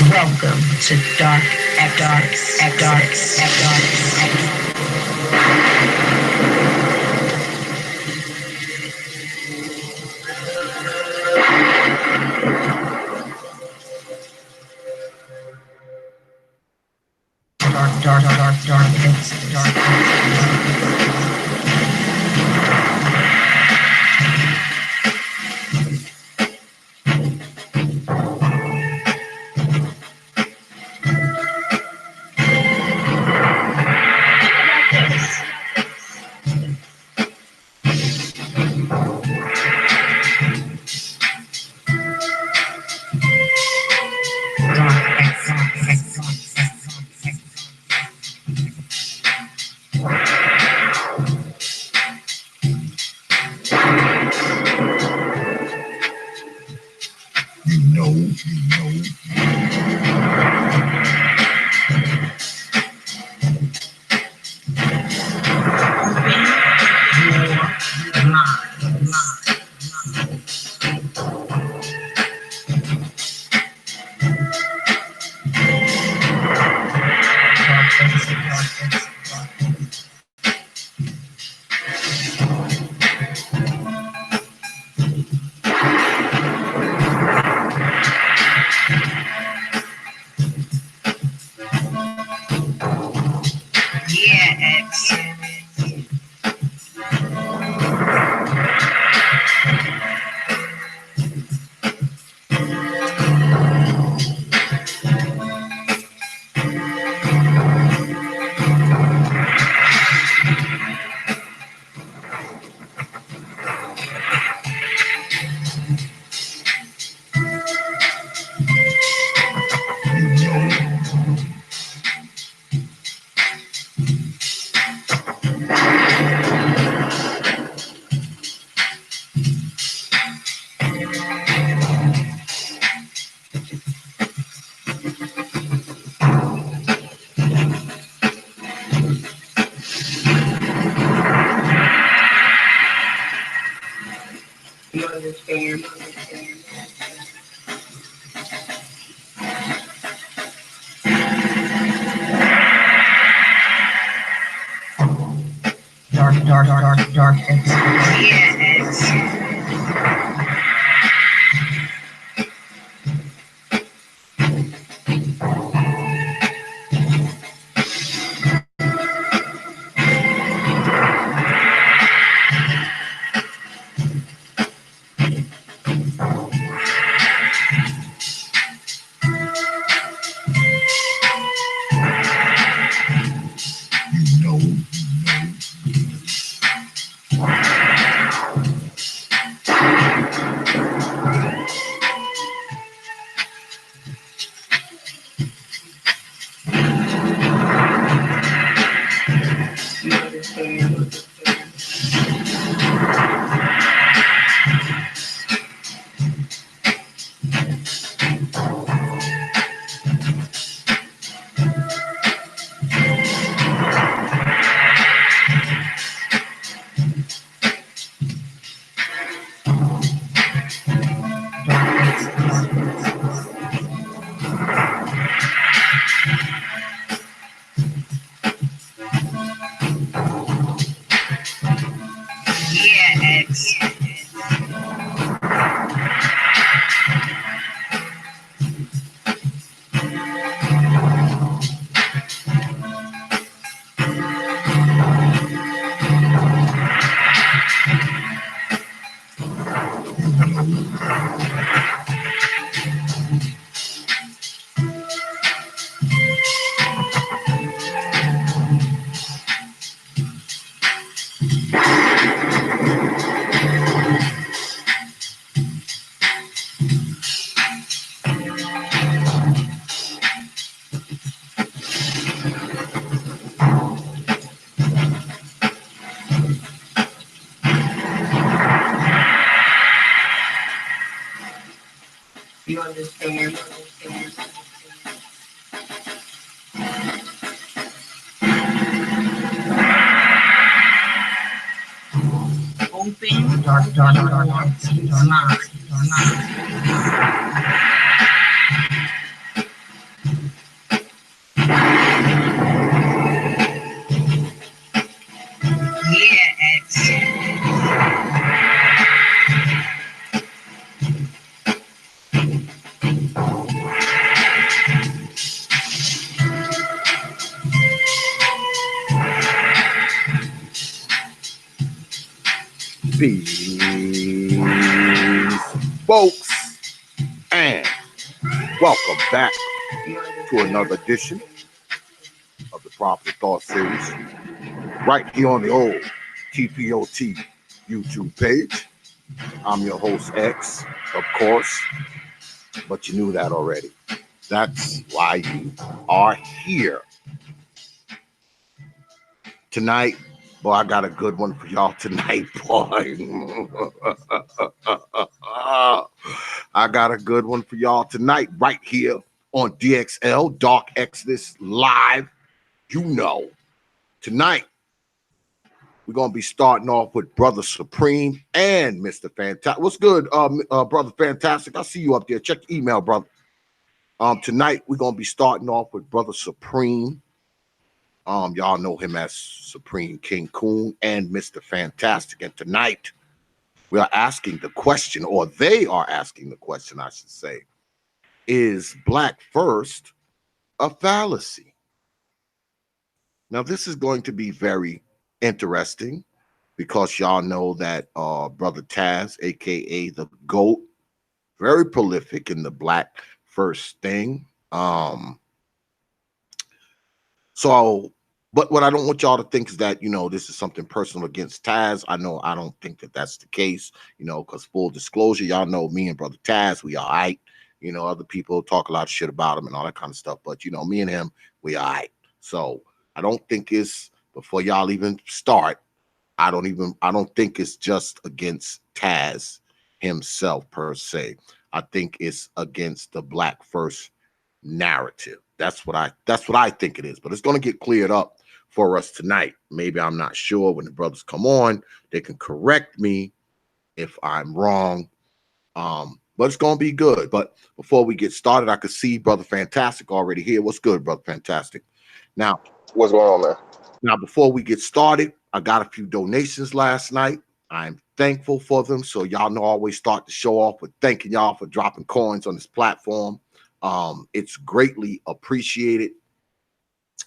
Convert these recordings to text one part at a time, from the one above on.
Welcome to Dark at Dark at Dark at Dark at dark folks, and welcome back to another edition of the Proper Thought Series, right here on the old TPOT YouTube page. I'm your host, X, of course, but you knew that already. That's why you are here. Tonight, boy, I got a good one for y'all tonight, boy. I got a good one for y'all tonight, right here on DXL, Dark Exodus Live. You know, tonight, we're going to be starting off with Brother Supreme and Mr. Fantastic. What's good, Brother Fantastic? I see you up there. Check your email, brother. Tonight, we're going to be starting off with Brother Supreme. Y'all know him as Supreme King Koon and Mr. Fantastic. And tonight, we are asking the question, or they are asking the question, I should say, is Black First a fallacy? Now, this is going to be very interesting because y'all know that Brother Taz, aka the GOAT, very prolific in the Black First thing. But what I don't want y'all to think is that, this is something personal against Taz. I don't think that that's the case, because full disclosure, y'all know me and Brother Taz, we all right. Other people talk a lot of shit about him and all that kind of stuff. But, me and him, we all right. So I don't think it's, before y'all even start, I don't think it's just against Taz himself per se. I think it's against the Black First narrative. That's what I think it is. But it's going to get cleared up for us tonight. Maybe I'm not sure. When the brothers come on, they can correct me if I'm wrong. But it's going to be good. But before we get started, I could see Brother Fantastic already here. What's good, Brother Fantastic? Now, what's going on, man? Now, before we get started, I got a few donations last night. I'm thankful for them. So y'all know I always start the show off with thanking y'all for dropping coins on this platform. It's greatly appreciated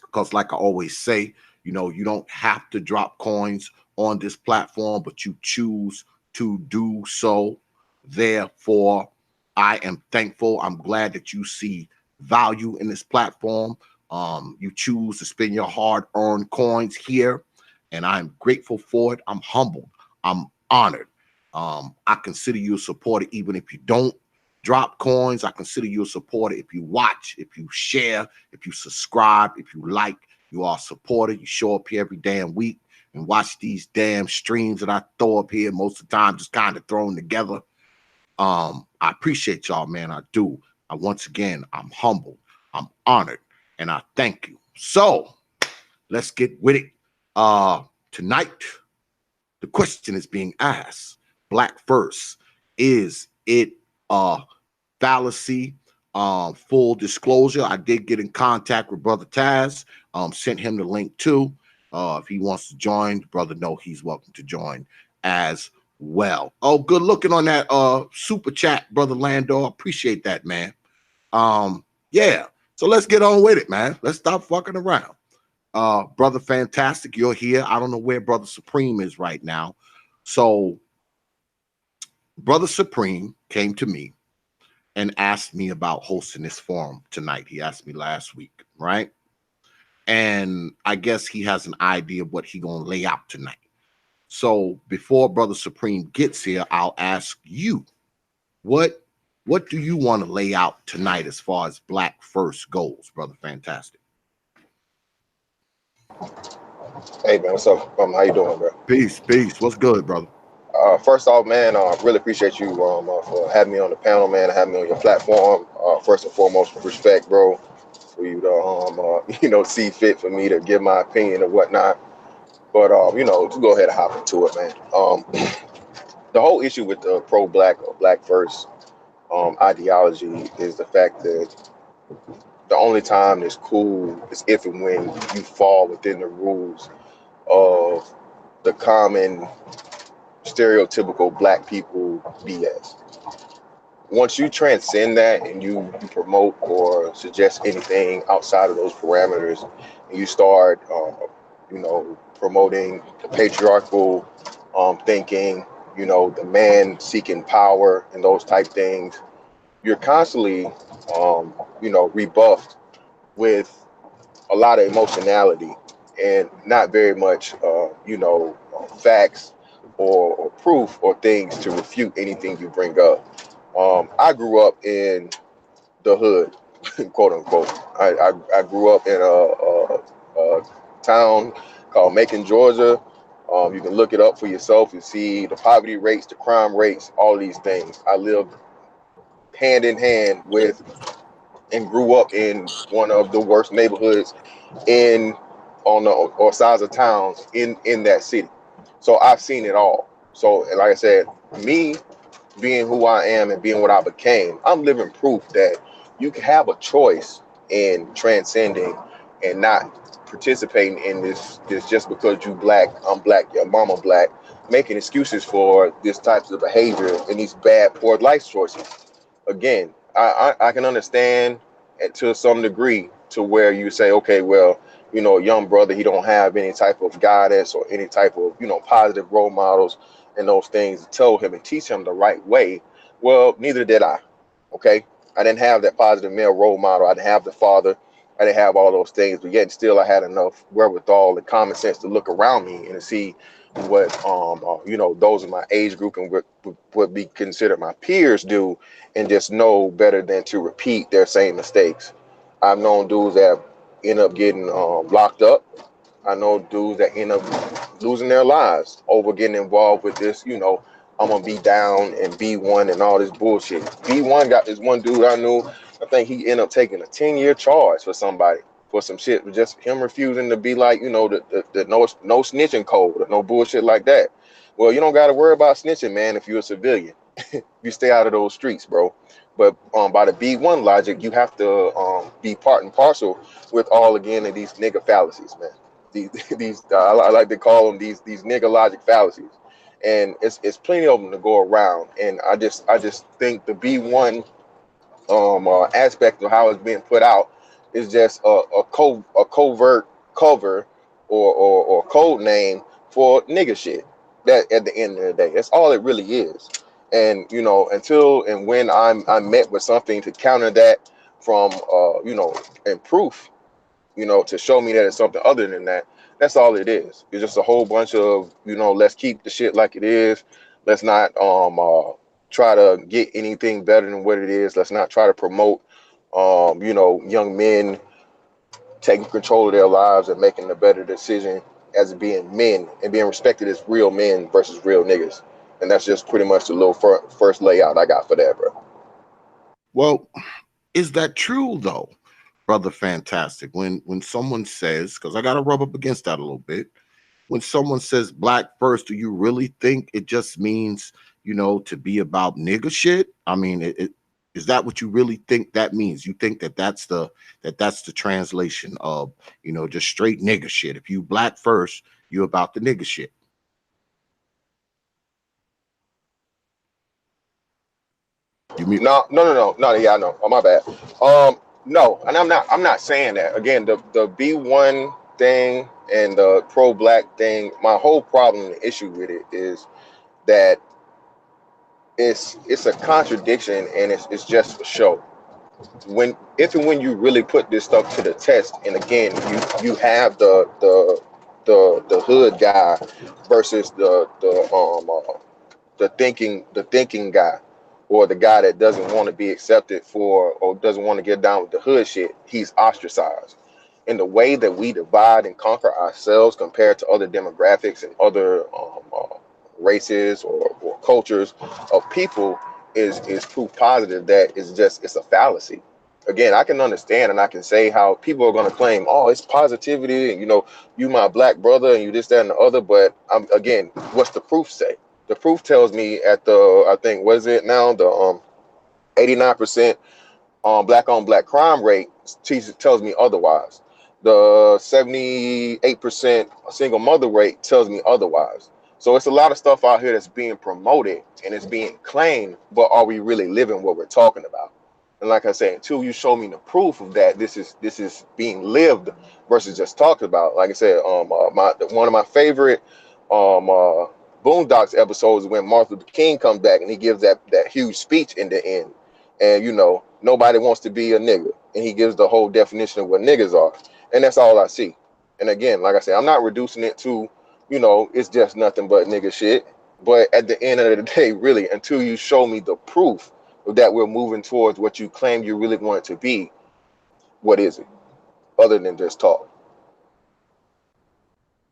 because, like I always say, you don't have to drop coins on this platform, but you choose to do so. Therefore, I am thankful. I'm glad that you see value in this platform. You choose to spend your hard-earned coins here, and I'm grateful for it. I'm humbled. I'm honored. I consider you a supporter even if you don't drop coins. I consider you a supporter if you watch, if you share, if you subscribe, if you like. You are a supporter. You show up here every damn week and watch these damn streams that I throw up here most of the time, just kind of thrown together. I appreciate y'all, man. I do. Once again, I'm humbled. I'm honored. And I thank you. So let's get with it. Tonight, the question is being asked. Black First, is it a fallacy? Full disclosure, I did get in contact with Brother Taz. Sent him the link too. If he wants to join, brother, know he's welcome to join as well. Oh, good looking on that super chat, Brother Lando. Appreciate that, man. Yeah. So let's get on with it, man. Let's stop fucking around. Brother Fantastic, you're here. I don't know where Brother Supreme is right now. So Brother Supreme came to me and asked me about hosting this forum tonight. He asked me last week, right? And I guess he has an idea of what he gonna lay out tonight. So before Brother Supreme gets here, I'll ask you, what do you want to lay out tonight as far as Black First goes, Brother Fantastic? Hey, man, what's up? How you doing, bro? Peace. What's good, brother? First off, man, really appreciate you for having me on the panel, man, and having me on your platform. First and foremost, respect, bro, for you to see fit for me to give my opinion and whatnot. But to go ahead and hop into it, man. The whole issue with the pro-black or Black First ideology is the fact that the only time it's cool is if and when you fall within the rules of the common stereotypical Black people BS. Once you transcend that and you promote or suggest anything outside of those parameters, and you start, promoting the patriarchal thinking, you know, the man seeking power and those type things, you're constantly, you know, rebuffed with a lot of emotionality and not very much, you know, facts or proof or things to refute anything you bring up. I grew up in the hood, quote unquote. I grew up in a town called Macon, Georgia. You can look it up for yourself and see the poverty rates, the crime rates, all these things. I lived hand in hand with and grew up in one of the worst neighborhoods in on the or size of towns in that city. So I've seen it all. So like I said, me being who I am and being what I became, I'm living proof that you can have a choice in transcending and not participating in this just because you black, I'm black, your mama black, making excuses for this types of behavior and these bad poor life choices. Again, I can understand to some degree to where you say, okay, well, you know, a young brother, he don't have any type of guidance or any type of, you know, positive role models and those things to tell him and teach him the right way. Well, neither did I. Okay, I didn't have that positive male role model. I didn't have the father. I didn't have all those things, but yet still I had enough wherewithal and common sense to look around me and to see what you know, those in my age group and what would be considered my peers do, and just know better than to repeat their same mistakes. I've known dudes that end up getting locked up. I know dudes that end up losing their lives over getting involved with this, you know, I'm gonna be down and B1 and all this bullshit. B1 got this one dude I knew, I think he ended up taking a 10-year charge for somebody for some shit, just him refusing to be like, you know, the no snitching code or no bullshit like that. Well, you don't gotta worry about snitching, man, if you're a civilian. You stay out of those streets, bro. But by the B1 logic, you have to be part and parcel with all again of these nigga fallacies, man. These I like to call them these nigga logic fallacies, and it's plenty of them to go around. And I just think the B1 aspect of how it's being put out is just a covert cover or code name for nigga shit. That at the end of the day, that's all it really is. And you know, until and when I'm met with something to counter that from you know, and proof, you know, to show me that it's something other than that. That's all it is. It's just a whole bunch of, you know, let's keep the shit like it is. Let's not try to get anything better than what it is. Let's not try to promote you know, young men taking control of their lives and making a better decision as being men and being respected as real men versus real niggas. And that's just pretty much the little first layout I got for that, bro. Well, is that true though, brother Fantastic? When someone says, because I got to rub up against that a little bit, when someone says black first, do you really think it just means, you know, to be about nigga shit? I mean, is that what you really think that means? You think that that's the translation of, you know, just straight nigga shit? If you black first, you about the nigga shit. You mean No. Yeah, I know. Oh, my bad. No, and I'm not saying that. Again, the B1 thing and the pro black thing, my whole problem and issue with it is that it's a contradiction and it's just for show. When if and when you really put this stuff to the test, and again, you have the hood guy versus the thinking guy, or the guy that doesn't want to be accepted for or doesn't want to get down with the hood shit. He's ostracized. In the way that we divide and conquer ourselves compared to other demographics and other races or cultures of people is proof positive that it's a fallacy. Again, I can understand and I can say how people are going to claim, oh, it's positivity, and you know, you my black brother, and you this, that, and the other. But again, what's the proof say? The proof tells me at the, I think, what is it now, the 89% black on black crime rate tells me otherwise. The 78% single mother rate tells me otherwise. So it's a lot of stuff out here that's being promoted and it's being claimed, but are we really living what we're talking about? And like I said, until you show me the proof of that, this is being lived versus just talked about. Like I said, one of my favorite um uh, Boondocks episodes when Martin Luther King comes back and he gives that huge speech in the end, and nobody wants to be a nigga, and he gives the whole definition of what niggas are, and that's all I see. And again, like I said, I'm not reducing it to it's just nothing but nigga shit. But at the end of the day, really, until you show me the proof that we're moving towards what you claim you really want it to be, what is it other than just talk?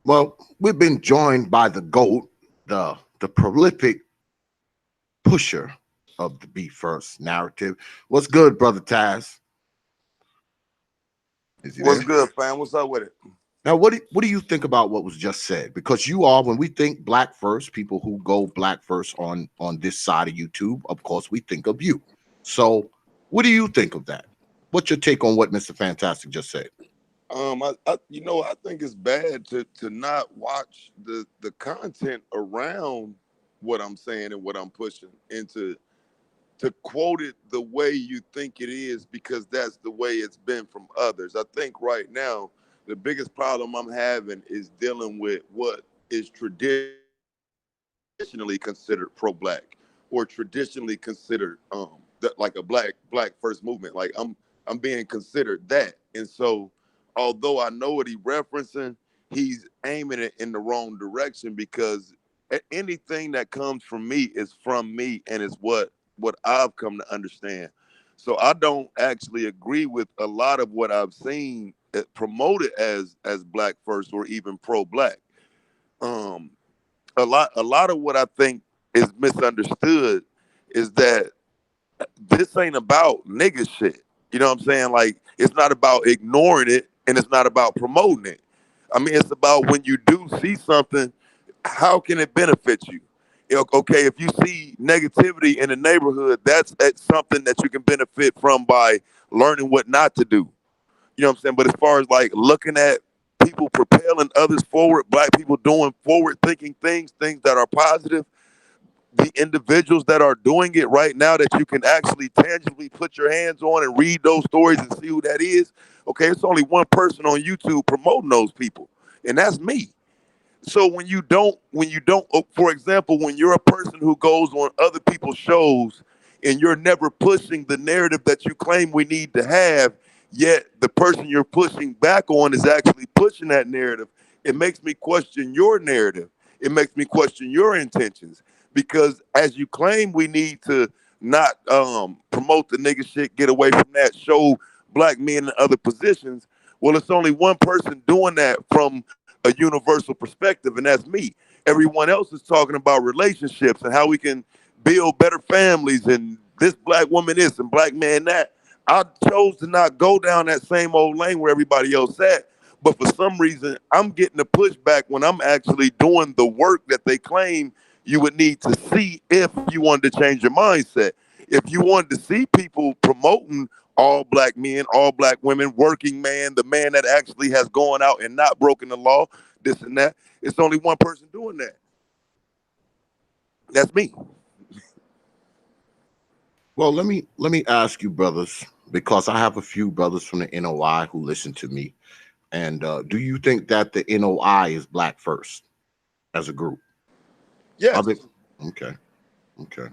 Well, we've been joined by the GOAT, the prolific pusher of the Be First narrative. What's good, brother Taz? Is he What's there? good, fam? What's up with it? Now, what do you think about what was just said? Because you are, when we think black first, people who go black first on this side of YouTube, of course, we think of you. So, what do you think of that? What's your take on what Mr. Fantastic just said? I think it's bad to not watch the content around what I'm saying and what I'm pushing, and to quote it the way you think it is, because that's the way it's been from others. I think right now the biggest problem I'm having is dealing with what is traditionally considered pro-black, or traditionally considered like a black first movement. Like I'm being considered that, and so although I know what he's referencing, he's aiming it in the wrong direction, because anything that comes from me is from me, and is what I've come to understand. So I don't actually agree with a lot of what I've seen promoted as black first or even pro-black. Um, a lot of what I think is misunderstood is that this ain't about nigga shit. You know what I'm saying? Like, it's not about ignoring it, and it's not about promoting it. I mean, it's about when you do see something, how can it benefit you? Okay, if you see negativity in the neighborhood, that's something that you can benefit from by learning what not to do. You know what I'm saying? But as far as like looking at people propelling others forward, black people doing forward thinking things that are positive, the individuals that are doing it right now that you can actually tangibly put your hands on and read those stories and see who that is. Okay, it's only one person on YouTube promoting those people, and that's me. So when you don't, for example, when you're a person who goes on other people's shows and you're never pushing the narrative that you claim we need to have, yet the person you're pushing back on is actually pushing that narrative, it makes me question your narrative. It makes me question your intentions, because as you claim we need to not promote the nigga shit, get away from that, show black men in other positions. Well, it's only one person doing that from a universal perspective, and that's me. Everyone else is talking about relationships and how we can build better families, and this black woman this and black man that. I chose to not go down that same old lane where everybody else at. But for some reason, I'm getting the pushback when I'm actually doing the work that they claim you would need to see if you wanted to change your mindset. If you wanted to see people promoting all black men, all black women, working man, the man that actually has gone out and not broken the law, this and that, it's only one person doing that. That's me. Well, let me ask you, brothers, because I have a few brothers from the NOI who listen to me. And do you think that the NOI is black first as a group? Yes. Okay, okay.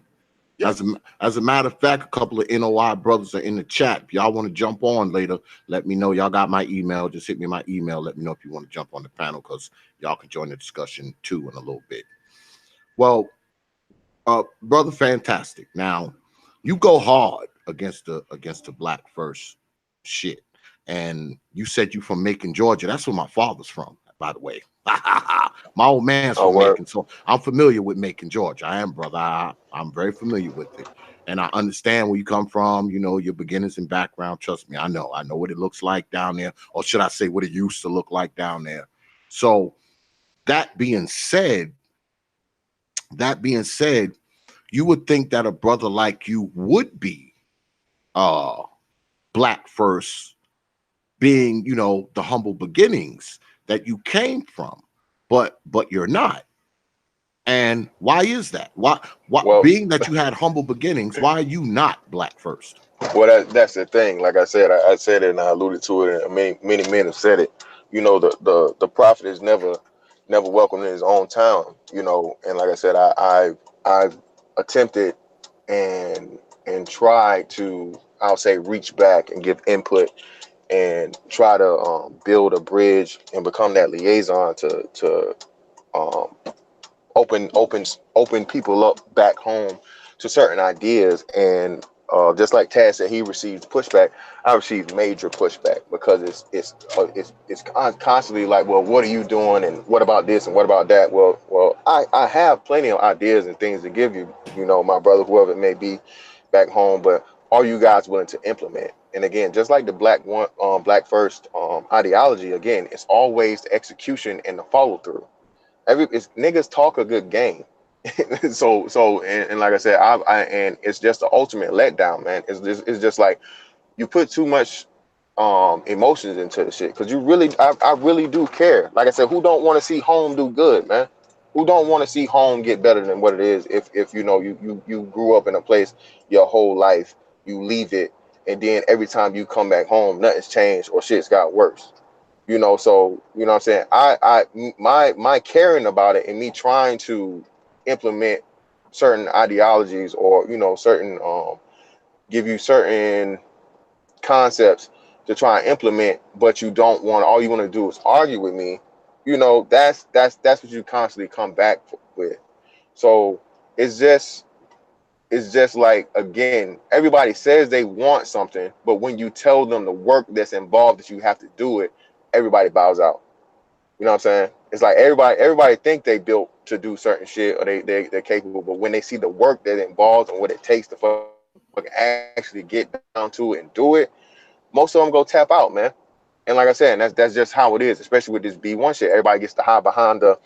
Yes. As a matter of fact, a couple of NOI brothers are in the chat. If y'all want to jump on later, let me know. Y'all got my email. Just hit me my email. Let me know if you want to jump on the panel, because y'all can join the discussion too in a little bit. Well, brother Fantastic. Now, you go hard against the black first shit. And you said you from Macon, Georgia. That's where my father's from, by the way. My old man's Oh, from word. Macon, so I'm familiar with Macon, Georgia. I am, brother. I'm very familiar with it, and I understand where you come from. You know your beginnings and background. Trust me, I know what it looks like down there, or should I say, what it used to look like down there. So that being said, you would think that a brother like you would be uh black first, being, the humble beginnings that you came from, but you're not. And why is that? Why, Well, being that you had humble beginnings, why are you not black first? that's the thing. Like I said, I said it and I alluded to it, and many men have said it. The prophet is never never welcomed in his own town, you know. And like I said, I've attempted and tried to, I'll say, reach back and give input and try to build a bridge and become that liaison to um, open people up back home to certain ideas. And just like Taz said, he received pushback. I received major pushback because it's constantly like, well, what are you doing, and what about this, and what about that? Well, I have plenty of ideas and things to give you, you know, my brother, whoever it may be, back home. But are you guys willing to implement? And again, just like the black first ideology, again, it's always the execution and the follow through. Niggas talk a good game. And like I said, and it's just the ultimate letdown, man. It's just like you put too much emotions into the shit, because I really do care. Like I said, who don't want to see home do good, man? Who don't want to see home get better than what it is? If you know, you grew up in a place your whole life, you leave it, and then every time you come back home, nothing's changed or shit's got worse. You know, so you know what I'm saying. My caring about it and me trying to implement certain ideologies, or you know, certain give you certain concepts to try and implement, but you don't want, all you want to do is argue with me. You know, that's what you constantly come back with. So it's just it's just like, again, everybody says they want something, but when you tell them the work that's involved, that you have to do it, everybody bows out. You know what I'm saying? It's like everybody think they built to do certain shit, or they're capable, but when they see the work that involves and what it takes to fucking actually get down to it and do it, most of them go tap out, man. And like I said, that's just how it is, especially with this B1 shit. Everybody gets to hide behind the,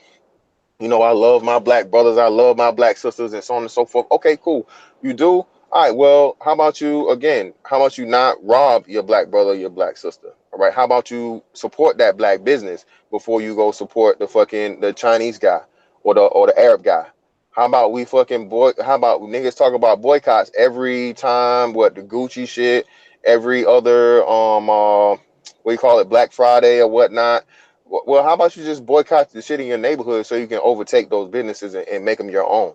you know, I love my black brothers, I love my black sisters, and so on and so forth. Okay, cool. You do? All right, well, how about you, again, how about you not rob your black brother, your black sister? All right, how about you support that black business before you go support the Chinese guy or the Arab guy? How about we fucking how about niggas talk about boycotts every time, what, the Gucci shit, every other what do you call it, Black Friday or whatnot? Well, how about you just boycott the shit in your neighborhood so you can overtake those businesses and make them your own?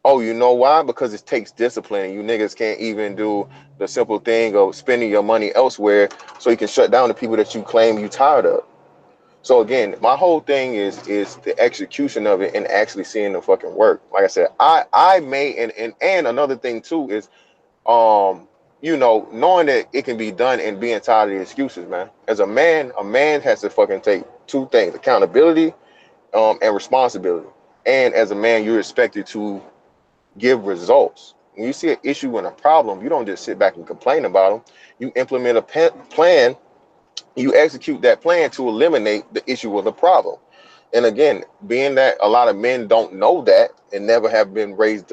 Oh, you know why? Because it takes discipline. You niggas can't even do the simple thing of spending your money elsewhere so you can shut down the people that you claim you tired of. So again, my whole thing is the execution of it and actually seeing the fucking work. Like I said, I may and another thing too is you know, knowing that it can be done and being tired of the excuses, man. As a man has to fucking take two things: accountability and responsibility. And as a man, you're expected to give results. When you see an issue and a problem, you don't just sit back and complain about them. You implement a plan, you execute that plan to eliminate the issue or the problem. And again, being that a lot of men don't know that and never have been raised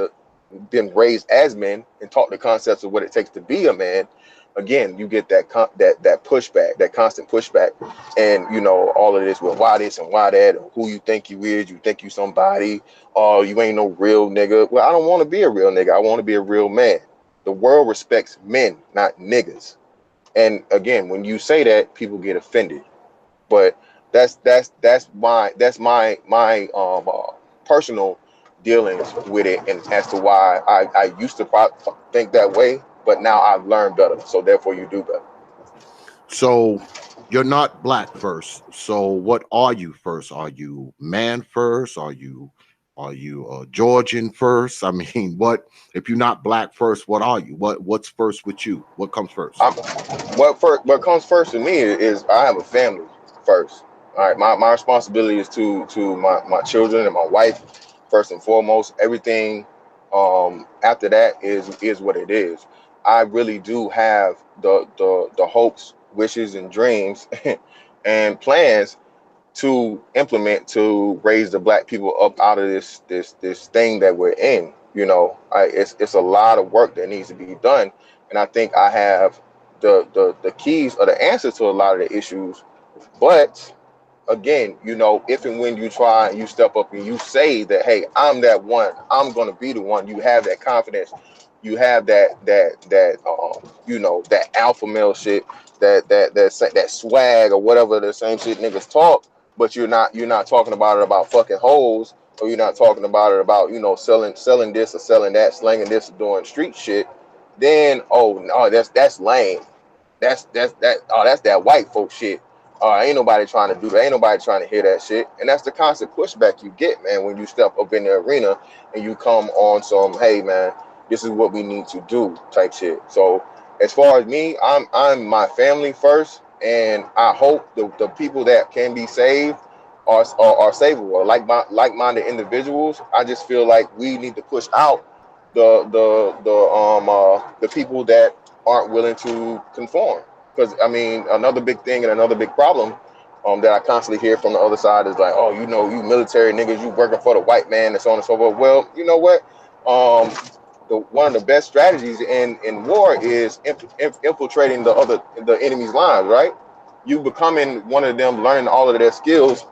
as men and taught the concepts of what it takes to be a man, again, you get that pushback, that constant pushback. And you know, all of this, well, why this and why that, and who you think you think you somebody, oh, you ain't no real nigga. Well, I don't want to be a real nigga, I want to be a real man. The world respects men, not niggas. And again, when you say that, people get offended. But that's my personal dealings with it, and as to why I used to think that way, but now I've learned better. So therefore, you do better. So you're not black first. So what are you first? Are you man first? Are you Georgian first? I mean, what if you're not black first? What are you? What's first with you? What comes first? I'm, what comes first to me is I have a family first. All right, my responsibility is to my children and my wife first and foremost. Everything after that is what it is. I really do have the hopes, wishes, and dreams and plans to implement to raise the black people up out of this thing that we're in. You know, it's a lot of work that needs to be done, and I think I have the keys or the answers to a lot of the issues. But again, you know, if and when you try and you step up and you say that, hey, I'm that one, I'm gonna be the one. You have that confidence, you have that you know, that alpha male shit, that swag or whatever the same shit niggas talk. but you're not talking about it about fucking hoes, or you're not talking about it about selling this or selling that, slanging this or doing street shit, then oh no, that's lame. That's that white folk shit. Ain't nobody trying to do that. Ain't nobody trying to hear that shit. And that's the constant pushback you get, man, when you step up in the arena and you come on some, hey man, this is what we need to do type shit. So as far as me, I'm my family first, and I hope the people that can be saved are savable, like-minded individuals. I just feel like we need to push out the people that aren't willing to conform. Because I mean, another big thing and another big problem that I constantly hear from the other side is like, oh, you military niggas, you working for the white man, and so on and so forth. Well, you know what? One of the best strategies in war is infiltrating the enemy's lines, right? You becoming one of them, learning all of their skills,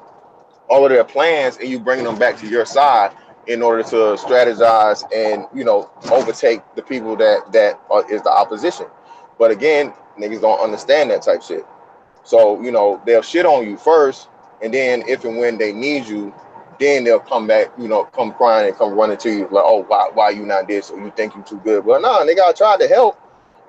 all of their plans, and you bringing them back to your side in order to strategize and overtake the people is the opposition. But again, niggas don't understand that type shit. So, they'll shit on you first, and then if and when they need you, then they'll come back, come crying and come running to you like, oh, why you not this, or you think you too good. Well, nah, nigga, I tried to help,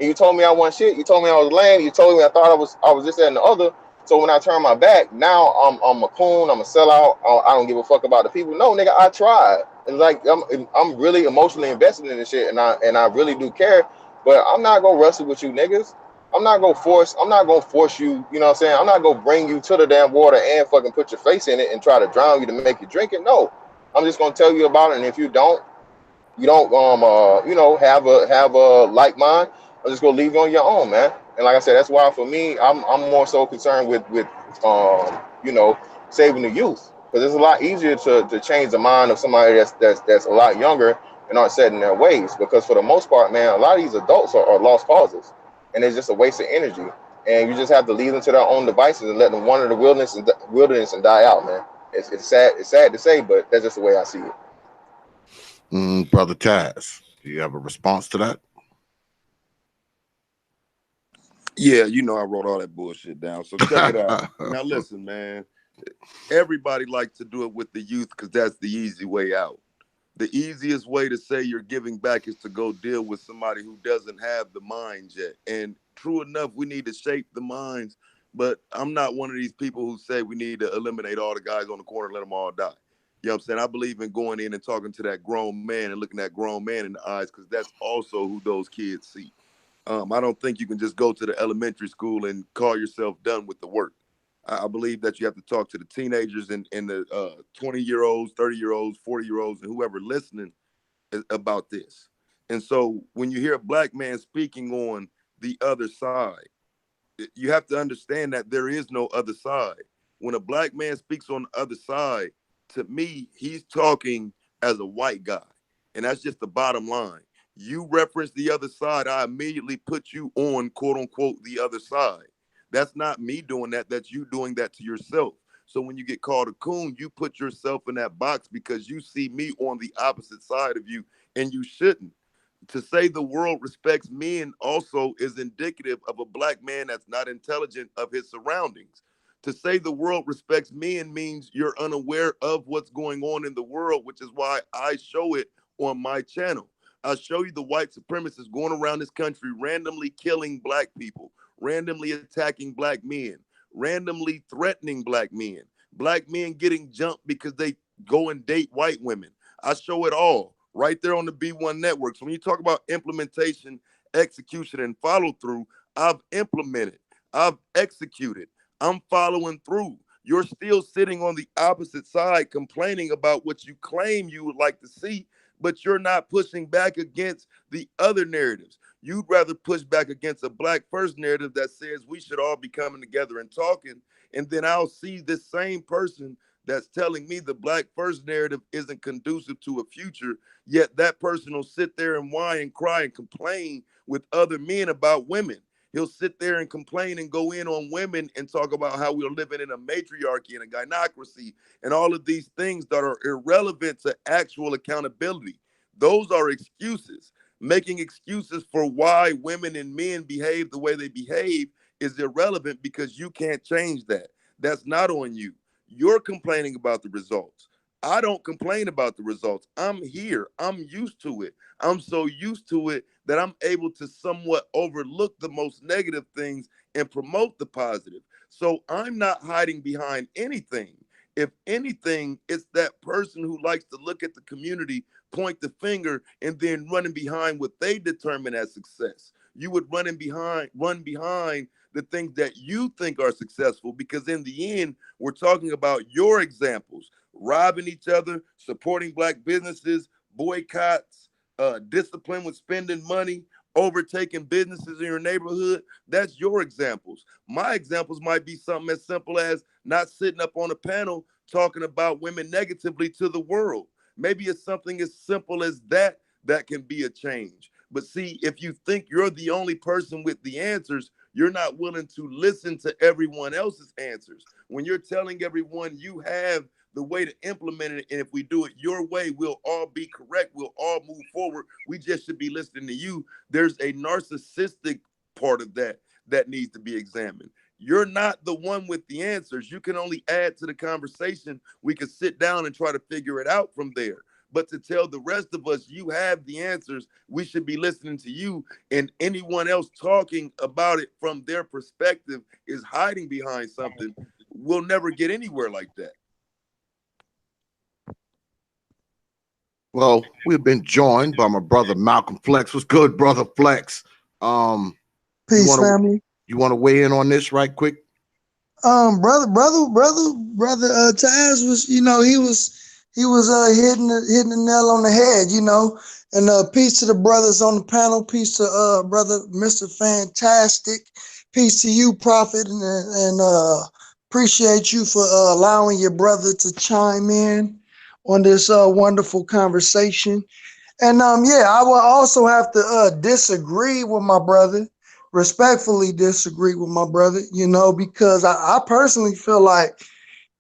and you told me I wasn't shit. You told me I was lame. You told me I thought I was this, that, and the other. So when I turn my back, now I'm a coon. I'm a sellout. I don't give a fuck about the people. No, nigga, I tried. And like I'm really emotionally invested in this shit, and I really do care. But I'm not gonna wrestle with you niggas. I'm not gonna force you, you know what I'm saying? I'm not gonna bring you to the damn water and fucking put your face in it and try to drown you to make you drink it. No. I'm just gonna tell you about it, and if you don't have a like mind, I'm just gonna leave you on your own, man. And like I said, that's why for me, I'm more so concerned with saving the youth, because it's a lot easier to change the mind of somebody that's a lot younger and aren't set in their ways. Because for the most part, man, a lot of these adults are lost causes, and it's just a waste of energy. And you just have to leave them to their own devices and let them wander the wilderness and die out, man. It's sad. It's sad to say, but that's just the way I see it. Brother Taz, do you have a response to that? Yeah, I wrote all that bullshit down. So check it out. Now listen, man. Everybody likes to do it with the youth because that's the easy way out. The easiest way to say you're giving back is to go deal with somebody who doesn't have the minds yet. And true enough, we need to shape the minds. But I'm not one of these people who say we need to eliminate all the guys on the corner and let them all die. You know what I'm saying? I believe in going in and talking to that grown man and looking that grown man in the eyes, because that's also who those kids see. I don't think you can just go to the elementary school and call yourself done with the work. I believe that you have to talk to the teenagers and the 20-year-olds, 30-year-olds, 40-year-olds, and whoever listening about this. And so when you hear a black man speaking on the other side, you have to understand that there is no other side. When a black man speaks on the other side, to me, he's talking as a white guy. And that's just the bottom line. You reference the other side, I immediately put you on, quote unquote, the other side. That's not me doing that. That's you doing that to yourself. So when you get called a coon, you put yourself in that box because you see me on the opposite side of you, and you shouldn't. To say the world respects men also is indicative of a black man that's not intelligent of his surroundings. To say the world respects men means you're unaware of what's going on in the world, which is why I show it on my channel. I'll show you the white supremacists going around this country randomly killing black people, randomly attacking black men, randomly threatening black men getting jumped because they go and date white women. I show it all right there on the B1 network. So when you talk about implementation, execution, and follow through, I've implemented, I've executed, I'm following through. You're still sitting on the opposite side complaining about what you claim you would like to see, but you're not pushing back against the other narratives. You'd rather push back against a black first narrative that says we should all be coming together and talking. And then I'll see this same person that's telling me the black first narrative isn't conducive to a future, yet that person will sit there and whine and cry and complain with other men about women. He'll sit there and complain and go in on women and talk about how we're living in a matriarchy and a gynocracy and all of these things that are irrelevant to actual accountability. Those are excuses. Making excuses for why women and men behave the way they behave is irrelevant because you can't change that. That's not on you. You're complaining about the results. I don't complain about the results. I'm here. I'm used to it. I'm so used to it that I'm able to somewhat overlook the most negative things and promote the positive. So I'm not hiding behind anything. If anything, it's that person who likes to look at the community, point the finger, and then running behind what they determine as success. You would run behind the things that you think are successful, because in the end, we're talking about your examples, robbing each other, supporting black businesses, boycotts, discipline with spending money, overtaking businesses in your neighborhood. That's your examples. My examples might be something as simple as not sitting up on a panel talking about women negatively to the world. Maybe it's something as simple as that that can be a change. But see, if you think you're the only person with the answers, you're not willing to listen to everyone else's answers. When you're telling everyone you have the way to implement it, and if we do it your way, we'll all be correct, we'll all move forward, we just should be listening to you. There's a narcissistic part of that that needs to be examined. You're not the one with the answers. You can only add to the conversation. We could sit down and try to figure it out from there. But to tell the rest of us you have the answers, we should be listening to you. And anyone else talking about it from their perspective is hiding behind something. We'll never get anywhere like that. Well, we've been joined by my brother Malcolm Flex. What's good, brother Flex? Peace, family. You want to weigh in on this right quick? Brother Taz was, he was hitting the nail on the head, and peace to the brothers on the panel, peace to brother Mr. Fantastic, peace to you, Prophet, and appreciate you for allowing your brother to chime in on this wonderful conversation. And I will also have to disagree with my brother, respectfully disagree with my brother, because I personally feel like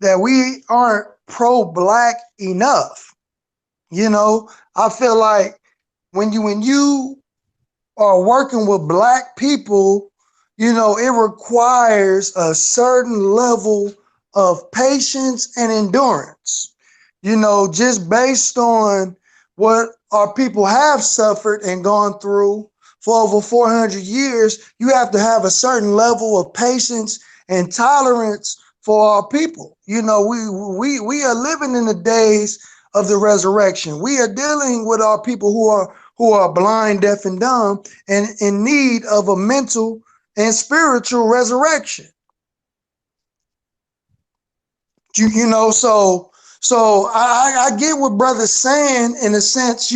that we aren't pro-black enough. I feel like when you are working with black people, it requires a certain level of patience and endurance, just based on what our people have suffered and gone through for over 400 years. You have to have a certain level of patience and tolerance for our people. We are living in the days of the resurrection. We are dealing with our people who are blind, deaf, and dumb, and in need of a mental and spiritual resurrection. So I get what brother's saying in a sense,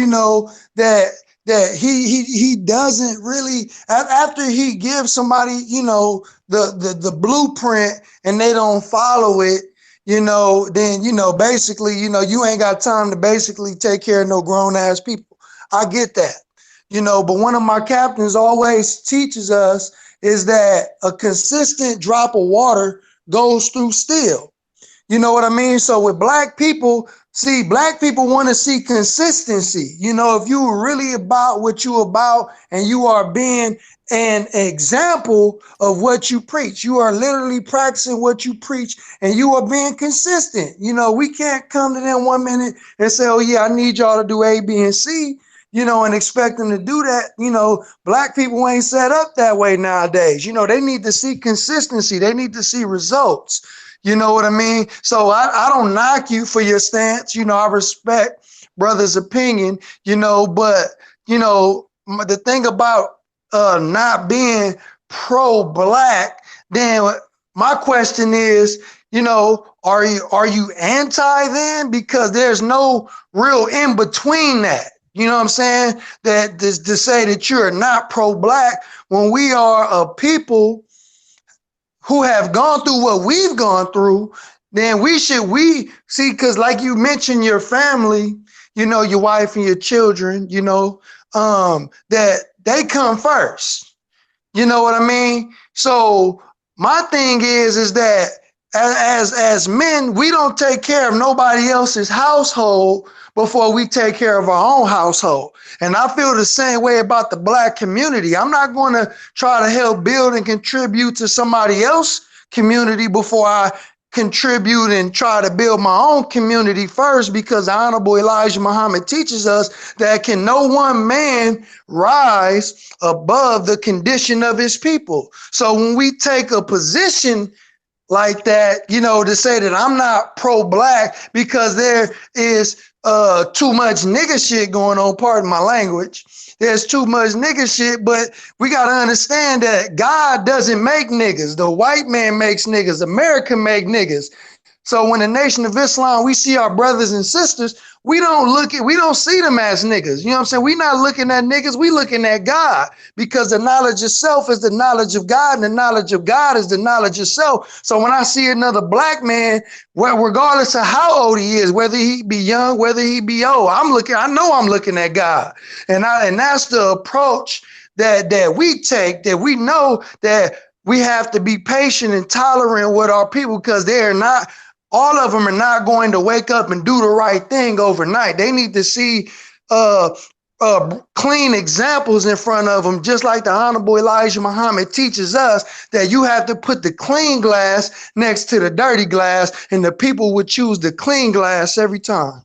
that he doesn't really, after he gives somebody, the blueprint and they don't follow it, then, basically, you ain't got time to basically take care of no grown ass people. I get that, but one of my captains always teaches us is that a consistent drop of water goes through steel. You know what I mean? So with black people want to see consistency. If you are really about what you about and you are being an example of what you preach, you are literally practicing what you preach and you are being consistent. We can't come to them 1 minute and say, oh yeah, I need y'all to do A, B, and C, and expect them to do that. Black people ain't set up that way nowadays. They need to see consistency. They need to see results. You know what I mean? So I don't knock you for your stance. I respect brother's opinion, but, the thing about not being pro-black, then my question is, are you anti then? Because there's no real in between that. You know what I'm saying? That to say that you're not pro-black when we are a people who have gone through what we've gone through, then we see, because like you mentioned, your family, your wife and your children, that they come first. You know what I mean? So my thing is that as men, we don't take care of nobody else's household before we take care of our own household. And I feel the same way about the black community. I'm not going to try to help build and contribute to somebody else's community before I contribute and try to build my own community first, because the Honorable Elijah Muhammad teaches us that can no one man rise above the condition of his people. So when we take a position like that, you know, to say that I'm not pro-black because there is too much nigga shit going on, pardon my language. There's too much nigga shit, but we got to understand that God doesn't make niggas. The white man makes niggas. America make niggas. So when the Nation of Islam, we see our brothers and sisters, we don't see them as niggas. You know what I'm saying? We're not looking at niggas, we looking at God, because the knowledge of self is the knowledge of God, and the knowledge of God is the knowledge of self. So when I see another black man, well, regardless of how old he is, whether he be young, whether he be old, I know I'm looking at God. And that's the approach that we take, that we know that we have to be patient and tolerant with our people, because all of them are not going to wake up and do the right thing overnight. They need to see clean examples in front of them, just like the Honorable Elijah Muhammad teaches us that you have to put the clean glass next to the dirty glass, and the people would choose the clean glass every time.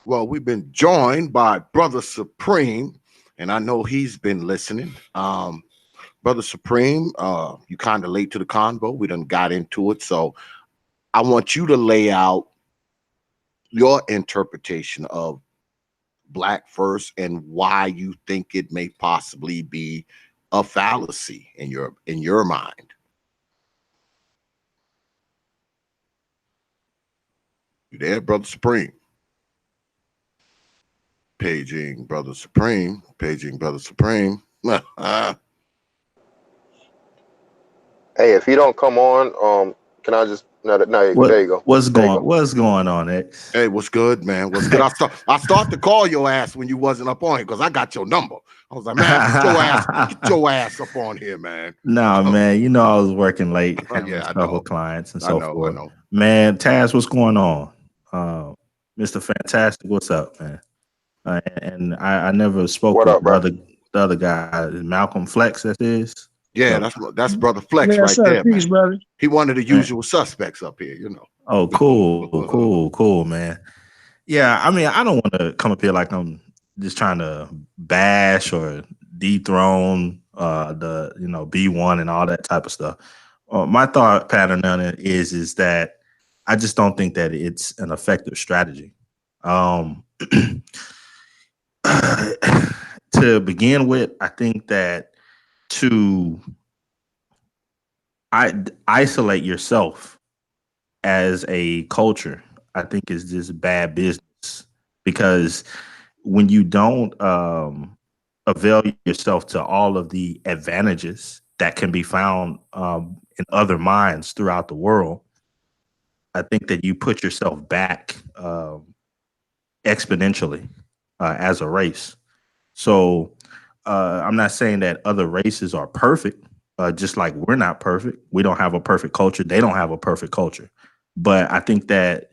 Well, we've been joined by Brother Supreme, and I know he's been listening. Brother Supreme, you kind of late to the convo. We done got into it. So I want you to lay out your interpretation of Black first and why you think it may possibly be a fallacy in your mind. You there, Brother Supreme? Paging Brother Supreme. Paging Brother Supreme. Hey, if he don't come on, can I just no, there you go. What's going on, X? Hey, what's good, man? What's good? I start to call your ass when you wasn't up on here because I got your number. I was like, man, get your ass up on here, man. Nah, man, you know I was working late, yeah, stuff with clients and so forth. I know. Man, Taz, what's going on? Mr. Fantastic, what's up, man? And I never spoke with the other guy, Malcolm Flex, that is. Yeah, that's Brother Flex there, peace, man. Brother. He one of the usual suspects up here, you know. Oh, cool, man. Yeah, I mean, I don't want to come up here like I'm just trying to bash or dethrone the B1 and all that type of stuff. My thought pattern on it is that I just don't think that it's an effective strategy. To begin with, I think that to isolate yourself as a culture, I think is just bad business, because when you don't avail yourself to all of the advantages that can be found in other minds throughout the world, I think that you put yourself back exponentially as a race. So I'm not saying that other races are perfect, just like we're not perfect. We don't have a perfect culture. They don't have a perfect culture. But I think that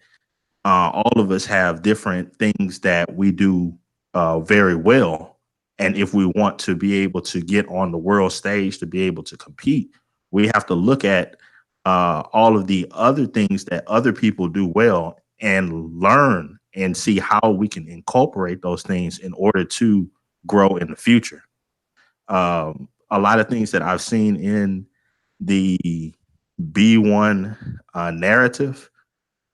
all of us have different things that we do very well. And if we want to be able to get on the world stage, to be able to compete, we have to look at all of the other things that other people do well and learn and see how we can incorporate those things in order to grow in the future. A lot of things that I've seen in the B1 narrative,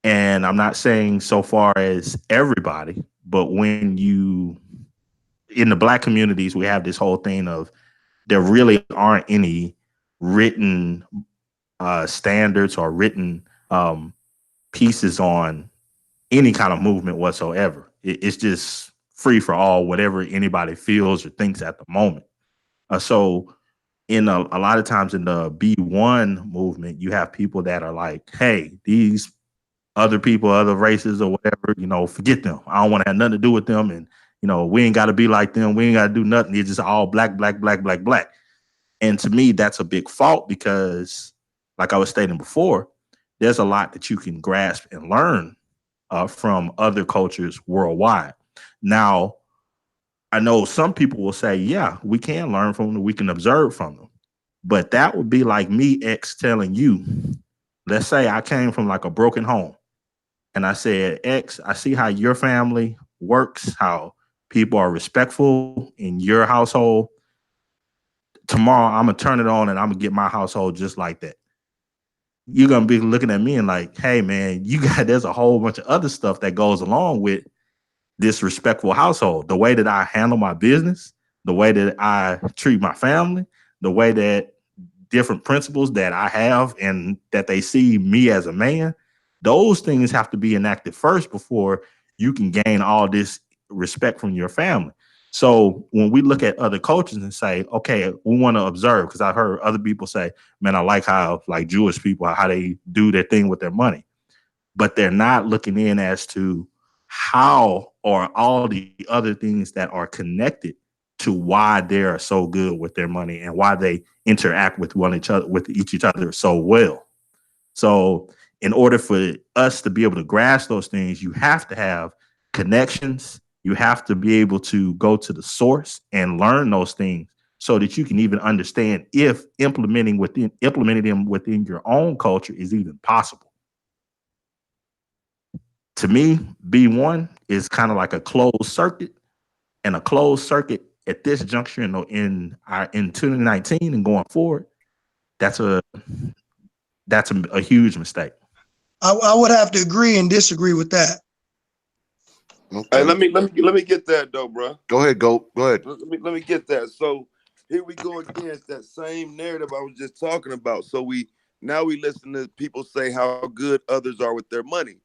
and I'm not saying so far as everybody, but when you, in the Black communities, we have this whole thing of there really aren't any written standards or written pieces on any kind of movement whatsoever. It's just free for all, whatever anybody feels or thinks at the moment. So in a lot of times in the B1 movement, you have people that are like, hey, these other people, other races or whatever, forget them. I don't want to have nothing to do with them. And, we ain't got to be like them. We ain't got to do nothing. It's just all black, black, black, black, black. And to me, that's a big fault because, like I was stating before, there's a lot that you can grasp and learn from other cultures worldwide. Now, I know some people will say, yeah, we can learn from them, we can observe from them. But that would be like me, X, telling you let's say I came from like a broken home and I said, X, I see how your family works, how people are respectful in your household. Tomorrow I'm gonna turn it on and I'm gonna get my household just like that. You're gonna be looking at me and like, hey man, you got there's a whole bunch of other stuff that goes along with this respectful household. The way that I handle my business, the way that I treat my family, the way that different principles that I have and that they see me as a man, those things have to be enacted first before you can gain all this respect from your family. So when we look at other cultures and say, okay, we want to observe, because I've heard other people say, man, I like how like Jewish people, how they do their thing with their money, but they're not looking in as to how are all the other things that are connected to why they're so good with their money and why they interact with one each other with each other so well. So in order for us to be able to grasp those things, you have to have connections. You have to be able to go to the source and learn those things so that you can even understand if implementing them within your own culture is even possible. To me, B1 is kind of like a closed circuit, and a closed circuit at this juncture in 2019 and going forward, that's a a huge mistake. I would have to agree and disagree with that. Hey, Okay. let me get that though, bro. Go ahead, Goat. Go ahead. Let me get that. So here we go again. It's that same narrative I was just talking about. So we listen to people say how good others are with their money.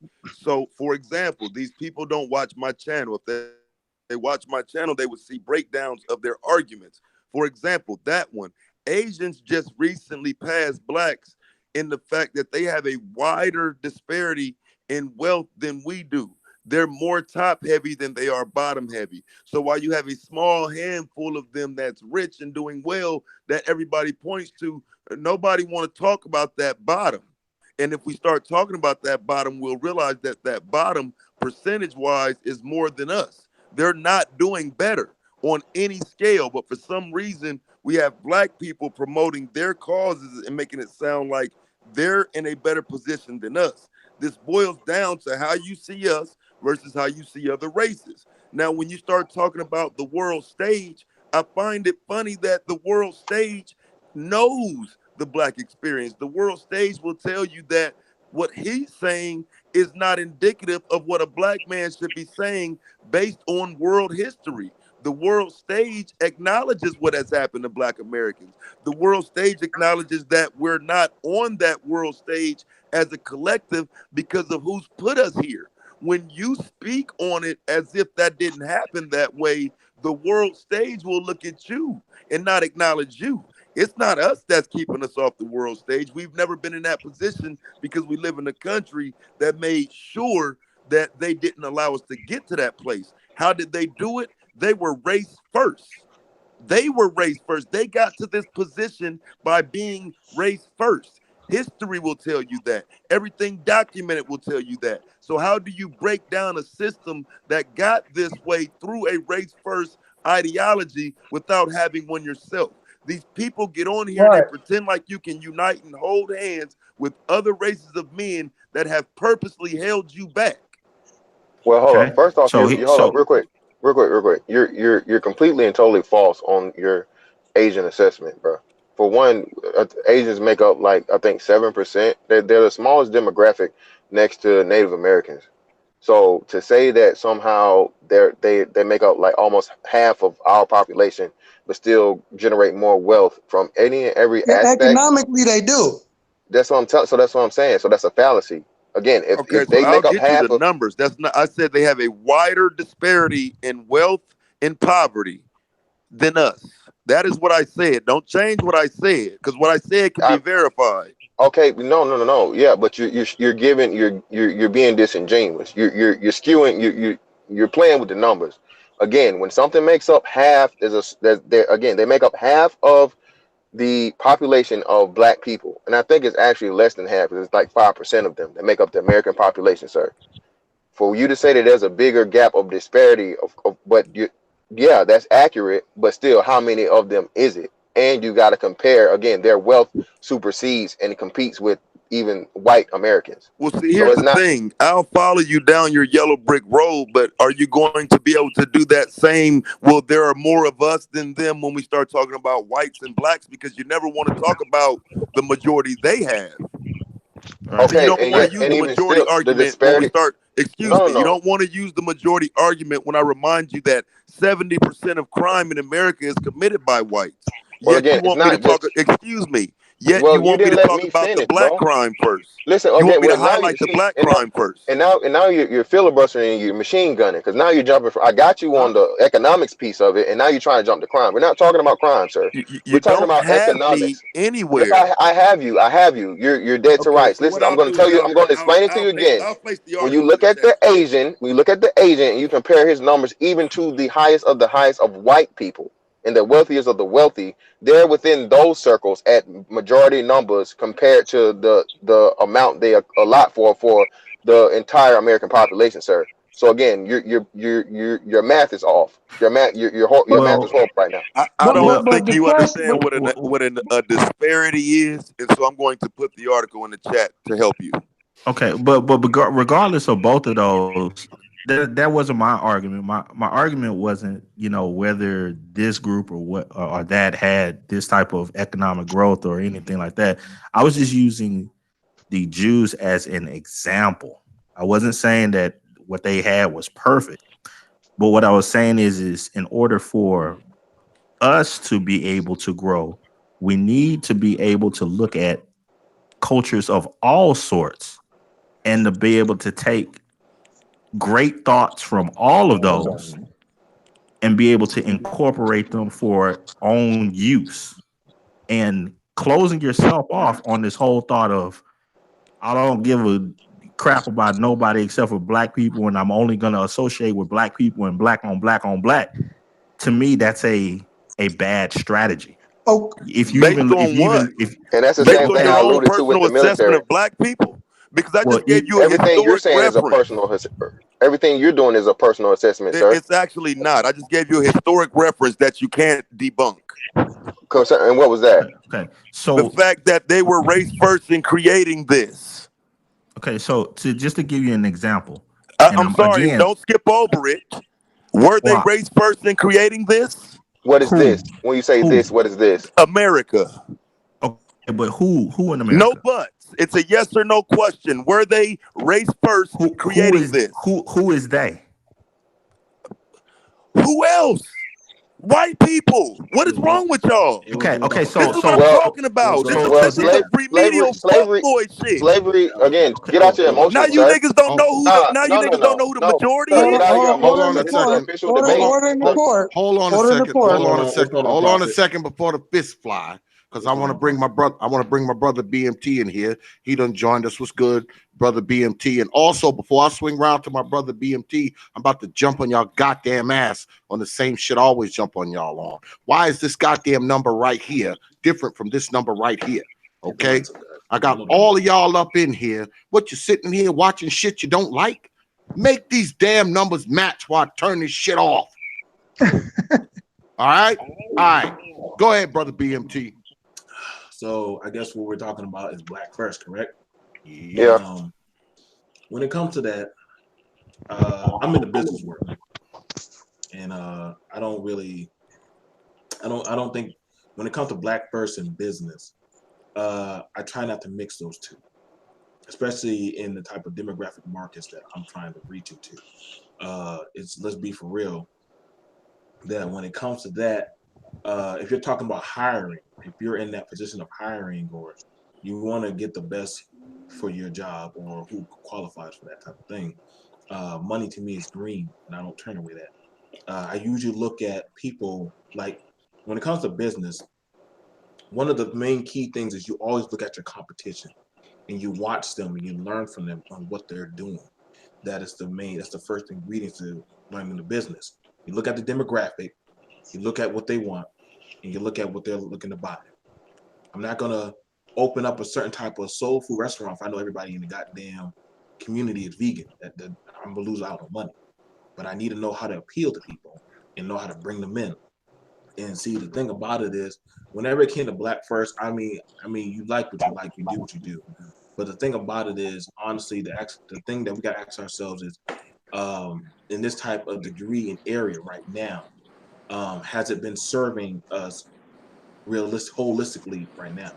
So for example, these people don't watch my channel. If they watch my channel, they would see breakdowns of their arguments. For example, that one. Asians just recently passed blacks in the fact that they have a wider disparity in wealth than we do. They're more top heavy than they are bottom heavy. So while you have a small handful of them that's rich and doing well that everybody points to, nobody want to talk about that bottom. And if we start talking about that bottom, we'll realize that that bottom percentage wise is more than us. They're not doing better on any scale, but for some reason we have black people promoting their causes and making it sound like they're in a better position than us. This boils down to how you see us versus how you see other races. Now, when you start talking about the world stage, I find it funny that the world stage knows the black experience. The world stage will tell you that what he's saying is not indicative of what a black man should be saying based on world history. The world stage acknowledges what has happened to black Americans. The world stage acknowledges that we're not on that world stage as a collective because of who's put us here. When you speak on it as if that didn't happen that way, the world stage will look at you and not acknowledge you. It's not us that's keeping us off the world stage. We've never been in that position because we live in a country that made sure that they didn't allow us to get to that place. How did they do it? They were race first. They were race first. They got to this position by being race first. History will tell you that. Everything documented will tell you that. So, how do you break down a system that got this way through a race first ideology without having one yourself? These people get on here and they Right. pretend like you can unite and hold hands with other races of men that have purposely held you back. Well, hold up. Okay. First off, So you hold up so real quick, real quick. You're completely and totally false on your Asian assessment, bro. For one, Asians make up like I think 7%. They're the smallest demographic next to Native Americans. So to say that somehow they make up like almost half of our population, but still generate more wealth from any and every aspect, Economically, they do. that's what I'm telling. So that's what I'm saying. So that's a fallacy. Again, Okay, if so they I'll make up get you the half of numbers. That's not. I said they have a wider disparity in wealth and poverty than us. That is what I said. Don't change what I said because what I said can be I, verified. okay, no. Yeah, but you're giving you're being disingenuous. You're skewing you're playing with the numbers. Again, when something makes up half, again they make up half of the population of black people, and I think it's actually less than half. It's like 5% of them that make up the American population, sir. For you to say that there's a bigger gap of disparity but you, yeah, that's accurate, but still, how many of them is it? And you got to compare again, their wealth supersedes and competes with even white Americans. Well, see, So here's it's the not thing. I'll follow you down your yellow brick road, but are you going to be able to do that same? Well, there are more of us than them when we start talking about whites and blacks, because you never want to talk about the majority they have. Right. So you okay, don't and want yet to use and the even majority still the argument when we disparity. start. Excuse No, me. You no. don't want to use the majority argument when I remind you that 70% of crime in America is committed by whites. Well, Yet again, you it's want me to not talk. just. Excuse me. Yet you Well, you want me didn't to let talk me about the finish, black bro. crime first. Listen, You okay. want me to Well, now you highlight the see, black crime first. and now you're filibustering and you're machine gunning because now you're jumping. I got you on the economics piece of it, and now you're trying to jump to crime. We're not talking about crime, sir. You We're talking don't about have me economics. Yes, anywhere. I have you. I have you. You're dead to Okay, rights. so Listen, what I'm I'll going to do tell is you. I'm going to explain it to you again. I'll place the When you article in look the at the chat. Asian, when you look at the Asian, and you compare his numbers even to the highest of white people and the wealthiest of the wealthy, they're within those circles at majority numbers compared to the amount they allot for the entire American population, sir. So again, your math is off. Your But math is Well, horrible right now. I don't well, but think the you question, but understand what a disparity is, and so I'm going to put the article in the chat to help you. okay, but regardless of both of those, that wasn't my argument. My argument wasn't, whether this group or what or that had this type of economic growth or anything like that. I was just using the Jews as an example. I wasn't saying that what they had was perfect, but what I was saying is in order for us to be able to grow, we need to be able to look at cultures of all sorts and to be able to take great thoughts from all of those and be able to incorporate them for own use. And closing yourself off on this whole thought of I don't give a crap about nobody except for black people, and I'm only going to associate with black people and black on black on black. To me, that's a bad strategy. oh, Based on what? If And that's the Based same on thing your I own alluded to with personal the assessment military. of black people? Because I well, just gave you a Everything you're historic saying is a reference. personal. Everything you're doing is a personal assessment, sir. It's actually not. I just gave you a historic reference that you can't debunk. And what was that? okay, The so fact that they were race first in creating this. so to just to give you an example, and I'm sorry, again, don't skip over it. Were they well, race first in creating this? What is who this? When you say this, who what is this? America. okay, but who in No America? buts. It's a yes or no question. Were they race first Who creating is this? who is they? Who else? White people. What is wrong with y'all? Okay, This so is what I'm Well, talking about. This is well, this is the remedial fuckboy shit. slavery. Again, okay, get out your Now emotions, you sir. niggas don't know who the Nah, now you no, no, niggas don't no, know who the no, majority sir. order, Get is. out of your order, Hold order in emotions. on the a This is an court, second. official order, Hold debate. on. order in the Hold, court, hold on a order in the second. court. Hold on a second. Hold on a second before the fist fly. Because I want to bring my brother. I want to bring my brother BMT in here. He done joined us. What's good, brother BMT? And also, before I swing around to my brother BMT, I'm about to jump on y'all goddamn ass on the same shit I always jump on y'all on. Why is this goddamn number right here different from this number right here? Okay, I got all of y'all up in here. What you sitting here watching shit you don't like? Make these damn numbers match while I turn this shit off. All right? All right. Go ahead, brother BMT. So I guess what we're talking about is black first, correct? Yeah. And when it comes to that, I'm in the business world, and I don't really, I don't think when it comes to black first in business, I try not to mix those two, especially in the type of demographic markets that I'm trying to reach into. It's let's be for real that when it comes to that, if you're talking about hiring, if you're in that position of hiring or you want to get the best for your job or who qualifies for that type of thing, money to me is green and I don't turn away that. I usually look at people like when it comes to business, one of the main key things is you always look at your competition and you watch them and you learn from them on what they're doing. That's the first ingredient to learning the business. You look at the demographic, you look at what they want, and you look at what they're looking to buy. I'm not gonna open up a certain type of soul food restaurant if I know everybody in the goddamn community is vegan. That I'm gonna lose out on money. But I need to know how to appeal to people and know how to bring them in. And see, the thing about it is, whenever it came to black first, I mean, you like what you like, you do what you do. But the thing about it is, honestly, the thing that we got to ask ourselves is, in this type of degree and area right now, has it been serving us holistically right now?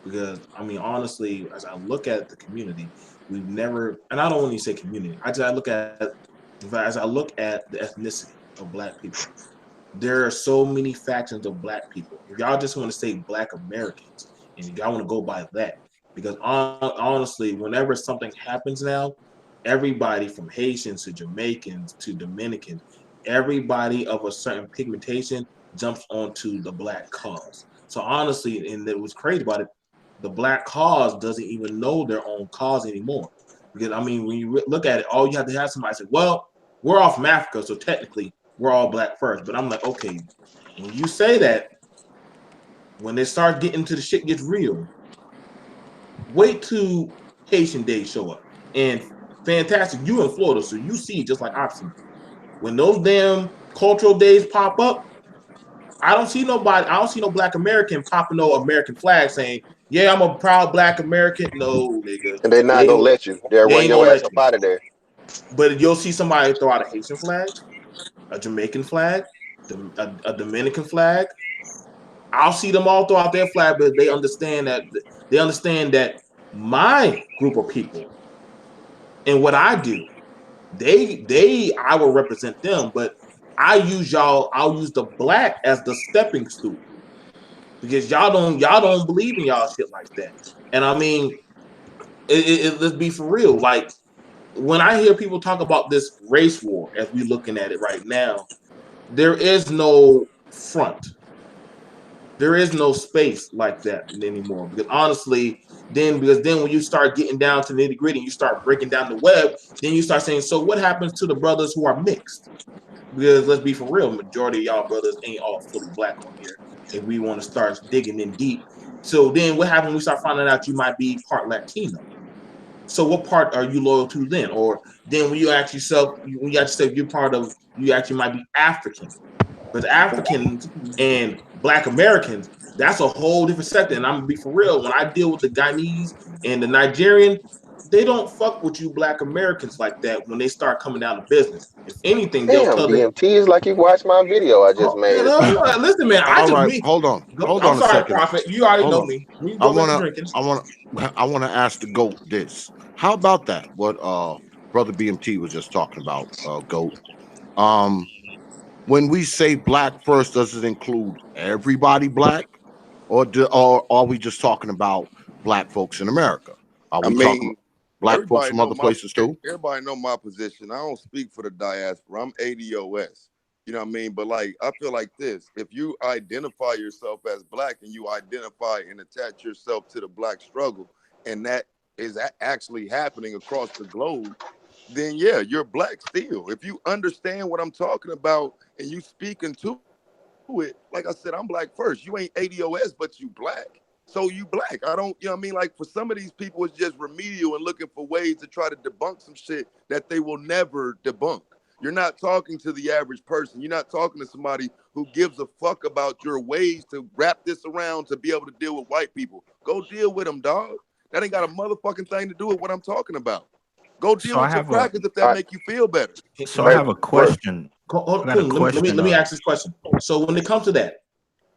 Because I mean, honestly, as I look at the community, we've never, and I don't only say community. I look at, as I look at the ethnicity of Black people, there are so many factions of Black people. If y'all just want to say Black Americans, and y'all want to go by that, because honestly, whenever something happens now, everybody from Haitians to Jamaicans to Dominicans, everybody of a certain pigmentation jumps onto the Black cause. So honestly, and it was crazy about it, the Black cause doesn't even know their own cause anymore. Because I mean, when you look at it, all you have to have somebody say, "Well, we're all from Africa, so technically we're all Black first." But I'm like, okay, when you say that, when they start getting to the shit gets real, wait till Haitian days show up. And Fantastic, you in Florida, so you see just like I've seen. When those damn cultural days pop up, I don't see nobody. I don't see no Black American popping no American flag saying, "Yeah, I'm a proud Black American." No, nigga, And they're not they gonna let you. They'll they run ain't your gonna ass let up you. out of there. But you'll see somebody throw out a Haitian flag, a Jamaican flag, a Dominican flag. I'll see them all throw out their flag, but they understand that my group of people and what I do, I will represent them, but I'll use the Black as the stepping stool because y'all don't believe in y'all shit like that. And I mean, let's be for real. Like when I hear people talk about this race war as we looking at it right now, there is no front. There is no space like that anymore. Because honestly, because then when you start getting down to nitty gritty, you start breaking down the web, then you start saying, so what happens to the brothers who are mixed? Because let's be for real, majority of y'all brothers ain't all fully Black on here. If we want to start digging in deep. So then what happens when we start finding out you might be part Latino? So what part are you loyal to then? Or then when you actually say you actually might be African. But Africans and Black Americans, that's a whole different sector. And I'm gonna be for real. When I deal with the Guyanese and the Nigerian, they don't fuck with you Black Americans like that when they start coming down to business. If anything, they'll Damn, tell them, BMT is like you watched my video I just oh, made. listen, man, All right, hold on. Hold I'm on a sorry, second. Prophet. You already Hold know on. me. We can I go back to wanna drinking. I wanna ask the GOAT this. How about that? What brother BMT was just talking about, GOAT. Um when we say Black first, does it include everybody Black? Or are we just talking about Black folks in America? Are I we talking mean, about Black folks everybody from know other my places too? everybody know my position. I don't speak for the diaspora. I'm ADOS. You know what I mean? But like, I feel like this: if you identify yourself as Black and you identify and attach yourself to the Black struggle, and that is actually happening across the globe, then yeah, you're Black still. If you understand what I'm talking about and you speak into it, like I said, I'm Black first. You ain't ADOS, but you Black. So you Black. I don't, you know what I mean? Like for some of these people, it's just remedial and looking for ways to try to debunk some shit that they will never debunk. You're not talking to the average person. You're not talking to somebody who gives a fuck about your ways to wrap this around to be able to deal with white people. Go deal with them, dog. That ain't got a motherfucking thing to do with what I'm talking about. Go deal So I with your have a crackers if that I, make you feel better. I hey, have a word. question. I got a Koon, question. let me ask this question. So when it comes to that,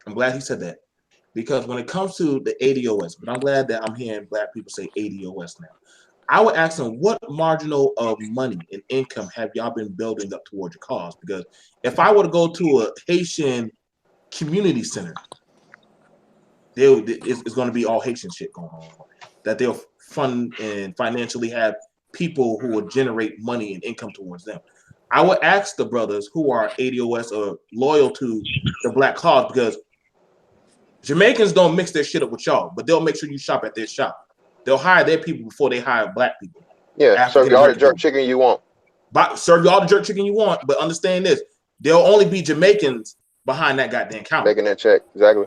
I'm glad he said that. Because when it comes to the ADOS, but I'm glad that I'm hearing Black people say ADOS now. I would ask them, what marginal of money and income have y'all been building up towards your cause? Because if I were to go to a Haitian community center, it's going to be all Haitian shit going on. That they'll fund and financially have people who will generate money and income towards them. I would ask the brothers who are ADOS or loyal to the Black cause because Jamaicans don't mix their shit up with y'all, but they'll make sure you shop at their shop. They'll hire their people before they hire Black people Yeah, after serve getting you all the jerk reputable. chicken you want. Serve you all the jerk chicken you want, but understand this: there'll only be Jamaicans behind that goddamn counter. Making that check. Exactly.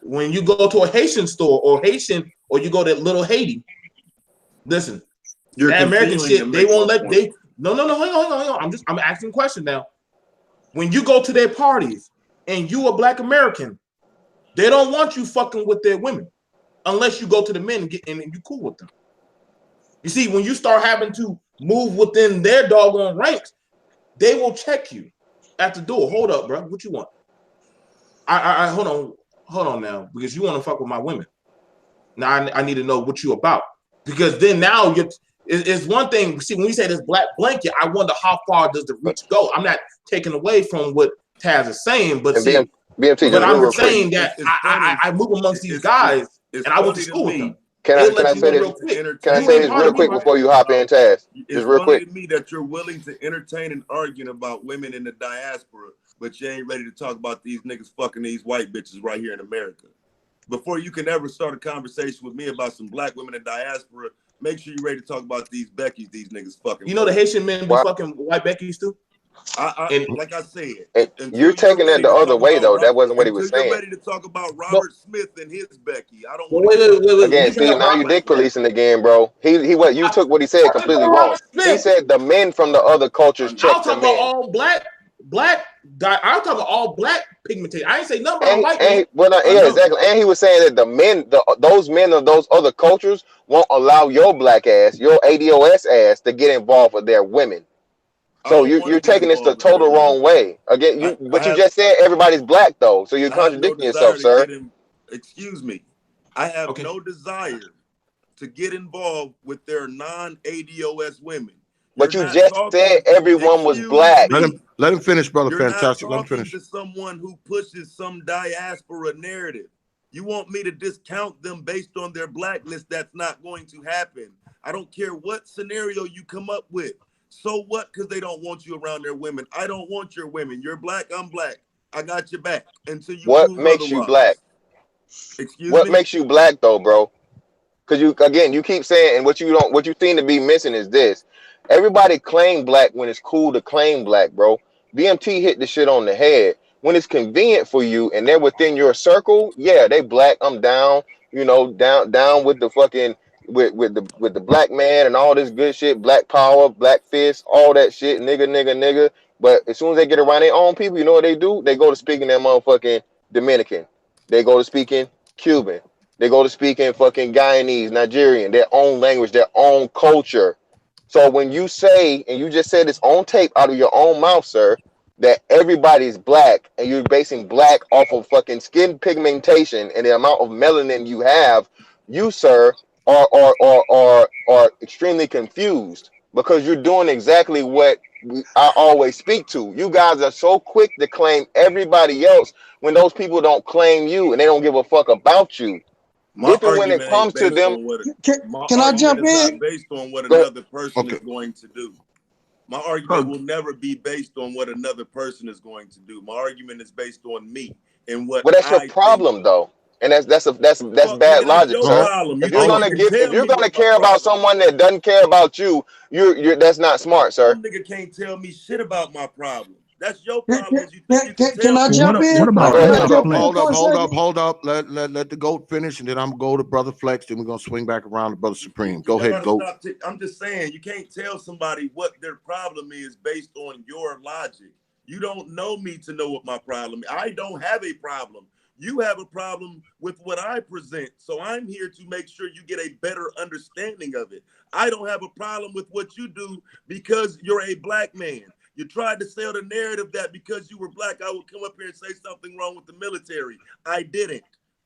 When you go to a Haitian store or you go to Little Haiti, listen, You're that American continuing to shit, they make my won't let point. they no, hang on. I'm asking a question now. When you go to their parties and you a Black American, they don't want you fucking with their women unless you go to the men and you cool with them. You see, when you start having to move within their doggone ranks, they will check you at the door. Hold up, bro. What you want? I hold on now, because you want to fuck with my women. Now I need to know what you about, because then now it's one thing. See, when we say this black blanket, I wonder how far does the reach go. I'm not taking away from what Taz is saying, but And see, BMT, but just I'm real quick. saying that It's funny. I move amongst these It's guys, and I went to funny school with them. Can They'll I let you say know this? real quick. Can I You say ain't this part real of me, quick right? before you hop in, Taz? It's Just real funny quick. to me that you're willing to entertain and arguing about women in the diaspora, but you ain't ready to talk about these niggas fucking these white bitches right here in America. Before you can ever start a conversation with me about some black women in diaspora, make sure you're ready to talk about these Beckys these niggas fucking. You know the Haitian men be What? fucking white Beckys too. I like I said, And you're until you're taking that ready the to other talk way, about though. That wasn't what he until was you're saying. ready to talk about But, Robert Smith and his Becky. I don't but want to wait. hear Again, You bring see, up now you Robert dick Smith. policing again, bro. He what you took what he said completely wrong. Robert He Smith. said the men from the other cultures I'm check talking the about men. all black. I'm talking about all black pigmentation. I ain't say nothing about a And, white man. I yeah, know. exactly. And he was saying that those men of those other cultures won't allow your black ass, your ADOS ass, to get involved with their women. I So don't want you're to get taking this the involved with their total women. wrong way. Again, I but you have just said everybody's black though, so you're I have no contradicting desire yourself, to sir. get in. Excuse me. I have Okay. no desire to get involved with their non-ADOS women. You're But you not just said talking. everyone was Excuse black. me. Let him finish, brother. You're not Fantastic. Let him talking finish. to someone who pushes some diaspora narrative. You want me to discount them based on their blackness? That's not going to happen. I don't care what scenario you come up with. So what? Because they don't want you around their women. I don't want your women. You're black. I'm black. I got your back until you What prove makes you black? otherwise. Excuse What me? makes you black though, bro? Because you keep saying, and what you seem to be missing is this. Everybody claim black when it's cool to claim black, bro. BMT hit the shit on the head. When it's convenient for you and they're within your circle, yeah, they black. I'm down, down with the fucking with the black man and all this good shit, black power, black fist, all that shit, nigga. But as soon as they get around their own people, you know what they do? They go to speaking their motherfucking Dominican. They go to speaking Cuban. They go to speak in fucking Guyanese, Nigerian, their own language, their own culture. So when you say, and you just said this on tape out of your own mouth, sir, that everybody's black and you're basing black off of fucking skin pigmentation and the amount of melanin you have, you, sir, are extremely confused because you're doing exactly what I always speak to. You guys are so quick to claim everybody else when those people don't claim you and they don't give a fuck about you. My If and when it argument ain't comes to based them, on what my Can I argument jump is not in? based on what go ahead. another person Okay. is going to do. My argument will never be based on what another person is going to do. My argument is based on me and what Well, that's your I think. problem, though, and that's Fuck, bad nigga, that's logic, your Hold sir. on. problem. If You you're Hold think on. you gonna can if tell you're me gonna what my care about problem someone is? that doesn't care about you, you're that's not smart, sir. Some nigga can't tell me shit about my problem. That's your Can, problem. Is you think you can can tell I me? jump What in? about Go Can ahead, I Hold bro. jump up. in airplane? Hold for up. a Hold up. second? Hold up. Let the GOAT finish, and then I'm gonna go to Brother Flex. Then we're gonna swing back around to Brother Supreme. You Go ahead, gotta GOAT. stop. I'm just saying, you can't tell somebody what their problem is based on your logic. You don't know me to know what my problem is. I don't have a problem. You have a problem with what I present. So I'm here to make sure you get a better understanding of it. I don't have a problem with what you do because you're a black man. You tried to sell the narrative that because you were black, I would come up here and say something wrong with the military. I didn't.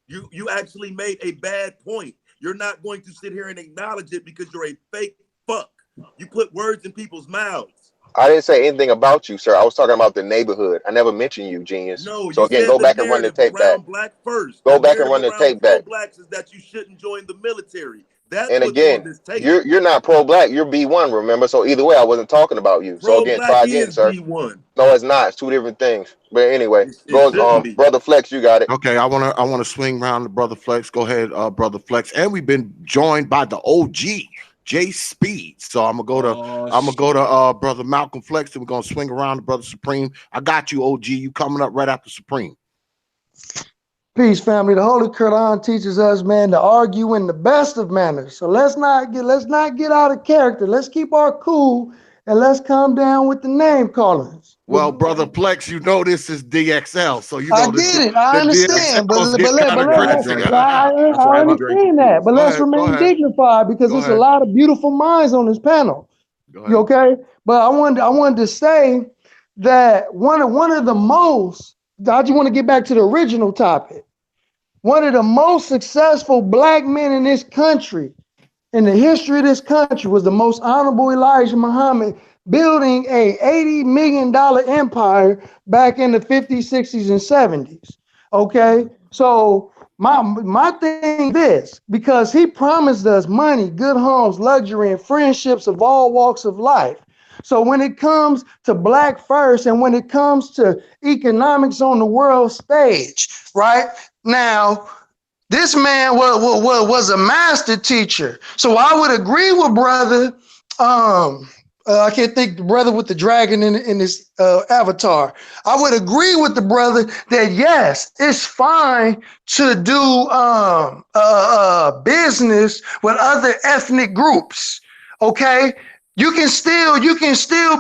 You actually made a bad point. You're not going to sit here and acknowledge it because you're a fake fuck. You put words in people's mouths. I didn't say anything about you, sir. I was talking about the neighborhood. I never mentioned you, genius. No, So you again, said go the back and run the narrative tape back. around black first. The Go back and narrative run the around tape back. pro-blacks is that you shouldn't join the military. That's And what's on again, this tape. you're not pro-black. You're B1, remember? So either way, I wasn't talking about you. So again, Pro-black try again, is sir. B1. No, it's not. It's two different things. But anyway, It go shouldn't be. brother Flex, you got it. Okay, I wanna swing around to Brother Flex. Go ahead, Brother Flex. And we've been joined by the OG J Speed. So I'm gonna go to Brother Malcolm Flex, and we're gonna swing around to Brother Supreme. I got you, OG. You coming up right after Supreme. Peace, family. The Holy Quran teaches us, man, to argue in the best of manners. So let's not get out of character. Let's keep our cool and let's calm down with the name callings. Well, brother Plex, you know this is DXL, so you I know get it. the I understand, DXLs but get kind of why I crazy. drink. I That's why I be drinking understand that. too. But Go let's ahead, go remain ahead, dignified because go there's a ahead, lot of beautiful minds on this panel. go You ahead. okay? But I wanted to say that one of the most. I just want to get back to the original topic. One of the most successful black men in this country, in the history of this country, was the most honorable Elijah Muhammad, building a $80 million empire back in the 50s, 60s, and 70s. Okay, so my thing is this, because he promised us money, good homes, luxury, and friendships of all walks of life. So when it comes to black first, and when it comes to economics on the world stage, right now, this man was a master teacher. So I would agree with brother. I can't think the brother with the dragon in his avatar. I would agree with the brother that yes, it's fine to do business with other ethnic groups. Okay, you can still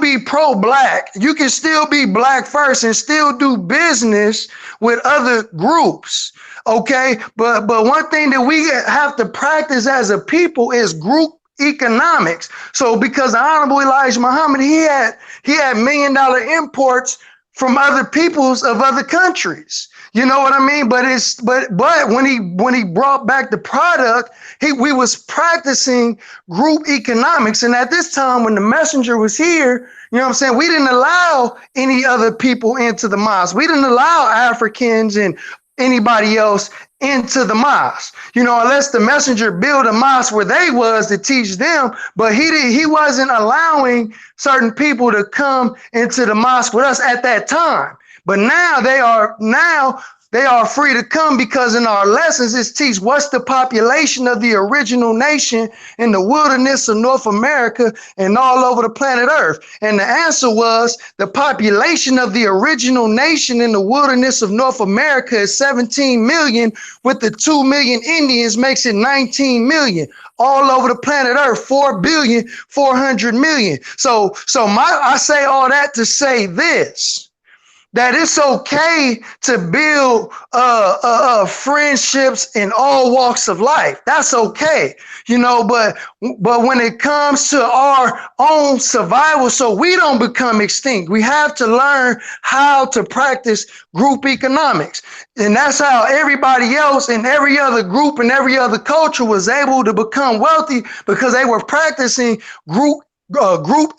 be pro-black. You can still be black first and still do business with other groups. Okay, but one thing that we have to practice as a people is group economics. So because the Honorable Elijah Muhammad, he had $1 million imports from other peoples of other countries. You know what I mean? But when he brought back the product, we was practicing group economics. And at this time, when the messenger was here, you know what I'm saying, we didn't allow any other people into the mosque. We didn't allow Africans and anybody else into the mosque, you know, unless the messenger built a mosque where they was to teach them. But he wasn't allowing certain people to come into the mosque with us at that time. But now they are free to come, because in our lessons it teaches what's the population of the original nation in the wilderness of North America and all over the planet Earth. And the answer was the population of the original nation in the wilderness of North America is 17 million, with the 2 million Indians makes it 19 million. All over the planet Earth, 4,400,000,000. So I say all that to say this, that it's okay to build friendships in all walks of life. That's okay, you know, but when it comes to our own survival, so we don't become extinct, we have to learn how to practice group economics. And that's how everybody else in every other group and every other culture was able to become wealthy, because they were practicing group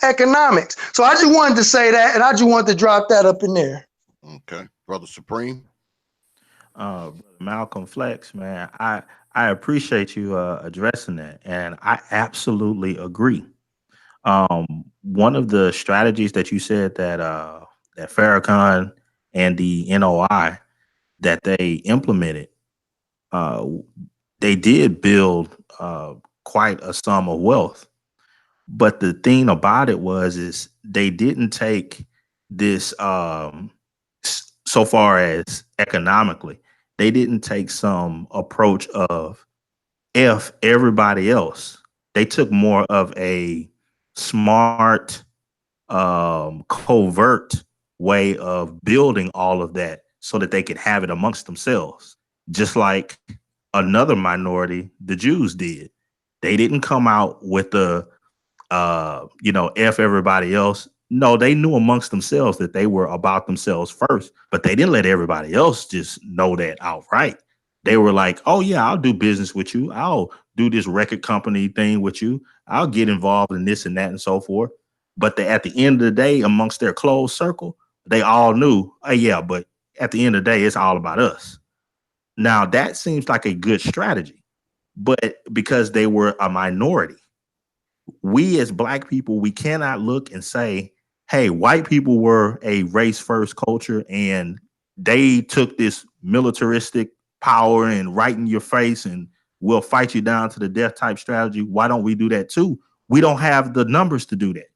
economics. So I just wanted to say that, and I just wanted to drop that up in there. Okay, brother Supreme. Malcolm Flex, man, I appreciate you addressing that, and I absolutely agree. One of the strategies that you said that Farrakhan and the NOI that they implemented, uh, they did build quite a sum of wealth. But the thing about it is they didn't take this so far as economically, they didn't take some approach of F everybody else. They took more of a smart, covert way of building all of that so that they could have it amongst themselves, just like another minority, the Jews, did. They didn't come out with the F everybody else. No, they knew amongst themselves that they were about themselves first, but they didn't let everybody else just know that outright. They were like, oh, yeah, I'll do business with you. I'll do this record company thing with you. I'll get involved in this and that and so forth. But at the end of the day, amongst their closed circle, they all knew, oh, yeah, but at the end of the day, it's all about us. Now, that seems like a good strategy, but because they were a minority, we as black people, we cannot look and say, hey, white people were a race first culture and they took this militaristic power and right in your face and we'll fight you down to the death type strategy. Why don't we do that too? We don't have the numbers to do that.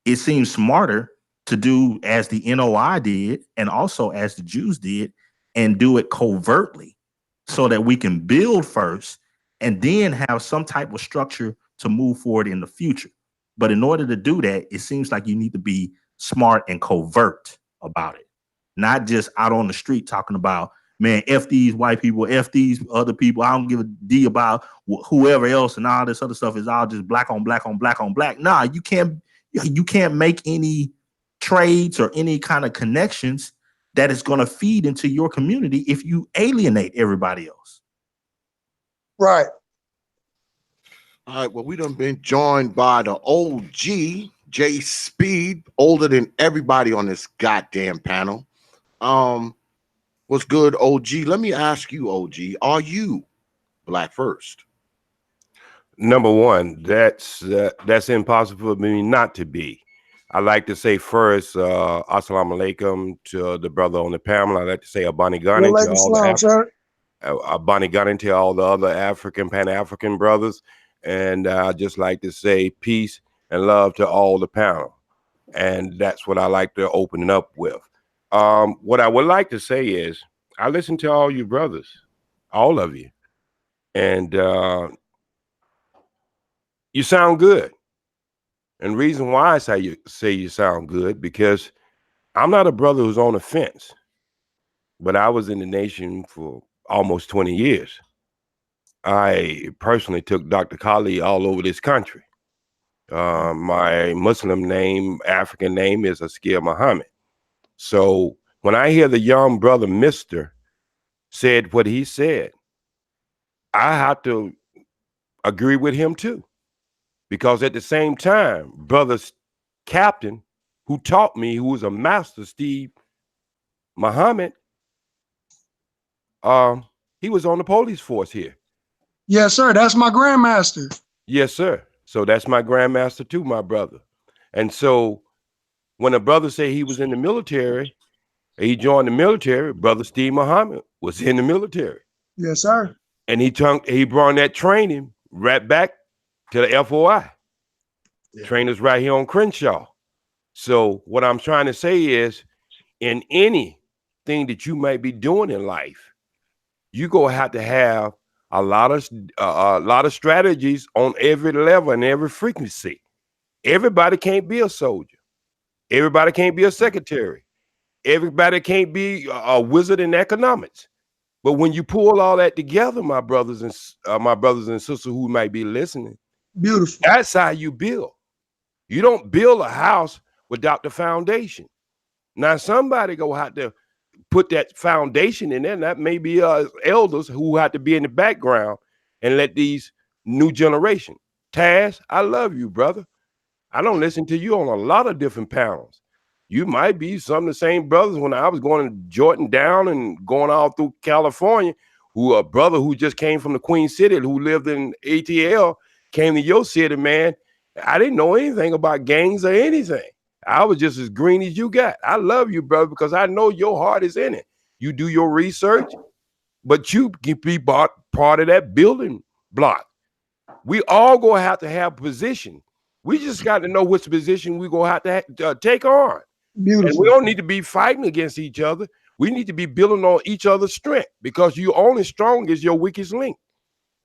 It seems smarter to do as the NOI did and also as the Jews did, and do it covertly so that we can build first and then have some type of structure to move forward in the future. But in order to do that, it seems like you need to be smart and covert about it, not just out on the street talking about, man, F these white people, F these other people. I don't give a D about whoever else, and all this other stuff is all just black on black on black on black. Nah, you can't make any trades or any kind of connections that is going to feed into your community if you alienate everybody else. Right. All right, well, we done been joined by the OG, J Speed, older than everybody on this goddamn panel. What's good, OG? Let me ask you, OG, are you black first? Number one, that's impossible for me not to be. I like to say first, assalamu alaikum to the brother on the panel. I like to say abani gani to all the sir. abani gani to all the other African, Pan-African brothers, and I just like to say peace and love to all the panel. And that's what I like to open it up with. What I would like to say is, I listen to all you brothers, all of you, and you sound good. And reason why I say you sound good, because I'm not a brother who's on the fence, but I was in the nation for almost 20 years. I personally took Dr. Kali all over this country. My Muslim name, African name is Askir Muhammad. So when I hear the young brother, Mr., said what he said, I have to agree with him too. Because at the same time, brother Captain, who taught me, who was a master, Steve Muhammad, he was on the police force here. Yes, sir. That's my grandmaster. Yes, sir. So that's my grandmaster too, my brother. And so when a brother say he was in the military, he joined the military, brother Steve Muhammad was in the military. Yes, sir. And he brought that training right back to the FOI. Yeah. Trainers right here on Crenshaw. So what I'm trying to say is, in anything that you might be doing in life, you go have to have a lot of strategies on every level and every frequency. Everybody can't be a soldier. Everybody can't be a secretary. Everybody can't be a wizard in economics. But when you pull all that together, my brothers and sisters who might be listening, beautiful. That's how you build. You don't build a house without the foundation. Now somebody go have to put that foundation in there. And that may be elders who have to be in the background and let these new generation. Taz, I love you, brother. I don't listen to you on a lot of different panels. You might be some of the same brothers when I was going to Jordan down and going all through California, who a brother who just came from the Queen City, who lived in ATL, came to your city, man. I didn't know anything about gangs or anything. I was just as green as you got. I love you, brother, because I know your heart is in it. You do your research, but you can be part of that building block. We all gonna have to have position. We just got to know which position we gonna have to take on. Beautiful. And we don't need to be fighting against each other. We need to be building on each other's strength, because you only strong as your weakest link.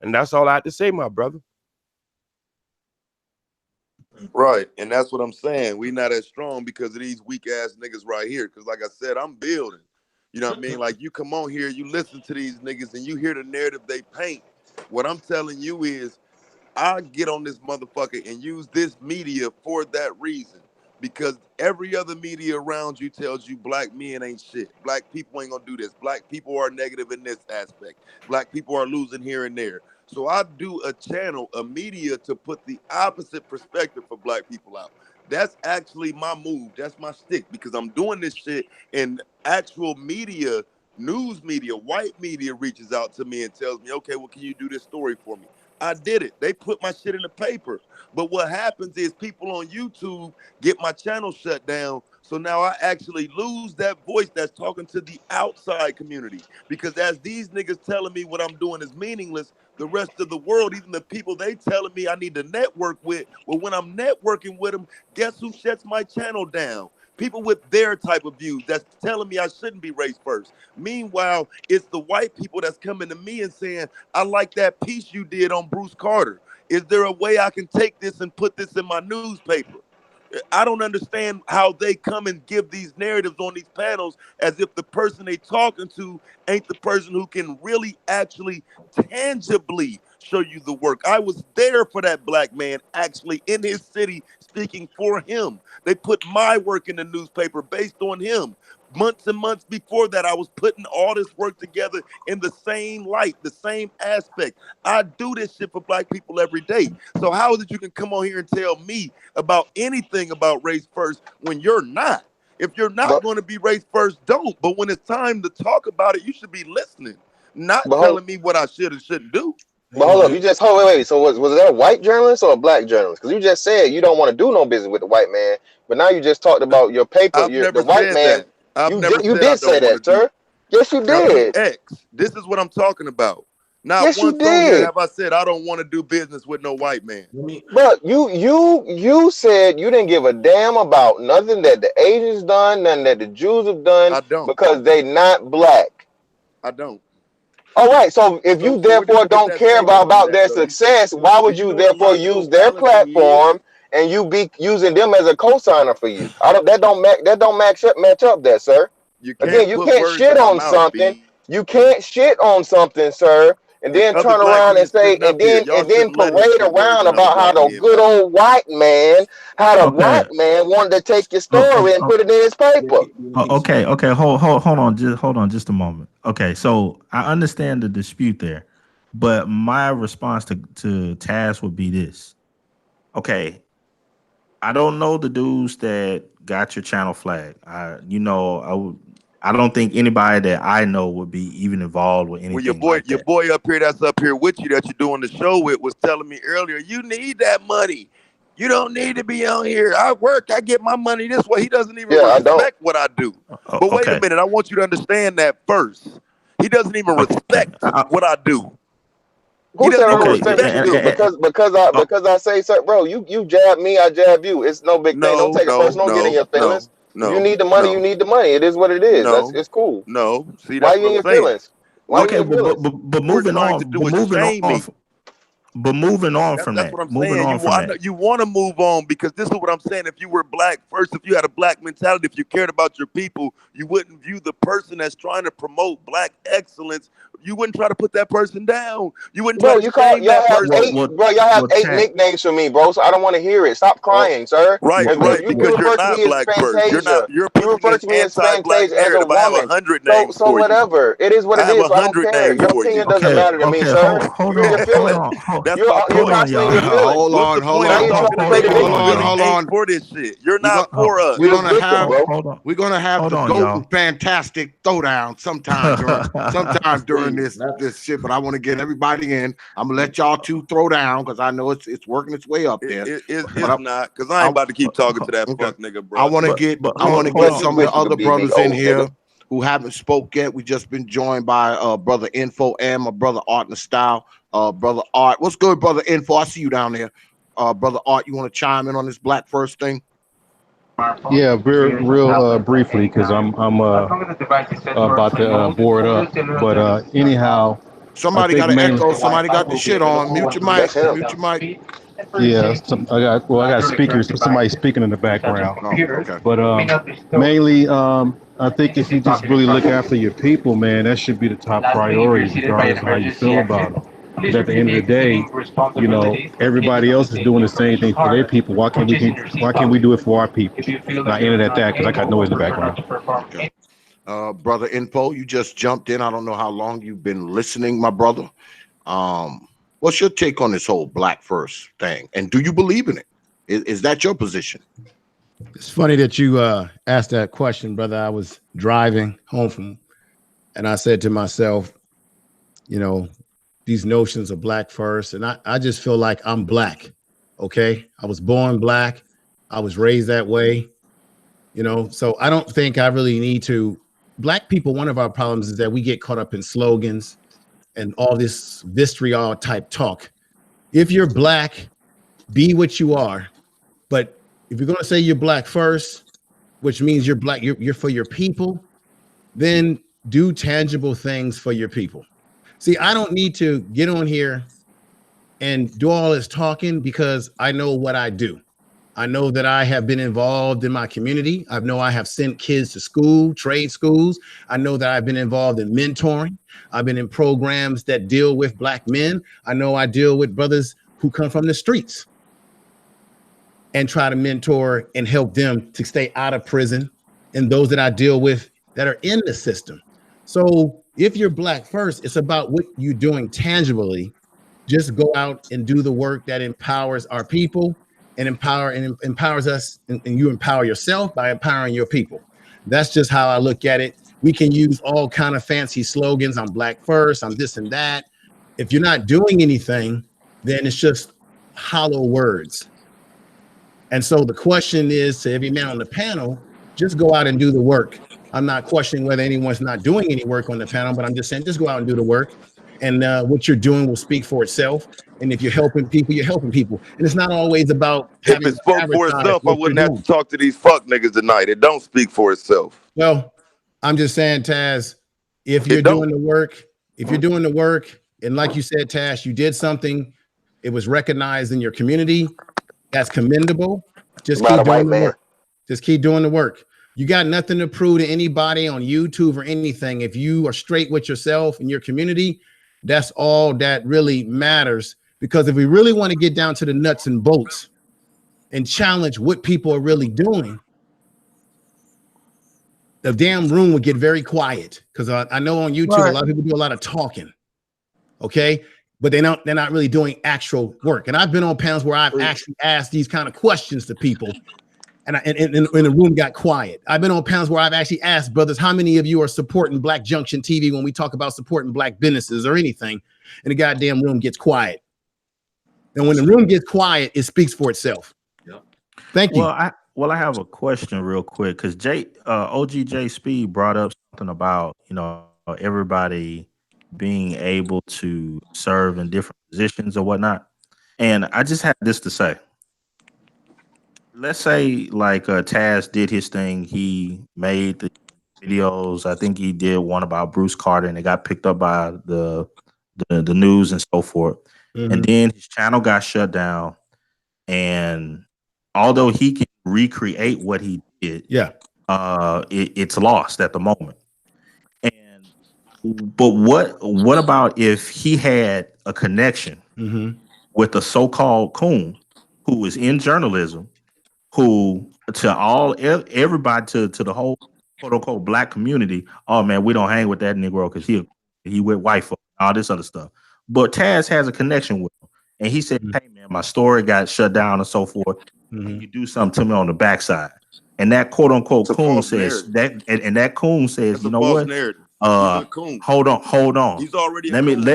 And that's all I have to say, my brother. Right. And that's what I'm saying. We not as strong because of these weak ass niggas right here. Because like I said, I'm building. You know what I mean? Like, you come on here, you listen to these niggas and you hear the narrative they paint. What I'm telling you is, I get on this motherfucker and use this media for that reason. Because every other media around you tells you black men ain't shit. Black people ain't gonna do this. Black people are negative in this aspect. Black people are losing here and there. So I do a channel, a media, to put the opposite perspective for black people out. That's actually my move. That's my stick, because I'm doing this shit, and actual media, news media, white media reaches out to me and tells me, okay, well, can you do this story for me? I did it. They put my shit in the paper. But what happens is people on YouTube get my channel shut down. So now I actually lose that voice that's talking to the outside community. Because as these niggas telling me what I'm doing is meaningless, the rest of the world, even the people they telling me I need to network with, well, when I'm networking with them, guess who shuts my channel down? People with their type of views that's telling me I shouldn't be race first. Meanwhile, it's the white people that's coming to me and saying, I like that piece you did on Bruce Carter. Is there a way I can take this and put this in my newspaper? I don't understand how they come and give these narratives on these panels as if the person they talking to ain't the person who can really actually tangibly show you the work. I was there for that black man actually in his city speaking for him. They put my work in the newspaper based on him. Months and months before that, I was putting all this work together in the same light, the same aspect. I do this shit for black people every day. So how is it you can come on here and tell me about anything about race first when you're not? If you're not But going to be race first, don't. But when it's time to talk about it, you should be listening, not but hold, telling me what I should and shouldn't do. but hold up, you just wait. So was that a white journalist or a black journalist? Because you just said you don't want to do no business with the white man, but now you just talked about your paper. I've The never white said man. that. I've never You said I did say don't want to that, do. sir. Yes, you did. WX, this is what I'm talking about. Not Yes, you once on here did. have I said I don't want to do business with no white man. But you said you didn't give a damn about nothing that the Asians done, nothing that the Jews have done, I don't. because they not black. I don't. All right, so if you So where did therefore you get don't that care statement from, about their Echo? success, why Do would you you know what a therefore logical use their fallacy is? platform and you be using them as a cosigner for you? I don't that don't match up there, sir. You Again, can't you put can't words shit in my on mouth, something. B. You can't shit on something, sir, and It's then other turn black around men and say, sitting up here. Y'all and then shouldn't let him parade put words around in other about how black the men's good mouth. old white man, how the Okay. white man wanted to take your Oh, oh, story and oh, put it in his paper. okay. Hold on, just a moment. Okay, so I understand the dispute there, but my response to Taz would be this. Okay, I don't know the dudes that got your channel flag. I don't think anybody that I know would be even involved with Well, anything like your that. boy that's up here with you that you're doing the show with was telling me earlier, you need that money. You don't need to be on here. I work, I get my money this way. He doesn't even Yeah, I don't. respect what I do. But wait a Okay. minute, I want you to understand that first. He doesn't even Okay. respect what I do. He Who said doesn't I even don't Okay. respect what you respect do? it. Uh, Because I say, sir, bro, you jab me, I jab you. It's no big thing. Don't No, take it no, personal. Don't get in no, your no, feelings. If you no, need the money, you no, need the money. It is what it is. no, It's cool. no. See, Why that's you what in I'm your saying. feelings? Why you What in okay, your feelings? but you're trying to do is shame me. moving on from That's that. what I'm Moving saying. on from that. You want to move on because this is what I'm saying. If you were black first, if you had a black mentality, if you cared about your people, you wouldn't view the person that's trying to promote black excellence. You wouldn't try to put that person down. You wouldn't try Bro, to shame that person. y'all have eight Tag. nicknames for me, bro. So I don't want to hear it. Stop Oh, crying, sir. right, If right. you Because you're refer to not me as black first. Fantasia, You're you pushing refer an to me as anti-black Fantasia as a narrative. I have woman. 100 names So for you. whatever. It is what I it have is. a So I don't hundred care. names Your for you. opinion doesn't matter to me, Okay, sir. hold You in on, your hold feelings. on, That's my You're point. on, constantly in y'all. your feelings. What's the So point now of you're trying talking to to play me the when you victim. really Hold ain't for this shit? You're We're not gonna for us. we're You're the gonna victim, have bro. we're gonna have hold the on, GOAT y'all. and Fantastic throwdown sometime during Please, this shit. But I want to get everybody in. I'm gonna let y'all two throw down because I know it's working its way up there. But It's not because I I, ain't about to keep talking to that okay. fuck nigga, I bro. want to But get but I want to hold get Well, on. some of wish the you could other be me, brothers in old nigga. here who haven't spoke yet. We just been joined by brother Info and my brother Art in the Style. Brother Art, what's good, brother Info? I see you down there. Brother Art, you want to chime in on this Black First thing? Yeah, very real briefly because I'm about to board up. But anyhow, I Somebody think got an mainly echo. Somebody got the shit on. Mute your mic. That's him. Mute your mic. yeah. I got speakers. Somebody speaking in the background. Oh, okay. But mainly, I think if you just really look after your people, man, that should be the top priority, regardless of how you feel about them. Because at the end of the day, you know, everybody else is doing the same thing for their people. Why can't we do it for our people? And I ended at that because I got noise in the background. Okay. Brother Info, you just jumped in. I don't know how long you've been listening, my brother. What's your take on this whole Black First thing? And do you believe in it? Is that your position? It's funny that you asked that question, brother. I was driving home from, and I said to myself, you know, these notions of Black first, and I just feel like I'm Black. Okay, I was born Black. I was raised that way. You know, so I don't think I really need to. Black people, one of our problems is that we get caught up in slogans and all this vitriol type talk. If you're Black, be what you are. But if you're going to say you're Black first, which means you're Black, you're for your people, then do tangible things for your people. See, I don't need to get on here and do all this talking because I know what I do. I know that I have been involved in my community. I know I have sent kids to school, trade schools. I know that I've been involved in mentoring. I've been in programs that deal with Black men. I know I deal with brothers who come from the streets and try to mentor and help them to stay out of prison, and those that I deal with that are in the system. So if you're Black first, it's about what you're doing tangibly. Just go out and do the work that empowers our people and empowers us, and you empower yourself by empowering your people. That's just how I look at it. We can use all kind of fancy slogans. I'm Black first, I'm this and that. If you're not doing anything, then it's just hollow words. And so the question is to every man on the panel, just go out and do the work. I'm not questioning whether anyone's not doing any work on the panel, but I'm just saying, just go out and do the work. And what you're doing will speak for itself. And if you're helping people, you're helping people. And it's not always about If having it to spoke for advertise itself, I what you're wouldn't have to doing. talk to these fuck niggas tonight. It don't speak for itself. Well, I'm just saying, Taz, if you're It don't. doing the work, and like you said, Taz, you did something, it was recognized in your community, that's commendable. Just By the keep doing white the man. work. Just keep doing the work. You got nothing to prove to anybody on YouTube or anything. If you are straight with yourself and your community, that's all that really matters. Because if we really want to get down to the nuts and bolts and challenge what people are really doing, the damn room would get very quiet. Because I know on YouTube, a lot of people do a lot of talking. Okay. But they're not really doing actual work. And I've been on panels where I've actually asked these kind of questions to people, and the room got quiet. I've been on panels where I've actually asked brothers, how many of you are supporting Black Junction TV when we talk about supporting Black businesses or anything? And the goddamn room gets quiet. And when the room gets quiet, it speaks for itself. Yep. Thank you. I have a question real quick, because OGJ Speed brought up something about, everybody being able to serve in different positions or whatnot. And I just had this to say. Let's say like Taz did his thing. He made the videos. I think he did one about Bruce Carter, and it got picked up by the news and so forth. Mm-hmm. And then his channel got shut down. And although he can recreate what he did, it's lost at the moment. But what about if he had a connection with a so-called Koon who is in journalism, who to everybody to the whole quote unquote Black community, oh man, we don't hang with that Negro because he with white folk, all this other stuff. But Taz has a connection with him, and he said, "Hey man, my story got shut down and so forth. Can you do something to me on the backside?" And that quote unquote Koon says that, and that Koon says, That's "You know a false what? narrative. He's a Koon. Hold on. He's already a let me Koon.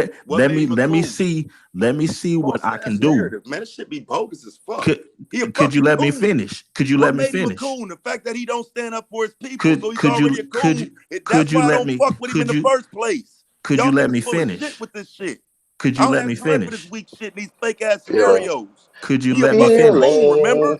let me see what I can do." Narrative, man, this shit be bogus as fuck. Could you let me finish? Could you let me finish? What made him a Koon? The fact that he don't stand up for his people, so he's already a Koon. Could you why I let don't me fuck with him in the first place. Could Y'all you let niggas me full of finish? shit with this shit. Could you let me I don't have time for finish? this weak shit and these fake ass scenarios. Could you He let a me fucking finish? Koon, remember?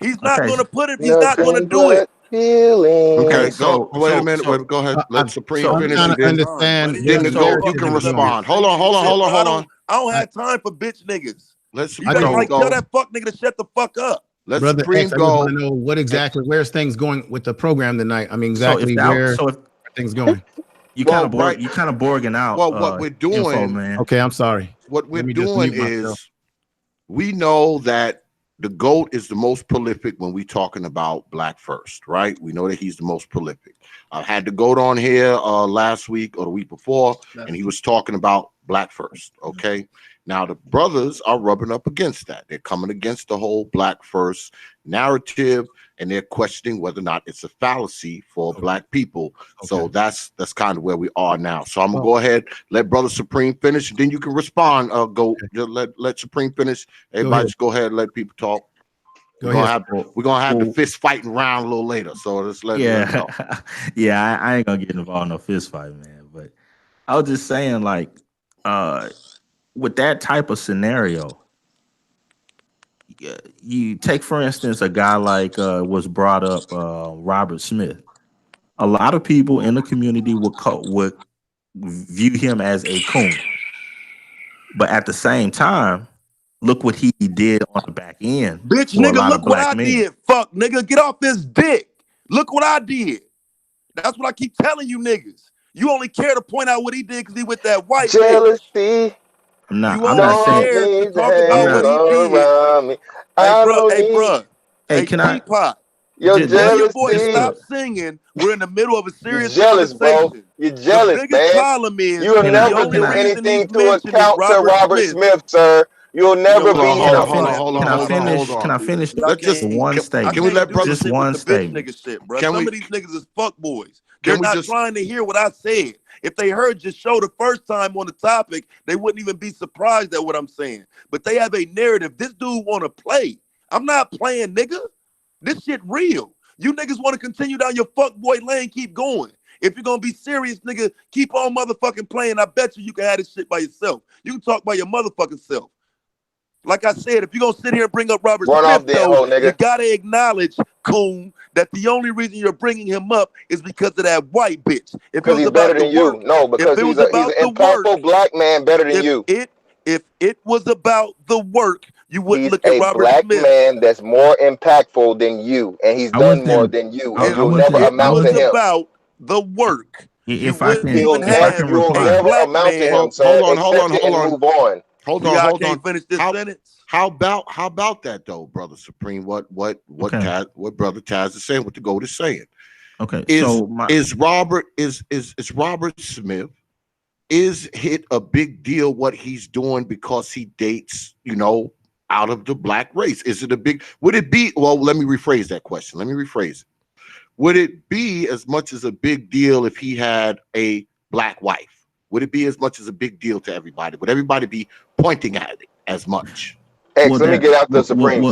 He's not Okay. gonna put it. He's not gonna do it. Okay, so wait a minute. Go ahead. Let Supreme finish. I'm And trying to understand. then the GOAT, you can respond. Hold on. I don't have time for bitch niggas. Let You better Supreme tell go. that fuck nigga to shut the fuck up. Let Brother Supreme X, I just go. want to know where's things going with the program tonight. I mean, exactly if where things going. You kind of borging out. Well, what we're doing, info, man. Okay, I'm sorry. What we're Let me just doing mute myself. is we know that the GOAT is the most prolific when we're talking about Black first, right? We know that he's the most prolific. I had the GOAT on here last week or the week before, and he was talking about Black first. Okay. Now the brothers are rubbing up against that. They're coming against the whole Black first narrative, and they're questioning whether or not it's a fallacy for Black people. So that's kind of where we are now. So I'm gonna go ahead, let Brother Supreme finish, and then you can respond. Just let Supreme finish. Everybody just go ahead and let people talk. We're gonna have the fist fighting round a little later. So let's let them know. I ain't gonna get involved in no fist fight, man. But I was just saying, like, with that type of scenario, you take for instance a guy like was brought up, Robert Smith. A lot of people in the community would view him as a Koon, but at the same time, Look what he did on the back end Bitch, for a nigga, lot of look what black I men. did. Fuck, nigga, get off this dick. Look what I did. That's what I keep telling you niggas. You only care to point out what he did because he with that white bitch. Jealousy You I'm not only saying don't care to need to talk I'm about hang what not. he did. around me. Hey, I bro. don't Hey, need bro. Hey, Hey, can I Teapot. your Tell your boy to just jealousy. stop to singing. We're in the middle of a You serious jealous, bro. conversation. You The jealous, biggest man. problem is You'll can I the never only can do I reason he's anything to mentioned is account to Robert Robert Smith. Smith, sir. You'll You know never what? be Hold on, Fuck hold him. on, that. We hold gonna on, have to hold go on, can I on hold mute, on, man. hold finish? Can on. I finish Y'all Let's just the can't. one I can we statement? can't let do brother this Just shit with one the bitch statement. nigga shit, bro. can Some we of these niggas is fuck boys. They're can we not just trying to hear what I said. If they heard your show the first time on the topic, they wouldn't even be surprised at what I'm saying. But they have a narrative. This dude want to play. I'm not playing, nigga. This shit real. You niggas want to continue down your fuck boy lane, keep going. If you're gonna be serious, nigga, keep on motherfucking playing. I bet you can have this shit by yourself. You can talk by your motherfucking self. Like I said, if you're gonna sit here and bring up Robert Run off Smith, then, though, hoe you nigga. gotta acknowledge, Koon, that the only reason you're bringing him up is because of that white bitch. If it Because was he's better about the than you. work, No, if because it he's was an about the work, impactful black man better than if you. it if it was about the work, you wouldn't He's look at a Robert black Smith. man that's more impactful than you, and he's I done more wasn't. than you, and If I you'll never wasn't. it I amount was to wasn't. him. about the work, you If I wouldn't can. even If I have can You'll a reply. never black amount to man. him, sir. hold Accept on, it hold and on, move on. hold See on, how I hold can't on. finish this How sentence? how about that though, brother Supreme? Okay. What brother Taz is saying, what the GOAT is saying. Okay. Is So my is Robert is Robert Smith, is it a big deal what he's doing because he dates, out of the black race? Is it a big, would it be, well, let me rephrase that question. Let me rephrase it. Would it be as much as a big deal if he had a black wife? Would it be as much as a big deal to everybody? Would everybody be pointing at it as much? X, well let me that get out the what what Supreme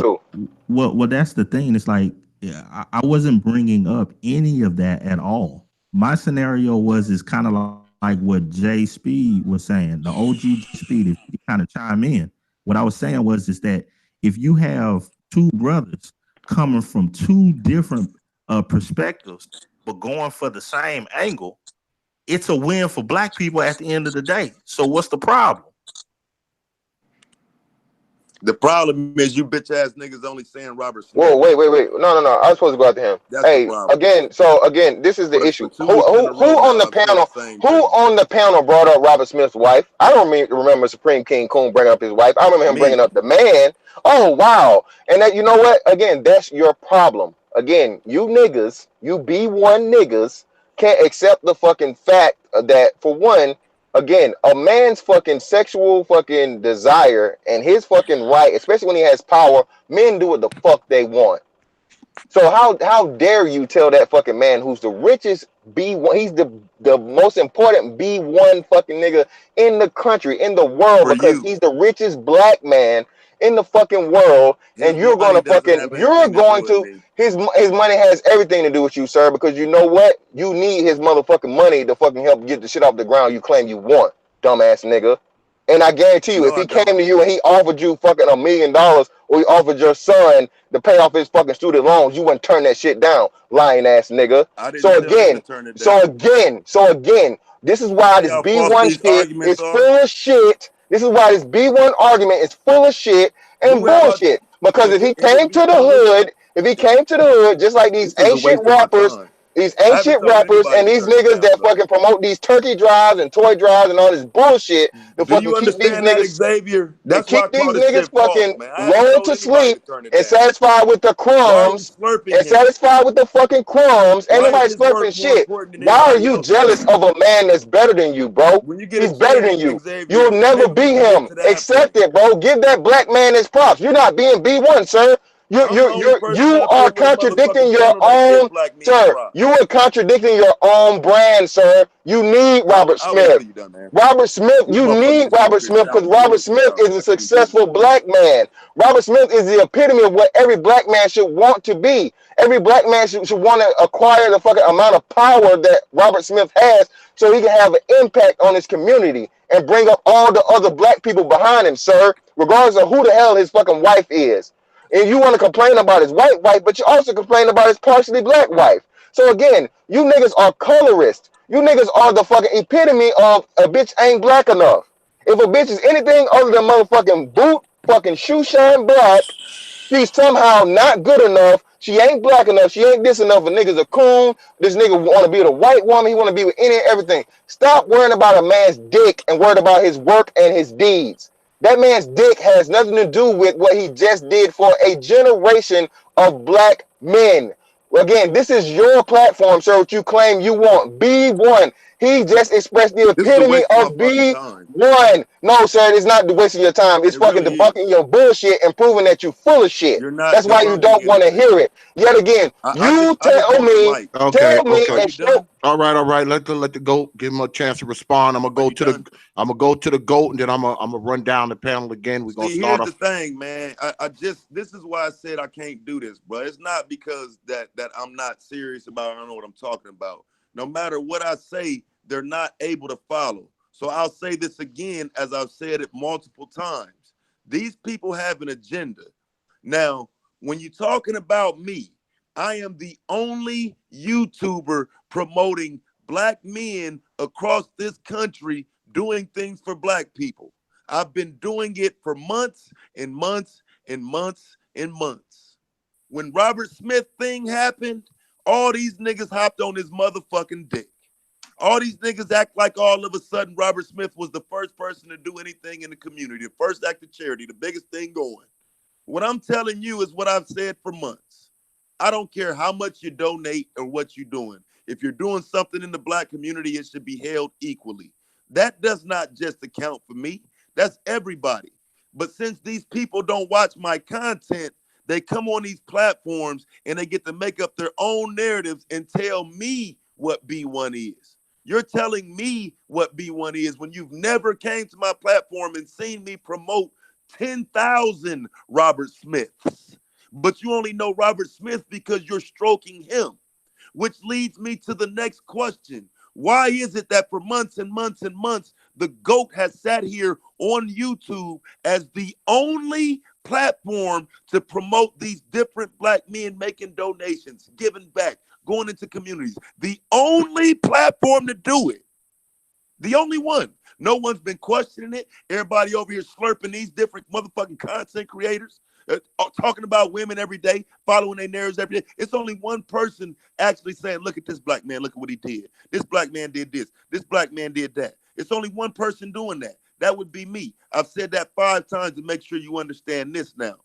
what too. that's the thing. It's like, yeah, I wasn't bringing up any of that at all. My scenario was is kind of like what Jay Speed was saying, the OG Speed. If he kind of chime in, what I was saying was is that if you have two brothers coming from two different perspectives but going for the same angle, it's a win for black people at the end of the day. So what's the problem? The problem is you bitch ass niggas only saying Robert Whoa, Smith. wait. No. I was supposed to go out to him. That's the Hey, problem. again, this is For the the issue. for 2 weeks in a Who row on now, the I've said the panel? same Who thing. on the panel brought up Robert Smith's wife? I don't remember Supreme King Koon bringing up his wife. I remember him bringing Me. up the man. Oh wow! And that, you know what? Again, that's your problem. Again, you niggas, you B1 niggas, can't accept the fucking fact that, for one, again, a man's fucking sexual fucking desire and his fucking right, especially when he has power, men do what the fuck they want. So how dare you tell that fucking man who's the richest B1, he's the most important B1 fucking nigga in the country, in the world, For because you. he's the richest black man in the fucking world, and His money doesn't have you're anything to going do with to me. his money has everything to do with you, sir, because you know what? You need his motherfucking money to fucking help get the shit off the ground you claim you want, dumbass nigga. And I guarantee you, No, if I he came don't. to you and he offered you fucking $1 million, or he offered your son to pay off his fucking student loans, you wouldn't turn that shit down, lying ass nigga. I didn't So tell him to again, turn it so down. again, so again, this is why See this how false B1 these shit arguments is are? full of shit. This is why this B1 argument is full of shit and Who have I bullshit. Because if it came be to the full of hood, if he came to the hood, just like this is a waste of my time. these I haven't ancient told rappers anybody and to these turn it niggas down that though. fucking promote these turkey drives and toy drives and all this bullshit to Do fucking you understand that, Xavier? That's why I keep call these this niggas shit false, fucking man. I haven't lulled told to anybody sleep to turn it and down. satisfied with the Why are we crumbs slurping him? Ain't Why is nobody his work slurping more shit. important than Why are anybody you else's? jealous of a man that's better than you, bro? When you get a He's better chance, than you. You'll Xavier, never maybe we be can get him. to that Accept point. it, bro. Give that black man his props. You're not being B1, sir. I'm the only person You up are here with a contradicting motherfucking your panel that give own, black men sir. You props. are contradicting your own brand, sir. You need Robert I'll wait till Smith. you done, man. Robert Smith, These you motherfuckers need just sit up Robert here Smith because shouting Robert bullshit. Smith I don't is a got shit to do with successful this shit. black man. Robert Smith is the epitome of what every black man should want to be. Every black man should want to acquire the fucking amount of power that Robert Smith has so he can have an impact on his community and bring up all the other black people behind him, sir, regardless of who the hell his fucking wife is. And you want to complain about his white wife, but you also complain about his partially black wife. So again, you niggas are colorist. You niggas are the fucking epitome of a bitch ain't black enough. If a bitch is anything other than motherfucking boot fucking shoe shine black. She's somehow not good enough. She ain't black enough. She ain't this enough. A nigga's a coon. This nigga want to be with a white woman. He want to be with any and everything. Stop worrying about a man's dick and worried about his work and his deeds. That man's dick has nothing to do with what he just did for a generation of black men. Again, this is your platform, sir, what you claim you want. Be one. He just expressed the This is a epitome waste of my of fucking be time. one. No, sir, it's not the wasting your time. It's It fucking really is. debunking your bullshit and proving that you're full of shit. You're not That's why you debunking don't want to anything. hear it. Yet again, I just want the mic. Okay, tell me, okay. and show. All right. Let the GOAT give him a chance to respond. I'm gonna go to done? I'm gonna go to the GOAT, and then I'm gonna run down the panel again. We're gonna See, start here's off. the thing, man. This is why I said I can't do this, bro. It's not because that I'm not serious about. I don't know what I'm talking about. No matter what I say, they're not able to follow. So I'll say this again, as I've said it multiple times. These people have an agenda. Now, when you're talking about me, I am the only YouTuber promoting black men across this country doing things for black people. I've been doing it for months and months and months and months. When Robert Smith thing happened, all these niggas hopped on his motherfucking dick. All these niggas act like all of a sudden Robert Smith was the first person to do anything in the community, the first act of charity, the biggest thing going. What I'm telling you is what I've said for months. I don't care how much you donate or what you're doing. If you're doing something in the black community, it should be held equally. That does not just account for me. That's everybody. But since these people don't watch my content, they come on these platforms and they get to make up their own narratives and tell me what B1 is. You're telling me what B1 is when you've never came to my platform and seen me promote 10,000 Robert Smiths. But you only know Robert Smith because you're stroking him, which leads me to the next question. Why is it that for months and months and months, the GOAT has sat here on YouTube as the only platform to promote these different black men making donations, giving back, going into communities? The only platform to do it. The only one. No one's been questioning it. Everybody over here slurping these different motherfucking content creators, talking about women every day, following their narratives every day. It's only one person actually saying, look at this black man, look at what he did. This black man did this. This black man did that. It's only one person doing that. That would be me. I've said that 5 times to make sure you understand this now.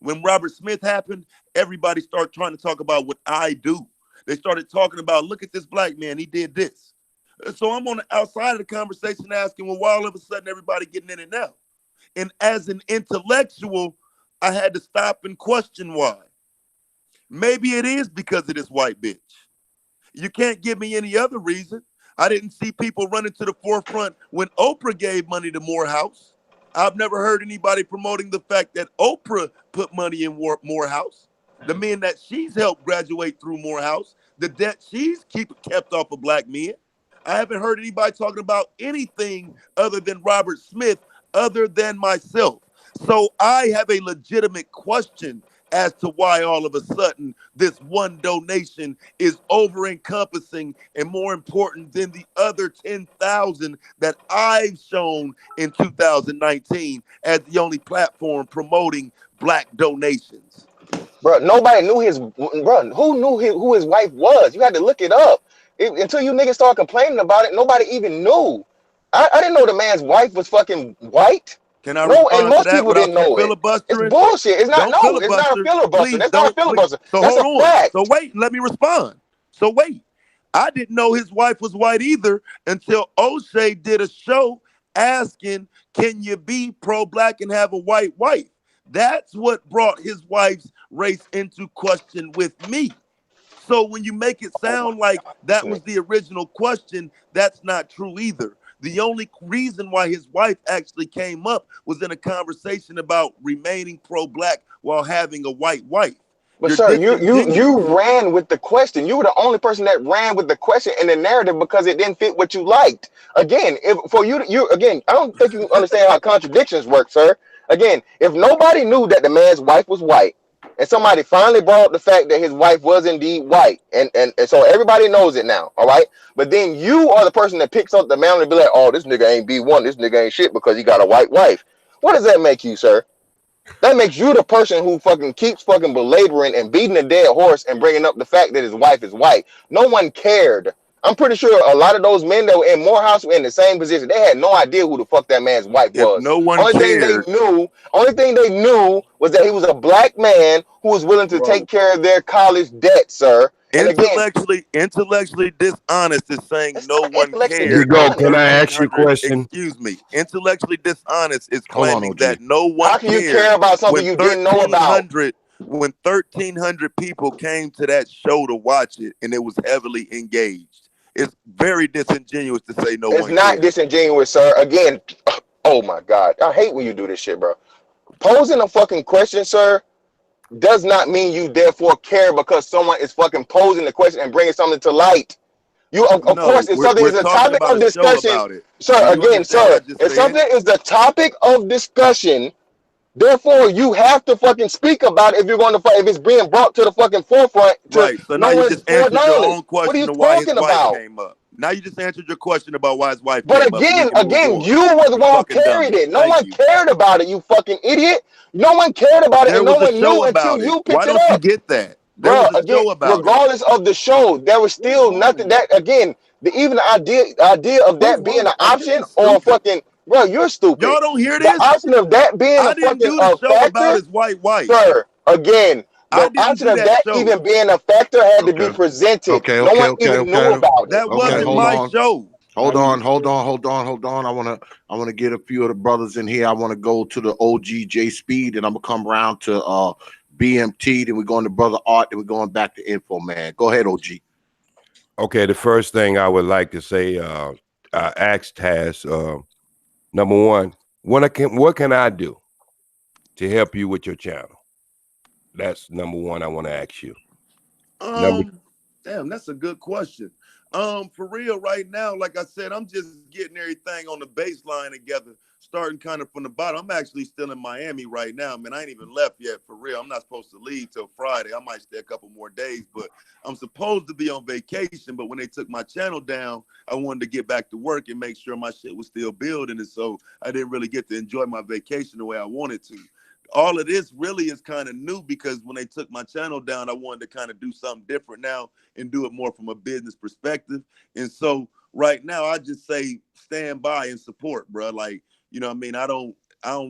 When Robert Smith happened, everybody started trying to talk about what I do. They started talking about, look at this black man, he did this. So I'm on the outside of the conversation asking, well, why all of a sudden everybody getting in it now? And as an intellectual, I had to stop and question why. Maybe it is because of this white bitch. You can't give me any other reason. I didn't see people running to the forefront when Oprah gave money to Morehouse. I've never heard anybody promoting the fact that Oprah put money in Morehouse. The men that she's helped graduate through Morehouse, the debt she's kept off of black men. I haven't heard anybody talking about anything other than Robert Smith, other than myself. So I have a legitimate question as to why all of a sudden this one donation is over encompassing and more important than the other 10,000 that I've shown in 2019 as the only platform promoting black donations. Bro, nobody knew who knew who his wife was? You had to look it up. Until you niggas started complaining about it, nobody even knew. I didn't know the man's wife was fucking white. Can I No, and respond to most that people didn't without you know it. It's filibustering? bullshit. It's not, Don't no, it's not a filibuster. filibuster. Please That's not a don't. Please. filibuster. So That's hold a on. So fact. wait, let me respond. So wait. I didn't know his wife was white either until O'Shea did a show asking, can you be pro-black and have a white wife? That's what brought his wife's race into question with me. So when you make it Oh my sound like that God. was the original question, that's not true either. The only reason why his wife actually came up was in a conversation about remaining pro-black while having a white wife. But You're sir, you disingenuous. ran with the question. You were the only person that ran with the question in the narrative because it didn't fit what you liked. Again, if for you again, I don't think you understand how contradictions work, sir. Again, if nobody knew that the man's wife was white, and somebody finally brought up the fact that his wife was indeed white, and so everybody knows it now, all right? But then you are the person that picks up the mantle and be like, oh, this nigga ain't B1, this nigga ain't shit because he got a white wife. What does that make you, sir? That makes you the person who fucking keeps fucking belaboring and beating a dead horse and bringing up the fact that his wife is white. No one cared. I'm pretty sure a lot of those men that were in Morehouse were in the same position. They had no idea who the fuck that man's wife If was. no one cared, Only thing they knew was that he was a black man who was willing to bro, take care of their college debt, sir. And again, intellectually dishonest is saying it's no not one intellectually Big cared Go, when can dishonest. I ask you a 1,300, question? excuse me, intellectually dishonest is Hold on, claiming OG. that no one How can you cared care about something when you didn't know about? 1,300 people came to that show to watch it and it was heavily engaged. It's very disingenuous to say no It's one not cared. disingenuous, sir. Again, oh my God. I hate when you do this shit, bro. Posing a fucking question, sir, does not mean you therefore care because someone is fucking posing the question and bringing something to light. You, of No, course, if something we're is a talking topic about of a show discussion, about it. sir, Do you again, understand what sir, I just if said? something is the topic of discussion, therefore you have to fucking speak about it if you're going to fight. If it's being brought to the fucking forefront to Right. So now no you one's just answered your foreknowledge. own What are question you of why his talking wife about? came up. Now you just answered your question about why his wife But came up, so we again, can move on. you were the You one who fucking carried dummy. it. No Thank one you. cared about it, you fucking idiot. No one cared about it, There and no was a one knew show until about it. you Why picked it don't you up. get that? There Bro, was a again, show about it. regardless of the show, there was What is still wrong nothing with you? that again, even the idea of What is that wrong being an with like this option is or a stupid. fucking bro, you're stupid. Y'all don't hear The this? option of that being I a didn't fucking do the show about factor, his white wife. sir, again, I the didn't option do of that that show. even being a factor had to be Okay. presented. Okay. No Okay. one Okay. even knew Okay. about it. That Okay. wasn't Hold my on. show. Hold on. Hold on. Hold on. Hold on. I wanna get a few of the brothers in here. I want to go to the OGJ Speed, and I'm gonna come around to BMT. Then we're going to Brother Art. Then we're going back to Info Man. Go ahead, OG. Okay, the first thing I would like to say, I asked Taz, number one, what can I do to help you with your channel? That's number one I want to ask you. Damn, that's a good question. For real, right now, like I said, I'm just getting everything on the baseline together, starting kind of from the bottom. I'm actually still in Miami right now, man. I ain't even left yet, for real. I'm not supposed to leave till Friday. I might stay a couple more days, but I'm supposed to be on vacation. But when they took my channel down, I wanted to get back to work and make sure my shit was still building, and so I didn't really get to enjoy my vacation the way I wanted to. All of this really is kind of new because when they took my channel down, I wanted to kind of do something different now and do it more from a business perspective. And so right now, I just say stand by and support, bro. Like, you know what I mean? I don't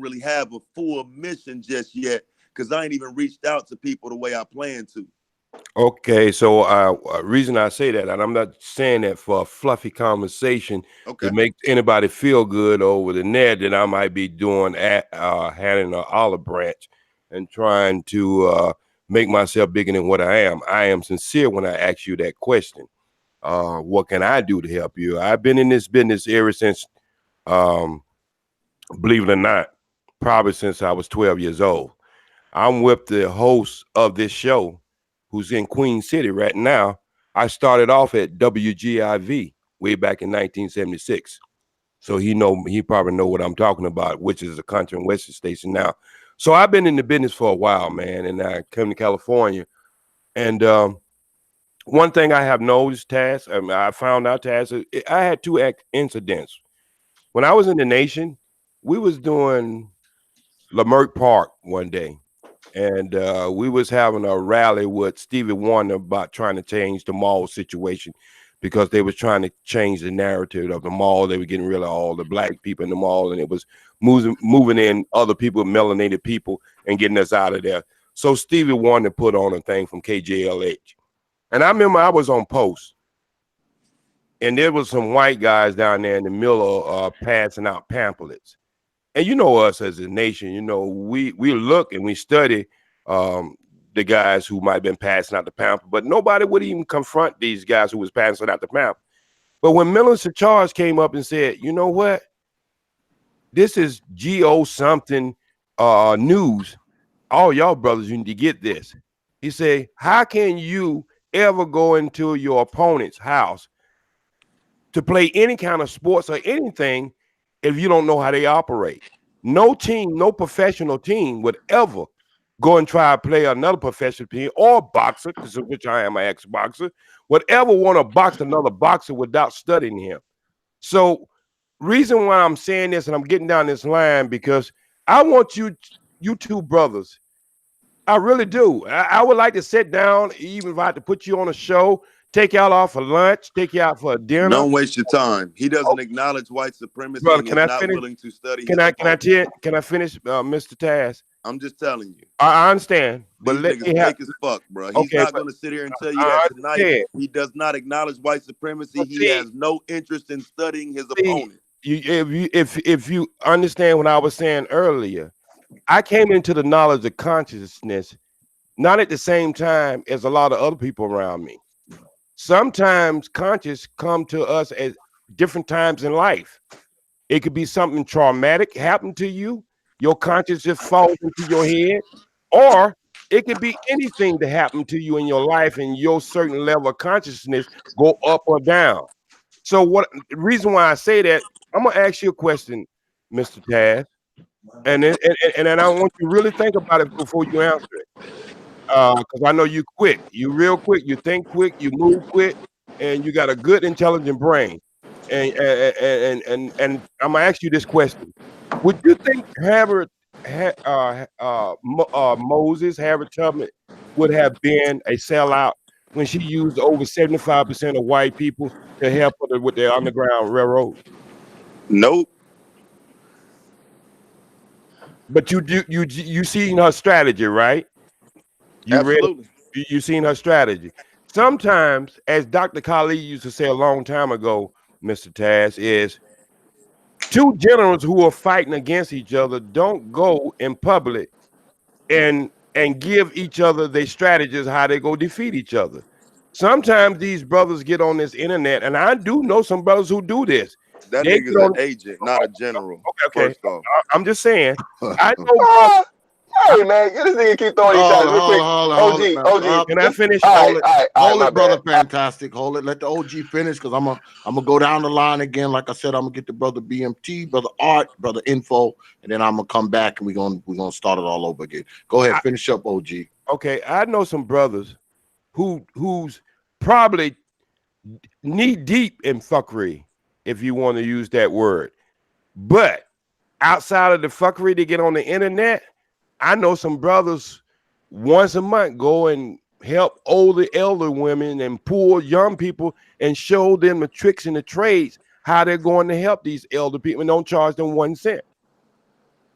really have a full mission just yet because I ain't even reached out to people the way I plan to. Okay, so reason I say that, and I'm not saying that for a fluffy conversation Okay. to make anybody feel good over the net, that I might be doing handing an olive branch and trying to make myself bigger than what I am. I am sincere when I ask you that question. What can I do to help you? I've been in this business ever since, believe it or not, probably since I was 12 years old. I'm with the host of this show who's in Queen City right now. I started off at WGIV way back in 1976. So he probably know what I'm talking about, which is a country and western station now. So I've been in the business for a while, man, and I came to California. And one thing I have noticed, Taz, I found out, Taz, I had two incidents. When I was in the nation, we was doing Leimert Park one day, and we was having a rally with Stevie Wonder about trying to change the mall situation because they was trying to change the narrative of the mall. They were getting rid of all the black people in the mall, and it was moving in other people, melanated people, and getting us out of there. So Stevie Wonder put on a thing from KJLH. And I remember I was on post, and there was some white guys down there in the middle of passing out pamphlets. And you know us as a nation, you know, we look and we study the guys who might have been passing out the pamphlet, but nobody would even confront these guys who was passing out the pamphlet. But when Militant Charge came up and said, you know what, this is GO something news, all y'all brothers, you need to get this. He said, how can you ever go into your opponent's house to play any kind of sports or anything if you don't know how they operate? No team, no professional team would ever go and try to play another professional team or boxer, because of which I am an ex-boxer, would ever want to box another boxer without studying him. So reason why I'm saying this and I'm getting down this line, because I want you you two brothers. I really do. I would like to sit down, even if I had to put you on a show, take y'all off for lunch, take you out for a dinner. Don't waste your time. He doesn't acknowledge white supremacy, Brother, and can he's I not finish? willing to study Can his I opponent. can I finish, Mr. Taz? I'm just telling you. I understand, but These let niggas me have. fake as fuck, bro. He's Okay, not but going to sit here and tell you I that tonight. understand. He does not acknowledge white supremacy. But He has no interest in studying his opponent. if you understand what I was saying earlier, I came into the knowledge of consciousness not at the same time as a lot of other people around me. Sometimes conscious come to us at different times in life. It could be something traumatic happen to you, your conscience just falls into your head, or it could be anything that happened to you in your life and your certain level of consciousness go up or down. So what the reason why I say that, I'm gonna ask you a question, Mr. Taz, and I want you to really think about it before you answer it. Because I know you quick, you real quick, you think quick, you move quick, and you got a good intelligent brain. And I'm gonna ask you this question: would you think Moses, Harriet Tubman, would have been a sellout when she used over 75% of white people to help her with their Underground Railroad? Nope. But you seen her strategy, right? You read Absolutely. you seen her strategy. Sometimes, as Dr. Khalid used to say a long time ago, Mr. Taz, is two generals who are fighting against each other don't go in public and give each other their strategies how they go defeat each other. Sometimes these brothers get on this internet, and I do know some brothers who do this. That They get nigga's an on. agent, not a general. Okay. First off, I'm just saying. I know. Hey man, this nigga keep throwing these shots real quick. OG, Can I finish? All right, Hold my it, brother. bad. Fantastic. Hold it. Let the OG finish, because I'm gonna go down the line again. Like I said, I'm gonna get the brother BMT, brother Art, brother Info, and then I'm gonna come back and we're gonna start it all over again. Go ahead, finish up, OG. Okay, I know some brothers who's probably knee deep in fuckery, if you want to use that word. But outside of the fuckery they get on the internet, I know some brothers once a month go and help older elder women and poor young people and show them the tricks and the trades, how they're going to help these elder people and don't charge them 1 cent.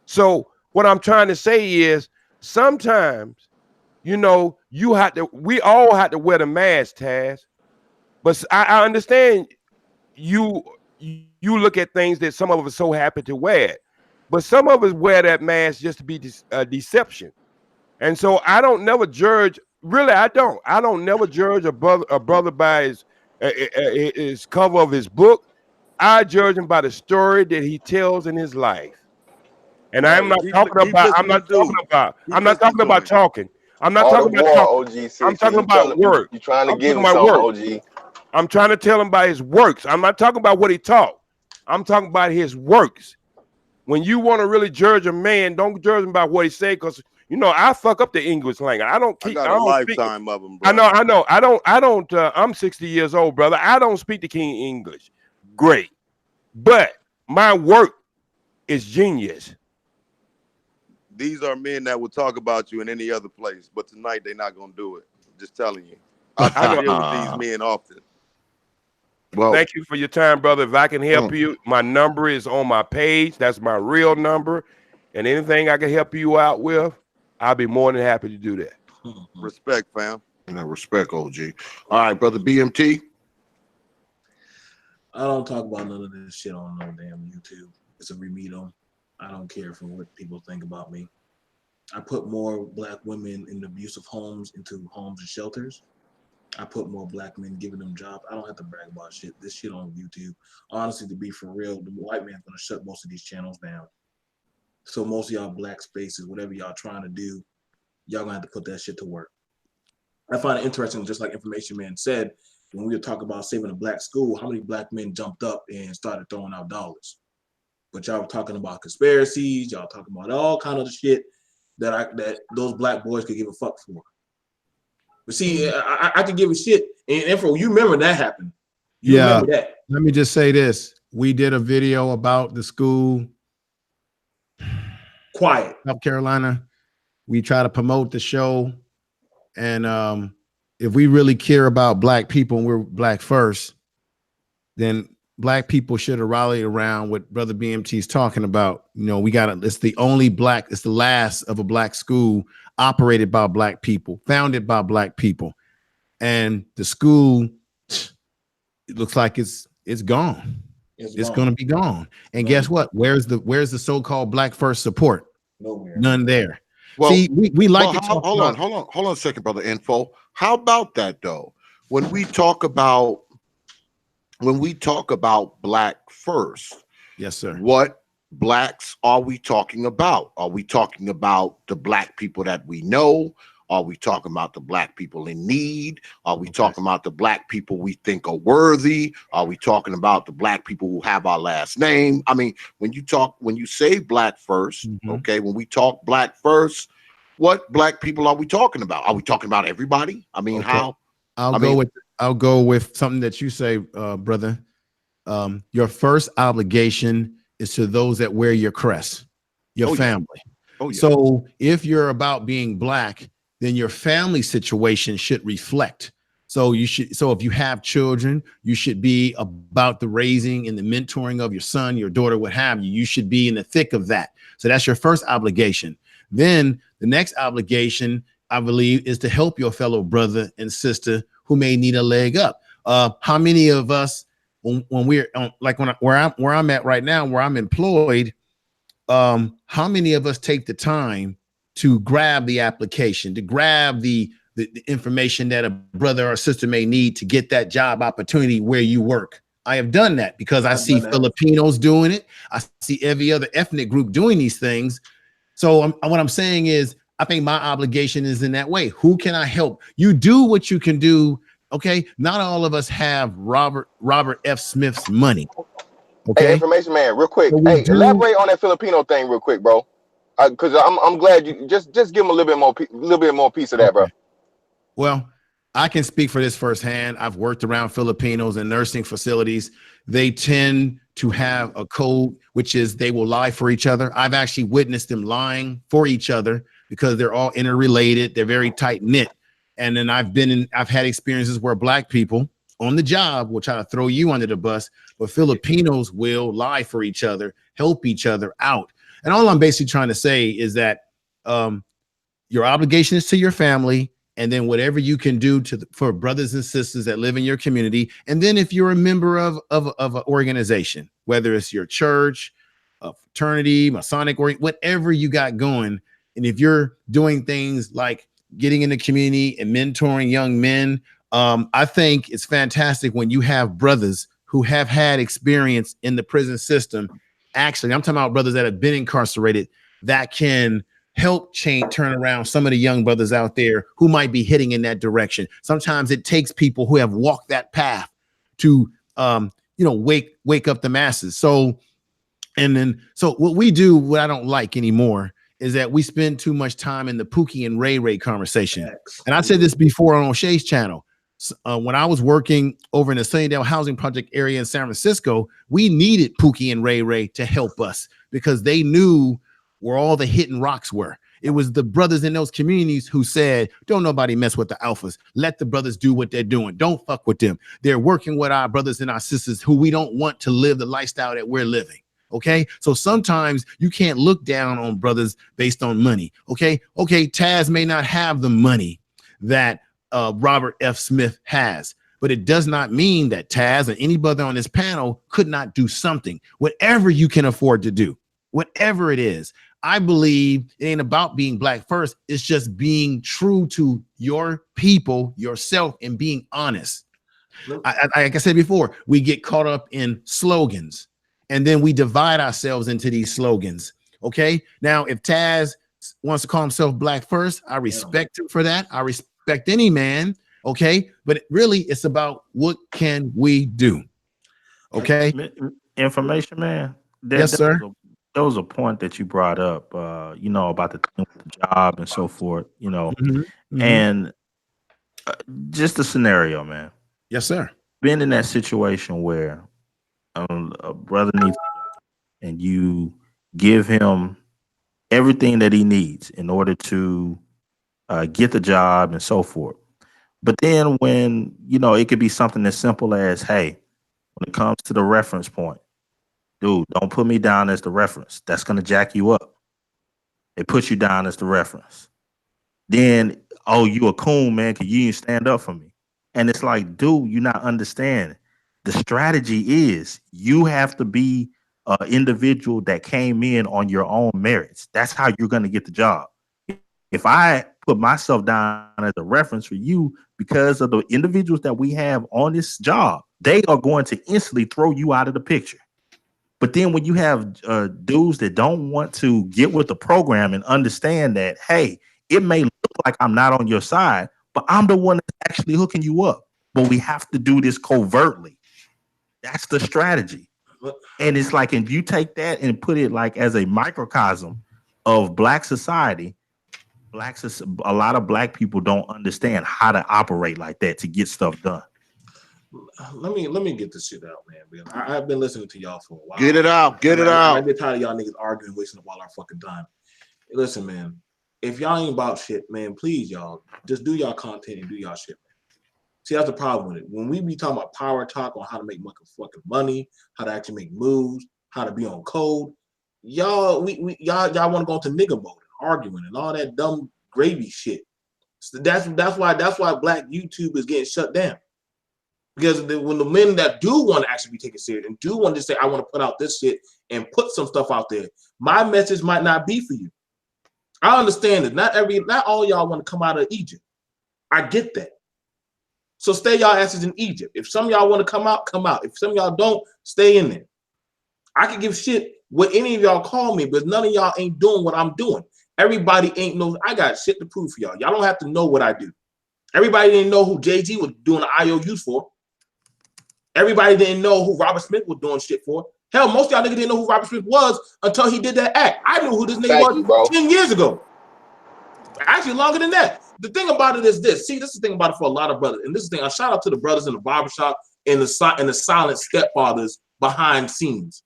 So what I'm trying to say is sometimes, you know, we all have to wear the mask, Taz. But I understand you look at things that some of us are so happy to wear it. But some of us wear that mask just to be deception. And so I don't never judge. Really, I don't never judge a brother by his cover of his book. I judge him by the story that he tells in his life. And I'm not talking about. I'm not talking about talking. I'm not All the talking about war, talking. OG. I'm See, talking you tell about him work. you trying to I'm give talking him about something, work. OG. I'm trying to tell him about his works. I'm not talking about what he taught. I'm talking about his works. When you want to really judge a man, don't judge him by what he said, because you know I fuck up the English language. I don't got a lifetime of them, bro. I know. I don't. I'm 60 years old, brother. I don't speak the King English. Great, but my work is genius. These are men that will talk about you in any other place, but tonight they're not gonna do it. I'm just telling you. I deal with these men often. Well, thank you for your time, brother. If I can help you, my number is on my page. That's my real number. And anything I can help you out with, I'll be more than happy to do that. Respect, fam. Respect, OG. All right, brother BMT. I don't talk about none of this shit on no damn YouTube. It's a remedium. I don't care for what people think about me. I put more black women in abusive homes into homes and shelters. I put more black men giving them jobs. I don't have to brag about shit. This shit on YouTube. Honestly, to be for real, the white man's gonna shut most of these channels down. So most of y'all black spaces, whatever y'all trying to do, y'all gonna have to put that shit to work. I find it interesting, just like Information Man said, when we were talking about saving a black school, how many black men jumped up and started throwing out dollars? But y'all were talking about conspiracies, y'all talking about all kind of shit that those black boys could give a fuck for. But see, I could give a shit. And Info, you remember that happened. You remember that. Let me just say this. We did a video about the school quiet. South Carolina. We try to promote the show. And if we really care about black people and we're black first, then black people should have rallied around what Brother BMT is talking about. You know, it's the last of a black school operated by black people, founded by black people. And the school, it looks like it's gone. It's going to be gone. And guess what? Where's the so-called black first support? Nowhere. None there. Well, see, we like to talk hold on a second, brother Info. How about that though? When we talk about black first, yes, sir. What blacks are we talking about? Are we talking about the black people that we know? Are we talking about the black people in need? Are we talking about the black people we think are worthy? Are we talking about the black people who have our last name? I mean, when you say black first, okay, when we talk black first, what black people are we talking about? Are we talking about everybody? I mean, how? I'll go with something that you say, brother. Your first obligation is to those that wear your crest, your family. Oh, yeah. So if you're about being black, then your family situation should reflect. So if you have children, you should be about the raising and the mentoring of your son, your daughter, what have you. You should be in the thick of that. So that's your first obligation. Then the next obligation, I believe, is to help your fellow brother and sister who may need a leg up. How many of us, when we're where I'm at right now, where I'm employed, how many of us take the time to grab the application, to grab the information that a brother or sister may need to get that job opportunity where you work? I have done that because I see Filipinos doing it. I see every other ethnic group doing these things. So what I'm saying is, I think my obligation is in that way. Who can I help? You do what you can do. Okay. Not all of us have Robert F. Smith's money. Okay. Hey, information man, real quick. Hey, elaborate on that Filipino thing real quick, bro. Because I'm glad you just give them a little bit more piece of that, bro. Well, I can speak for this firsthand. I've worked around Filipinos in nursing facilities. They tend to have a code, which is they will lie for each other. I've actually witnessed them lying for each other because they're all interrelated. They're very tight knit. And then I've had experiences where black people on the job will try to throw you under the bus, but Filipinos will lie for each other, help each other out. And all I'm basically trying to say is that your obligation is to your family, and then whatever you can do for brothers and sisters that live in your community. And then if you're a member of an organization, whether it's your church, a fraternity, Masonic, or whatever you got going, and if you're doing things like getting in the community and mentoring young men, I think it's fantastic when you have brothers who have had experience in the prison system. Actually, I'm talking about brothers that have been incarcerated that can help turn around some of the young brothers out there who might be heading in that direction. Sometimes it takes people who have walked that path to, wake up the masses. So what we do, what I don't like anymore, is that we spend too much time in the Pookie and Ray Ray conversation. And I said this before on O'Shea's channel. When I was working over in the Sunnydale Housing Project area in San Francisco, we needed Pookie and Ray Ray to help us because they knew where all the hidden rocks were. It was the brothers in those communities who said, don't nobody mess with the alphas. Let the brothers do what they're doing. Don't fuck with them. They're working with our brothers and our sisters who we don't want to live the lifestyle that we're living. Okay. So sometimes you can't look down on brothers based on money. Okay. Taz may not have the money that Robert F. Smith has, but it does not mean that Taz and any brother on this panel could not do something, whatever you can afford to do, whatever it is. I believe it ain't about being black first. It's just being true to your people, yourself, and being honest. Like I said before, we get caught up in slogans and then we divide ourselves into these slogans. Okay. Now, if Taz wants to call himself black first, I respect him for that. I respect any man. Okay. But really, it's about what can we do? Okay. Information man. Yes, sir. There was a point that you brought up, about the thing with the job and so forth, and just a scenario, man. Yes, sir. Been in that situation where a brother needs, and you give him everything that he needs in order to get the job and so forth. But then when, it could be something as simple as, hey, when it comes to the reference point, dude, don't put me down as the reference. That's going to jack you up. They put you down as the reference. Then, oh, you a coon, man, because you didn't stand up for me. And it's like, dude, you're not understanding. The strategy is you have to be an individual that came in on your own merits. That's how you're going to get the job. If I put myself down as a reference for you because of the individuals that we have on this job, they are going to instantly throw you out of the picture. But then when you have dudes that don't want to get with the program and understand that, hey, it may look like I'm not on your side, but I'm the one that's actually hooking you up. But we have to do this covertly. That's the strategy. And it's like, if you take that and put it like as a microcosm of Black society, a lot of Black people don't understand how to operate like that to get stuff done. Let me get this shit out, man. Because I've been listening to y'all for a while. Get it out. Get it out. I get tired of y'all niggas arguing, wasting up all our fucking time. Listen, man. If y'all ain't about shit, man, please, y'all, just do y'all content and do y'all shit, man. See, that's the problem with it. When we be talking about power talk on how to make fucking money, how to actually make moves, how to be on code, y'all want to go into nigga mode and arguing and all that dumb gravy shit. So that's why Black YouTube is getting shut down. Because when the men that do want to actually be taken serious and do want to say, I want to put out this shit and put some stuff out there, my message might not be for you. I understand that not all y'all want to come out of Egypt. I get that. So stay y'all asses in Egypt. If some of y'all want to come out, come out. If some of y'all don't, stay in there. I can give shit what any of y'all call me, but none of y'all ain't doing what I'm doing. Everybody ain't know. I got shit to prove for y'all. Y'all don't have to know what I do. Everybody didn't know who Jay-Z was doing the IOUs for. Everybody didn't know who Robert Smith was doing shit for. Hell, most of y'all niggas didn't know who Robert Smith was until he did that act. I knew who this nigga was 10 years ago. Actually, longer than that. The thing about it is this. See, this is the thing about it for a lot of brothers. And this is the thing. I shout out to the brothers in the barbershop and the silent stepfathers behind scenes.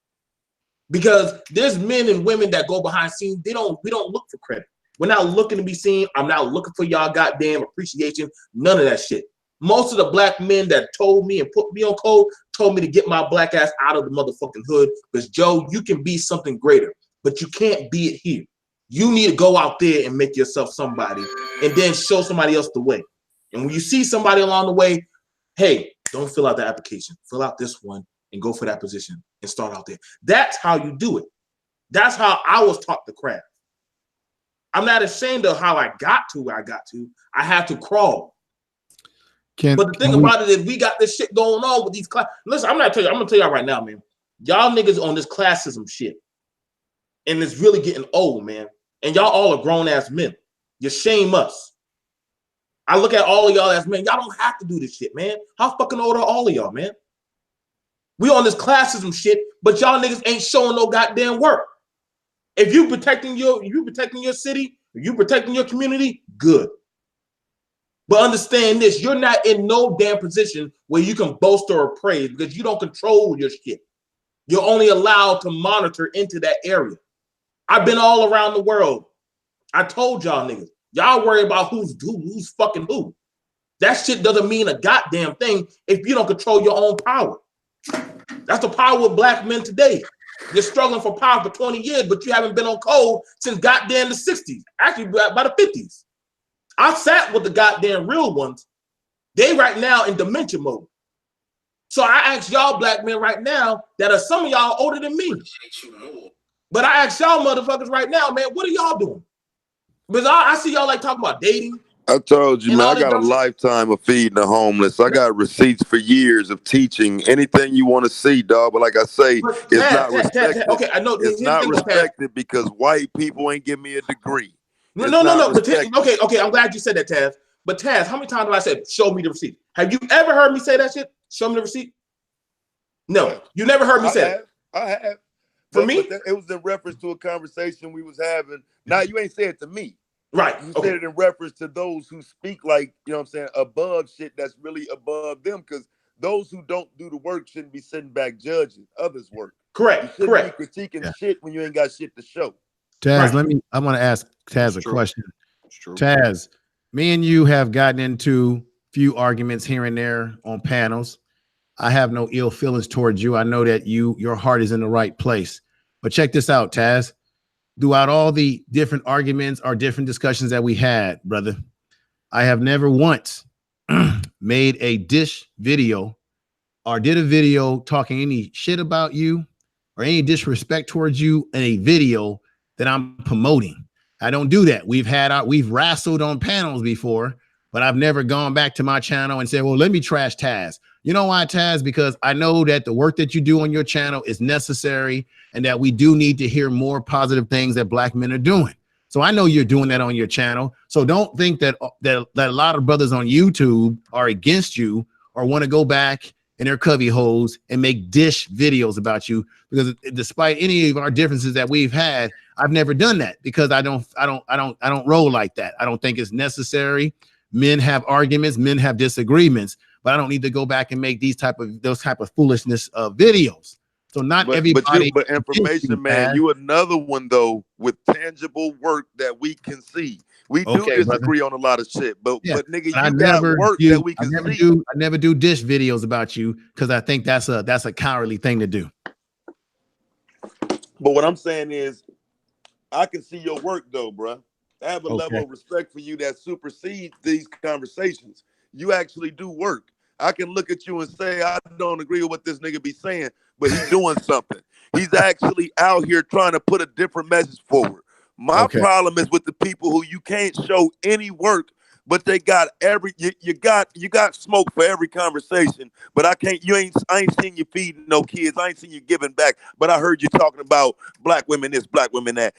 Because there's men and women that go behind scenes. We don't look for credit. We're not looking to be seen. I'm not looking for y'all goddamn appreciation. None of that shit. Most of the Black men that told me and put me on code told me to get my Black ass out of the motherfucking hood. Because Joe, you can be something greater, but you can't be it here. You need to go out there and make yourself somebody and then show somebody else the way. And when you see somebody along the way, hey, don't fill out the application. Fill out this one and go for that position and start out there. That's how you do it. That's how I was taught the craft. I'm not ashamed of how I got to where I got to. I had to crawl. But the thing about it is we got this shit going on with these class. Listen, I'm gonna tell y'all right now, man. Y'all niggas on this classism shit. And it's really getting old, man. And y'all all are grown-ass men. You shame us. I look at all of y'all as men. Y'all don't have to do this shit, man. How fucking old are all of y'all, man? We on this classism shit, but y'all niggas ain't showing no goddamn work. If you protecting your city, if you protecting your community, good. But understand this, you're not in no damn position where you can boast or praise because you don't control your shit. You're only allowed to monitor into that area. I've been all around the world. I told y'all niggas, y'all worry about who's fucking who. That shit doesn't mean a goddamn thing if you don't control your own power. That's the power of Black men today. You're struggling for power for 20 years, but you haven't been on code since goddamn the 60s. Actually, by the 50s. I sat with the goddamn real ones. They right now in dementia mode. So I ask y'all Black men right now that are some of y'all older than me. But I ask y'all motherfuckers right now, man, what are y'all doing? Because I see y'all like talking about dating. I told you, man, I got a lifetime of feeding the homeless. I got receipts for years of teaching. Anything you want to see, dog. But like I say, it's not respected. Okay, I know. It's not respected because white people ain't give me a degree. No. But okay. I'm glad you said that, Taz. But Taz, how many times have I said, show me the receipt? Have you ever heard me say that shit? Show me the receipt? No, you never heard me say that. I have. For me? It was in reference to a conversation we was having. Now, you ain't said it to me. Right. You said it in reference to those who speak like, you know what I'm saying, above shit that's really above them, because those who don't do the work shouldn't be sitting back judging others' work. Correct. You shouldn't be critiquing shit when you ain't got shit to show. Taz, Right. I want to ask Taz It's a true. question. It's true. Taz, me and you have gotten into few arguments here and there on panels. I have no ill feelings towards you. I know that your heart is in the right place. But check this out, Taz. Throughout all the different arguments or different discussions that we had, brother, I have never once made a dish video or did a video talking any shit about you or any disrespect towards you in a video that I'm promoting. I don't do that. We've wrestled on panels before, but I've never gone back to my channel and said, well, let me trash Taz. You know why, Taz? Because I know that the work that you do on your channel is necessary and that we do need to hear more positive things that black men are doing. So I know you're doing that on your channel. So don't think that a lot of brothers on YouTube are against you or want to go back in their cubby holes and make dish videos about you, because despite any of our differences that we've had, I've never done that because I don't roll like that. I don't think it's necessary. Men have arguments, men have disagreements, but I don't need to go back and make those type of foolishness videos. So not everybody. But information, man, you another one though with tangible work that we can see. We do disagree brother. on a lot of shit, but nigga, But you got work that we can see. I never do dish videos about you because I think that's a cowardly thing to do. But what I'm saying is, I can see your work though, bro. I have a level of respect for you that supersedes these conversations. You actually do work. I can look at you and say, I don't agree with what this nigga be saying, but he's doing something. He's actually out here trying to put a different message forward. My problem is with the people who you can't show any work, but they got you got smoke for every conversation. But I ain't seen you feeding no kids. I ain't seen you giving back. But I heard you talking about black women this, black women that.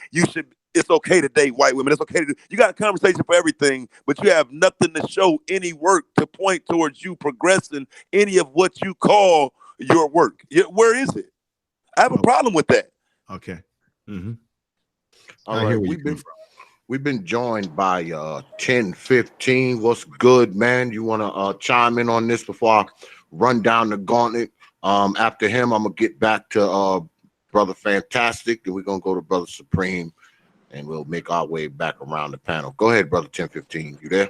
It's okay to date white women. It's okay to you got a conversation for everything, but you have nothing to show any work to point towards you progressing any of what you call your work. Where is it? I have a problem with that. Okay. All right. We've been joined by 1015. What's good, man? You want to chime in on this before I run down the gauntlet? After him, I'm gonna get back to Brother Fantastic, and we're gonna go to Brother Supreme, and we'll make our way back around the panel. Go ahead, Brother 1015. You there?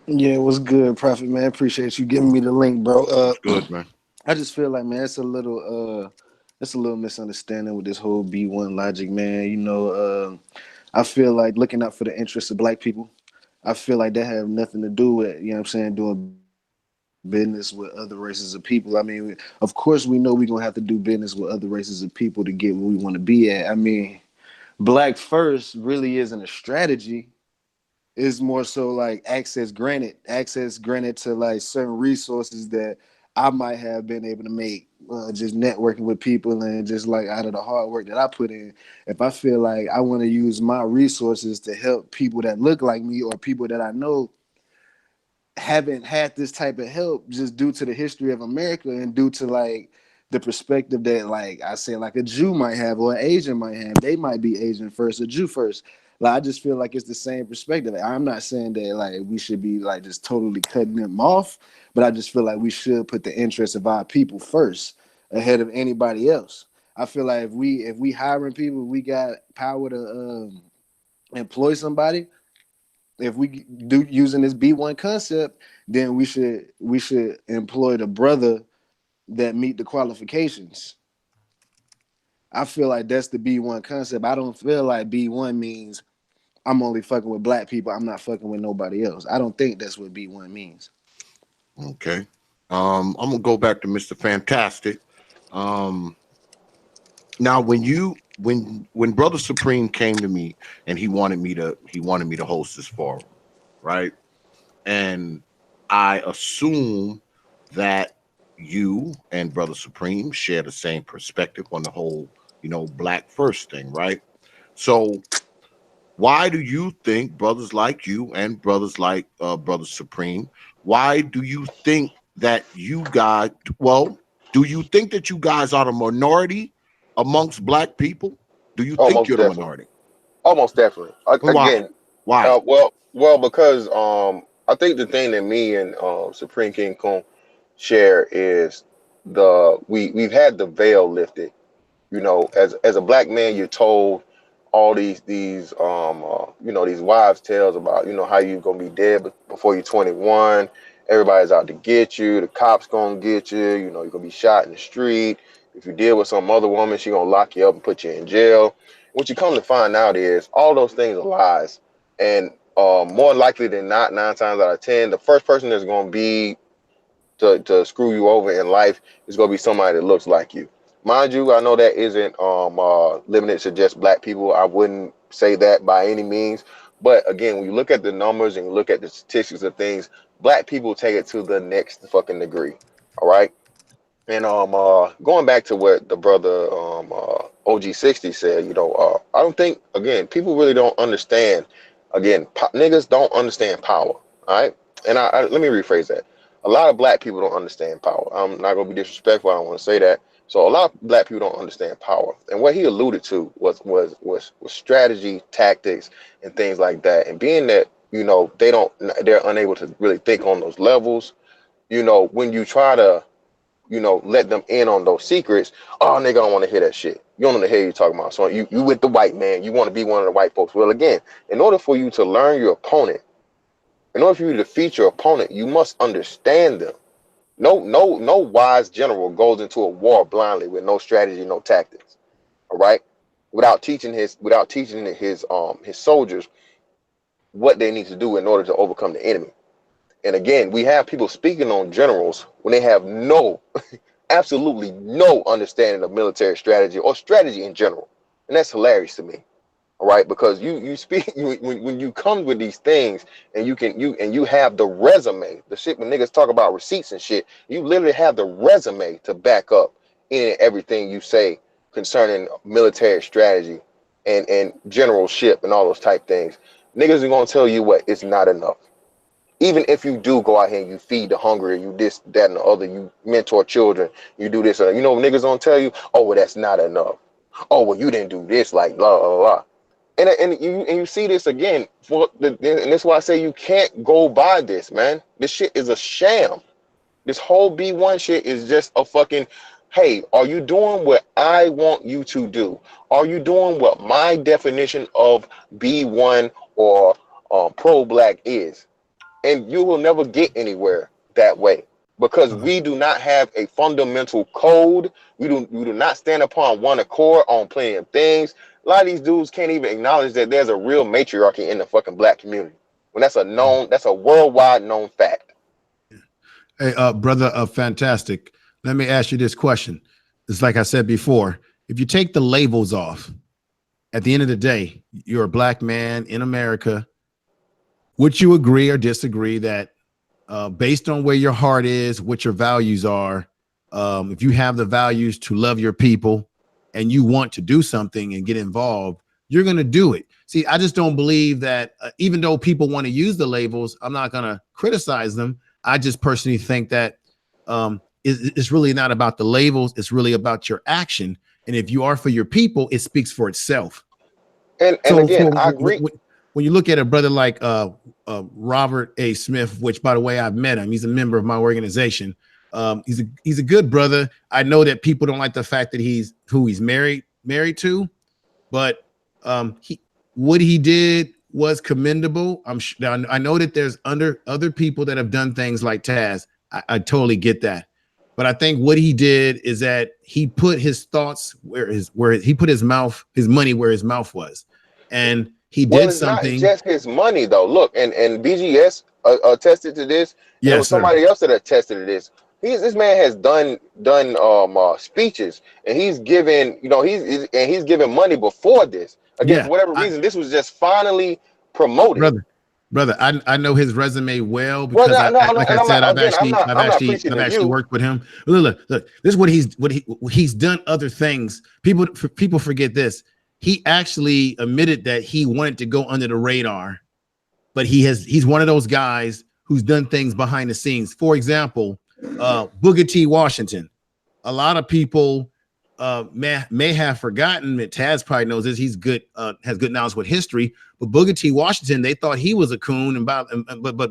Yeah, what's good, Prophet, man? Appreciate you giving me the link, bro. What's good, man? I just feel like, man, it's a little misunderstanding with this whole B1 logic, man. You know, I feel like looking out for the interests of black people. I feel like that have nothing to do with, you know what I'm saying, doing business with other races of people. I mean, of course we know we're gonna have to do business with other races of people to get where we want to be at. I mean, black first really isn't a strategy. It's more so like access granted to like certain resources that I might have been able to make just networking with people and just like out of the hard work that I put in. If I feel like I want to use my resources to help people that look like me or people that I know haven't had this type of help just due to the history of America and due to like the perspective that like I say like a Jew might have or an Asian might have. They might be Asian first or Jew first. Like I just feel like it's the same perspective. I'm not saying that like we should be like just totally cutting them off, but I just feel like we should put the interests of our people first ahead of anybody else. I feel like if we hiring people, we got power to employ somebody. If we do using this B1 concept, then we should employ the brother that meet the qualifications. I feel like that's the B1 concept. I don't feel like B1 means I'm only fucking with black people. I'm not fucking with nobody else. I don't think that's what B1 means. Okay. I'm gonna go back to Mr. Fantastic. Now when Brother Supreme came to me and he wanted me to host this forum, right? And I assume that you and Brother Supreme share the same perspective on the whole, black first thing, right? So why do you think brothers like you and brothers like Brother Supreme, why do you think that you guys, do you think that you guys are the minority amongst black people? Do you think Almost you're the definitely. minority? Almost definitely. Why? Again, Why? well, because I think the thing that me and Supreme King Koon share is we've had the veil lifted. You know, as a black man, you're told all these you know, these wives' tales about, you know, how you gonna be dead before you're 21. Everybody's out to get you. The cops gonna get you. You know, you're gonna be shot in the street. If you deal with some other woman, she gonna lock you up and put you in jail. What you come to find out is all those things are lies. And more likely than not, 9 times out of 10, the first person that's gonna be to screw you over in life is gonna be somebody that looks like you. Mind you, I know that isn't limited to just black people. I wouldn't say that by any means. But again, when you look at the numbers and you look at the statistics of things, black people take it to the next fucking degree. All right. And going back to what the brother OG60 said, you know, I don't think, again, people really don't understand. Again, niggas don't understand power. All right. And let me rephrase that. A lot of black people don't understand power. I'm not gonna be disrespectful. I don't want to say that. So a lot of black people don't understand power. And what he alluded to was strategy, tactics, and things like that. And being that, you know, they're unable to really think on those levels. You know, when you try to, you know, let them in on those secrets, oh, nigga, don't want to hear that shit. You don't want to hear you talking about. So you with the white man, you want to be one of the white folks. Well, again, in order for you to learn your opponent, in order for you to defeat your opponent, you must understand them. No wise general goes into a war blindly with no strategy, no tactics. All right, without teaching his soldiers what they need to do in order to overcome the enemy. And again, we have people speaking on generals when they have absolutely no understanding of military strategy or strategy in general, and that's hilarious to me. All right, because you speak when you come with these things and you have the resume, the shit when niggas talk about receipts and shit, you literally have the resume to back up in everything you say concerning military strategy and generalship and all those type things. Niggas are gonna tell you what, it's not enough. Even if you do go out here and you feed the hungry, you this, that, and the other, you mentor children, you do this, you know, niggas gonna tell you, oh, well, that's not enough. Oh, well, you didn't do this, like blah blah blah. And you see this again, and that's why I say you can't go by this, man. This shit is a sham. This whole B1 shit is just a fucking, hey, are you doing what I want you to do? Are you doing what my definition of B1 or pro-black is? And you will never get anywhere that way because we do not have a fundamental code. We do not stand upon one accord on plenty of things. A lot of these dudes can't even acknowledge that there's a real matriarchy in the fucking black community. When that's a worldwide known fact. Hey, brother Fantastic, let me ask you this question. It's like I said before, if you take the labels off, at the end of the day, you're a black man in America. Would you agree or disagree that based on where your heart is, what your values are, if you have the values to love your people and you want to do something and get involved, you're going to do it. See, I just don't believe that even though people want to use the labels, I'm not going to criticize them. I just personally think that it's really not about the labels. It's really about your action. And if you are for your people, it speaks for itself. And again, I agree. When you look at a brother like Robert A. Smith, which, by the way, I've met him. He's a member of my organization. He's a good brother. I know that people don't like the fact that he's married to, but what he did was commendable. I know that there's other people that have done things like Taz. I totally get that. But I think what he did is that he put his thoughts where he put his money where his mouth was. And he did something. Not just his money though. Look, and BGS attested to this. Yes, there was somebody else that attested to this. This man has done speeches, and he's given, you know, he's given money before this. Again, for whatever reason, this was just finally promoted. Brother, I know his resume well because I've actually worked with him. Look, this is what he's done. Other things. People forget this. He actually admitted that he wanted to go under the radar, but he's one of those guys who's done things behind the scenes. For example, Booker T. Washington. A lot of people may have forgotten that Taz probably knows this. He's good, has good knowledge with history. But Booker T. Washington, they thought he was a coon, but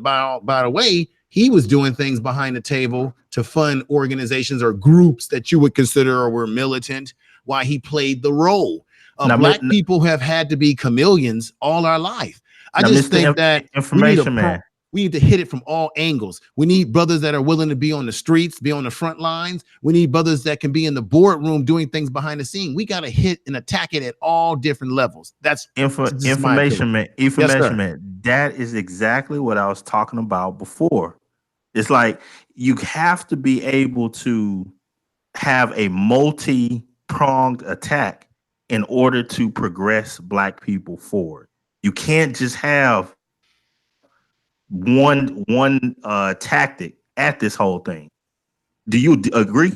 by the way, he was doing things behind the table to fund organizations or groups that you would consider or were militant. While he played the role. Black people have had to be chameleons all our life. I just think that information, man. We need to hit it from all angles. We need brothers that are willing to be on the streets, be on the front lines. We need brothers that can be in the boardroom doing things behind the scene. We got to hit and attack it at all different levels. That's information, man. Information, man. That is exactly what I was talking about before. It's like you have to be able to have a multi-pronged attack in order to progress Black people forward. You can't just have one tactic at this whole thing. Do you agree?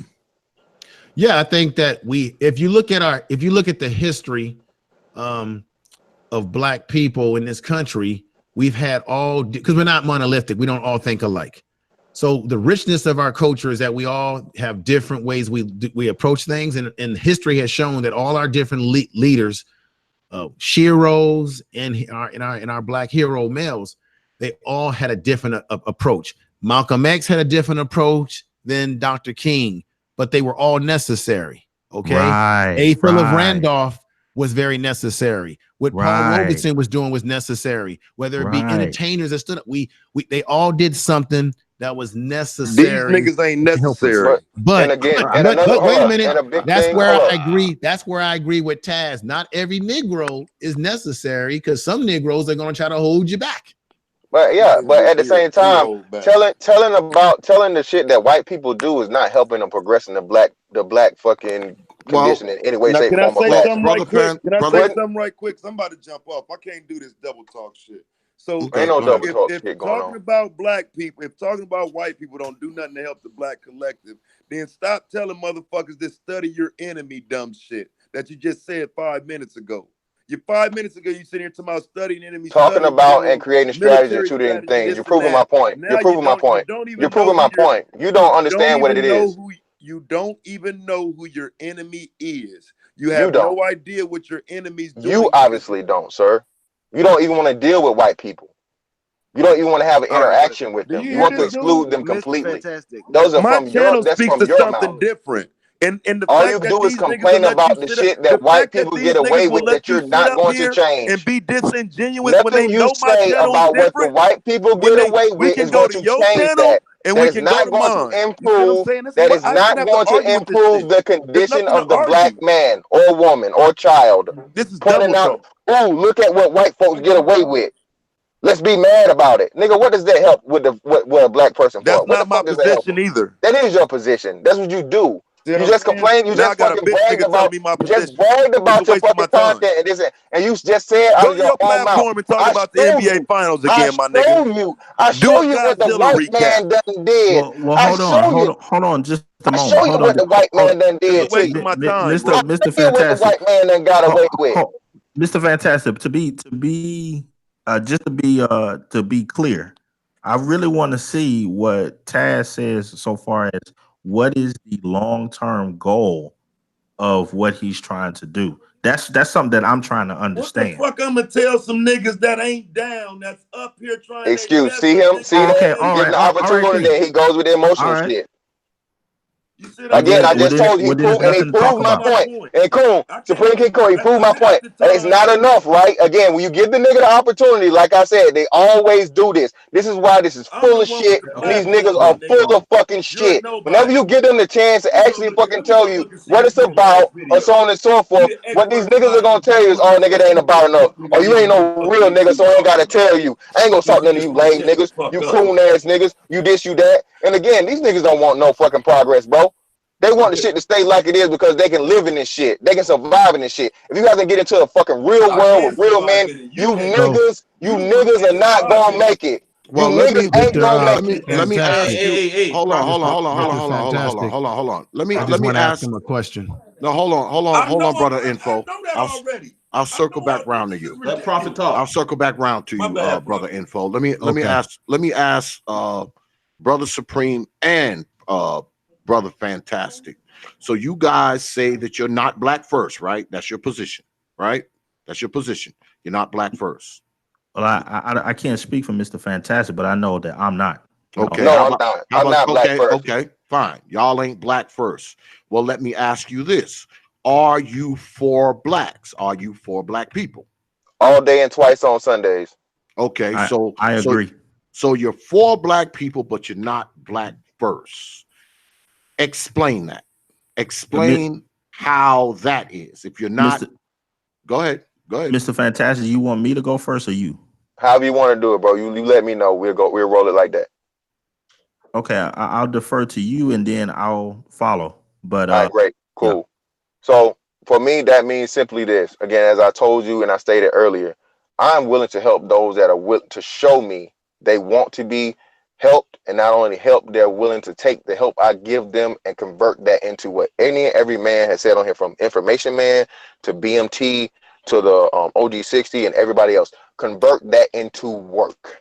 Yeah, I think that if you look at the history of Black people in this country, we've had because we're not monolithic, we don't all think alike. So the richness of our culture is that we all have different ways we approach things, and history has shown that all our different leaders, sheroes, and in our Black hero males, they all had a different approach. Malcolm X had a different approach than Dr. King, but they were all necessary. Okay, A. Philip Randolph was very necessary. What Paul Robeson was doing was necessary. Whether it be entertainers that stood up, they all did something that was necessary. These niggas ain't necessary. But wait a minute. That's where I agree. That's where I agree with Taz. Not every Negro is necessary, because some Negroes are going to try to hold you back. But yeah, but at the same time, telling the shit that white people do is not helping them progressing the black fucking condition in any way, shape, form, or fashion. Can I say something right quick? I'm about to jump off. I can't do this double talk shit. So ain't no double talk shit going on. If talking about Black people, if talking about white people don't do nothing to help the Black collective, then stop telling motherfuckers to study your enemy dumb shit that you just said 5 minutes ago. 5 minutes ago, you sitting here talking about studying enemies. Talking about and creating strategies and shooting things. You're proving my point. You're proving my point. You're proving my point. You don't understand what it is. You don't even know who your enemy is. You have no idea what your enemy's doing. You obviously don't, sir. You don't even want to deal with white people. You don't even want to have an interaction with them. You want to exclude them completely. Those are from your mouth. Different. And the all you do is complain about the shit that white people get away with that you're not going to change. And be disingenuous when they know my channel about what the white people get away with is going to change that. And that is not going to improve. That is not going to improve the condition of the Black man or woman or child. This is pointing out, oh, look at what white folks get away with. Let's be mad about it, nigga. What does that help with what a Black person for? That's not my position either. That is your position. That's what you do. You just complain. You just fucking bragged about. Just bragged about your fucking content and you just said out of your own mouth. And talk about the NBA Finals again, my nigga. I show you what the white man done did. Well, hold on, just a moment. I show you what the white man done did. Mr. Fantastic. The white man done got away with. Mr. Fantastic. To be clear, I really want to see what Taz says so far as what is the long-term goal of what he's trying to do. That's something that I'm trying to understand. What the fuck I'm gonna tell some niggas that ain't down, that's up here trying to excuse, see him, see that? He's getting the opportunity that he goes with the emotional shit. Again, I just told you, he proved my point. And Koon, Supreme King Koon, he proved my point. And it's not enough, right? Again, when you give the nigga the opportunity, like I said, they always do this. This is why this is full of shit. These niggas are full of fucking shit. Whenever you give them the chance to actually fucking tell you what it's about, or so on and so forth, what these niggas are gonna tell you is, oh, nigga, that ain't about enough. Or you ain't no real nigga, so I ain't gotta tell you. I ain't gonna talk none of you lame niggas, you coon ass niggas, you this, you that. And again, these niggas don't want no fucking progress, bro. They want the shit to stay like it is because they can live in this shit. They can survive in this shit. If you guys can get into a fucking real world with real men, you niggas are not gonna make it. Well, let me ask you. Hold on. Let me ask him a question. No, hold on, brother Info. I'll circle back round to you. Let Prophet talk. I'll circle back round to you, brother Info. Let me ask brother Supreme and brother Fantastic. So you guys say that you're not Black first, right? That's your position, right? That's your position. You're not Black first. Well, I can't speak for Mr. Fantastic, but I know that I'm not. Okay. No, I'm not Black first. Okay, fine. Y'all ain't Black first. Well, let me ask you this. Are you for blacks? Are you for black people? All day and twice on Sundays. Okay, I so I agree. so you're for black people, but you're not black first. Explain that. Mi- Explain how that is. If you're not, Mr. go ahead. Go ahead. Mr. Fantastic, you want me to go first or you? However you want to do it, bro. You let me know. We'll roll it like that. Okay, I'll defer to you and then I'll follow. But All right, great, yeah, cool. So for me, that means simply this. Again, as I told you and I stated earlier, I'm willing to help those that are willing to show me they want to be helped, and not only help, they're willing to take the help I give them and convert that into what any and every man has said on here, from Information Man to BMT to the OG60 and everybody else. Convert that into work.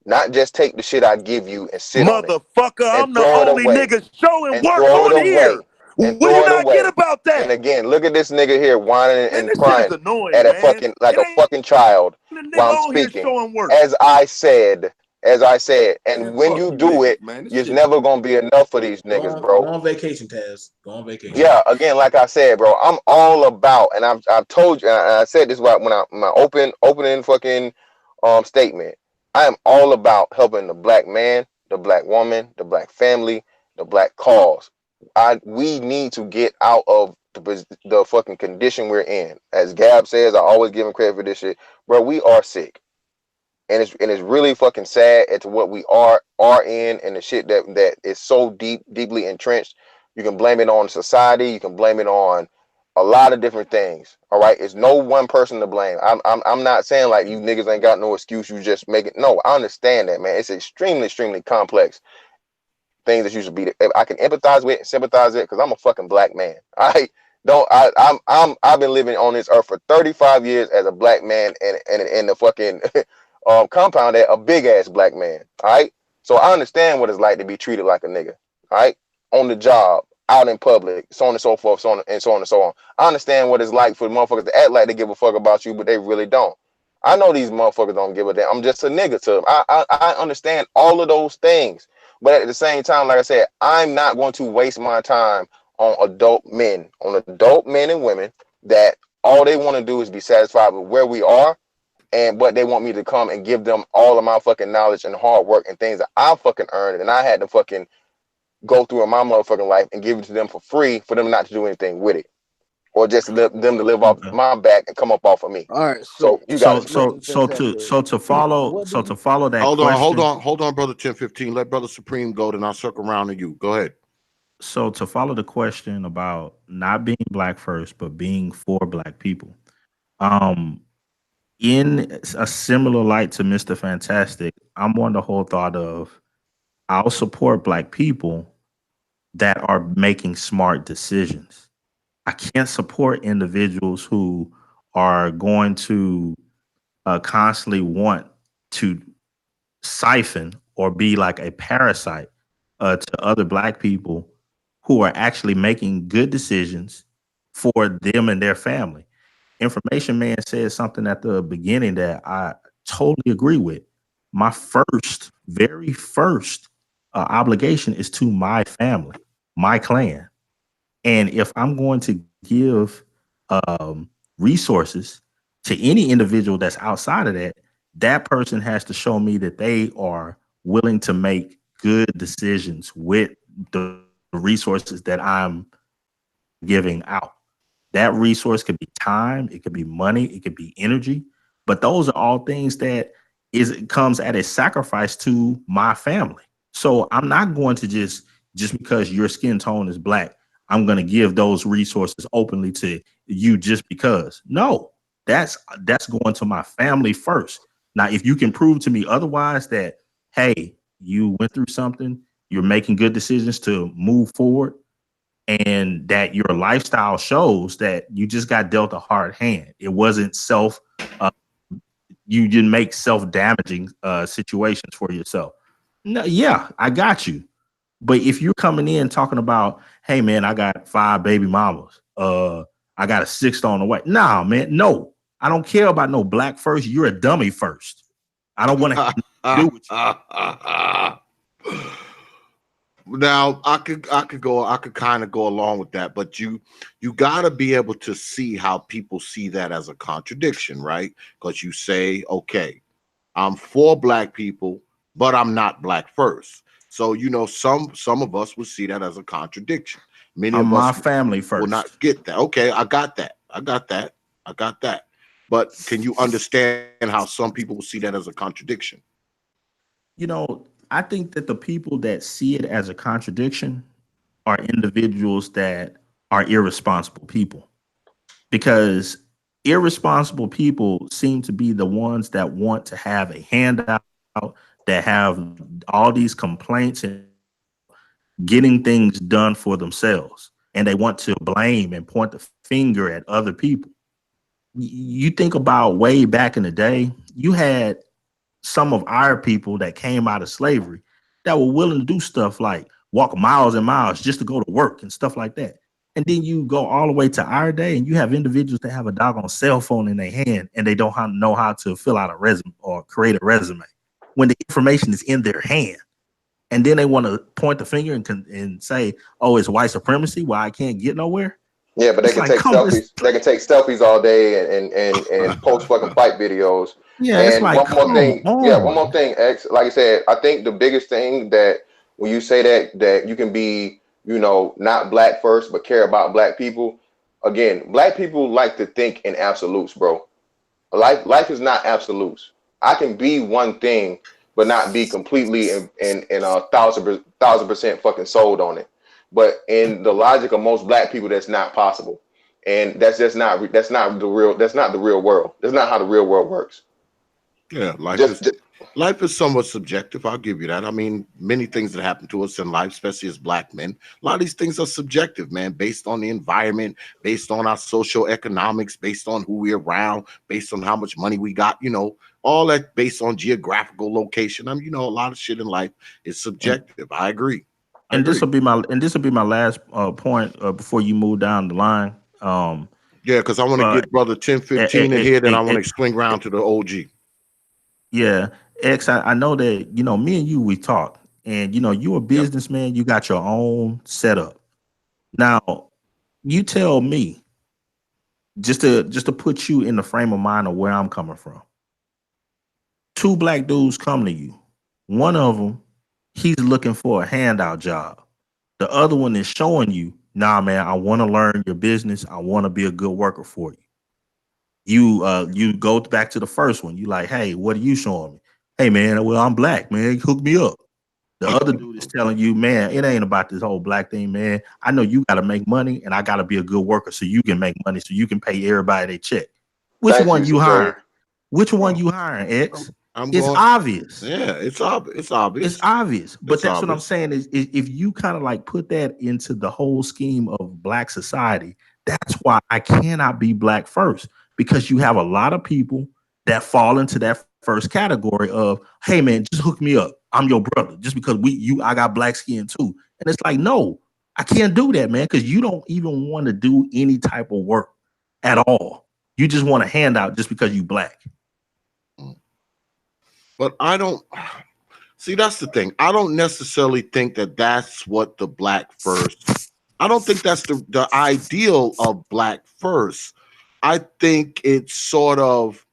Not just take the shit I give you and sit on it Motherfucker, and I'm the throw it only away nigga showing and work throw it on here. away and Will throw you it not get away. about And that? again, look at this nigga here whining Man, and this shit is crying annoying, at a man. fucking like It a ain't fucking child the nigga while I'm on here speaking. showing work. As I said, and Man, when fuck you you do niggas, it, man. This it's shit. never gonna be enough for these Go niggas, on, go bro. on vacation, Taz. Go on vacation. Yeah, again, like I said, bro, I'm all about, and I've told you, and I said this when my opening fucking statement. I am all about helping the black man, the black woman, the black family, the black cause. We need to get out of the fucking condition we're in. As Gab says, I always give him credit for this shit, bro. We are sick, and it's really fucking sad at what we are in, and the shit that is so deeply entrenched. You can blame it on society. You can blame it on a lot of different things. All right, it's no one person to blame. I'm not saying like you niggas ain't got no excuse. You just make it. No, I understand that, man. It's extremely complex things that you should be. I can empathize with and sympathize with because I'm a fucking black man. I don't. I've been living on this earth for 35 years as a black man, and in the fucking compound at a big ass black man. All right, so I understand what it's like to be treated like a nigga. All right, on the job, out in public, so on and so forth, so on and so on. I understand what it's like for motherfuckers to act like they give a fuck about you, but they really don't. I know these motherfuckers don't give a damn. I'm just a nigga to them. I understand all of those things. But at the same time, like I said, I'm not going to waste my time on adult men and women that all they want to do is be satisfied with where we are, but they want me to come and give them all of my fucking knowledge and hard work and things that I fucking earned and I had to fucking go through in my motherfucking life and give it to them for free for them not to do anything with it. Or just them to live off okay. my back and come up off of me. All right, So you got it, Smoke. Mr. Fantastic. What do to follow that Hold on, question. hold on, brother 1015. Let brother Supreme go, then I'll circle around to you. Go ahead. So to follow the question about not being black first, but being for black people. Um, in a similar light to Mr. Fantastic, I'm on the whole thought of I'll support black people that are making smart decisions. I can't support individuals who are going to constantly want to siphon or be like a parasite to other black people who are actually making good decisions for them and their family. Information Man said something at the beginning that I totally agree with. My very first obligation is to my family, my clan. And if I'm going to give resources to any individual that's outside of that, that person has to show me that they are willing to make good decisions with the resources that I'm giving out. That resource could be time, it could be money, it could be energy, but those are all things that comes at a sacrifice to my family. So I'm not going to just because your skin tone is black, I'm going to give those resources openly to you just because. No, that's going to my family first. Now, if you can prove to me otherwise that hey, you went through something, you're making good decisions to move forward, and that your lifestyle shows that you just got dealt a hard hand. It wasn't you didn't make self-damaging situations for yourself. No, yeah, I got you. But if you're coming in talking about, hey man, I got 5 baby mamas, I got a 6th on the way. Nah, man, no. I don't care about no black first. You're a dummy first. I don't want to have nothing to do with you. Now I could kind of go along with that, but you got to be able to see how people see that as a contradiction, right? Because you say, okay, I'm for black people, but I'm not black first. So some of us would see that as a contradiction. Many I'm of my us family will not first. get that. Okay, I got that. I got that. I got that. But can you understand how some people will see that as a contradiction? I think that the people that see it as a contradiction are individuals that are irresponsible people, because irresponsible people seem to be the ones that want to have a handout, that have all these complaints about getting things done for themselves, and they want to blame and point the finger at other people. You think about way back in the day, you had some of our people that came out of slavery that were willing to do stuff like walk miles and miles just to go to work and stuff like that. And then you go all the way to our day and you have individuals that have a doggone cell phone in their hand and they don't know how to fill out a resume or create a resume when the information is in their hand. And then they want to point the finger and say, oh, it's white supremacy, why I can't get nowhere. Yeah, but they It's can like, take come, it's selfies. They can take selfies all day and post fucking fight videos. yeah, it's And like, one more come thing, yeah, one more on. thing, X. Like I said, I think the biggest thing that when you say that you can be, not black first, but care about black people. Again, black people like to think in absolutes, bro. Life is not absolutes. I can be one thing, but not be completely and 1,000% fucking sold on it. But in the logic of most black people, that's not possible, and that's not the real world. That's not how the real world works. Yeah, Just life is somewhat subjective. I'll give you that. I mean, many things that happen to us in life, especially as black men, a lot of these things are subjective, man, based on the environment, based on our social economics, based on who we're around, based on how much money we got, all that based on geographical location. I mean, a lot of shit in life is And subjective. I agree. I and agree. this will be my last point before you move down the line. Yeah, because I want to Uh, get brother 1015 in eh, here, then eh, I eh, want to swing around to the OG. yeah, X. I know that me and you we talk, and you a Yep. businessman. You got your own setup. Now, you tell me just to put you in the frame of mind of where I'm coming from. Two black dudes come to you. One of them, he's looking for a handout job. The other one is showing you, nah, man, I want to learn your business. I want to be a good worker for you. You go back to the first one. You like, hey, what are you showing me? Hey man, well, I'm black, man. Hook me up. The other dude is telling you, man, it ain't about this whole black thing, man. I know you gotta make money and I gotta be a good worker so you can make money, so you can pay everybody their check. Which thank you, one you Secretary. hiring? Which one Well, you hiring, I'm, X? I'm It's going. obvious. Yeah, it's obvious. It's It's obvious. obvious. But It's that's what I'm obvious. saying is if you kind of like put that into the whole scheme of black society, that's why I cannot be black first, because you have a lot of people that fall into that first category of, hey man, just hook me up. I'm your brother. Just because I got black skin too. And it's like, no, I can't do that, man, because you don't even want to do any type of work at all. You just want a handout just because you black. Mm. But I don't see. That's the thing. I don't necessarily think that that's what the black first. I don't think that's the ideal of black first. I think it's sort of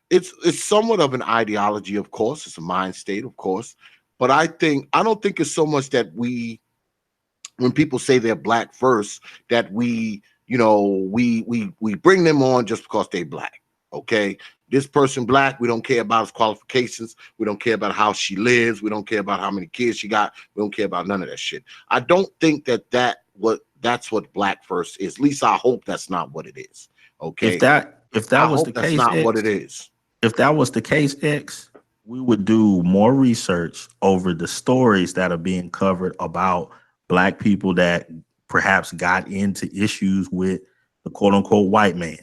it's somewhat of an ideology, of course. It's a mind state, of course. But I don't think it's so much that when people say they're black first, that we bring them on just because they're black. Okay, this person black, we don't care about his qualifications, we don't care about how she lives, we don't care about how many kids she got, we don't care about none of that shit. I don't think that's what black first is. At least I hope that's not what it is. If Okay, that I was the hope that's case, not what X, it is. if that was the case, X, we would do more research over the stories that are being covered about black people that perhaps got into issues with the quote unquote white man.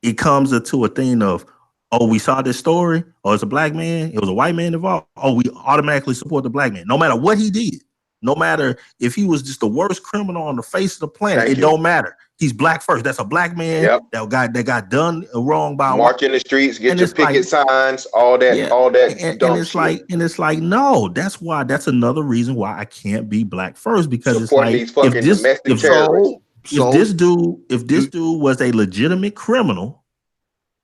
It comes to a thing of, oh, we saw this story, oh, it's a black man, it was a white man involved. Oh, we automatically support the black man, no matter what he did. No matter if he was just the worst criminal on the face of the planet, Thank it you. don't matter. He's black first. That's a black man Yep. that got done wrong by a white. March in the streets, get And your it's like, picket signs, all yeah, that and dumb shit. it's like, no, that's another reason why I can't be black first, because it's Supporting like, these fucking domestic if terrorists. this dude was a legitimate criminal,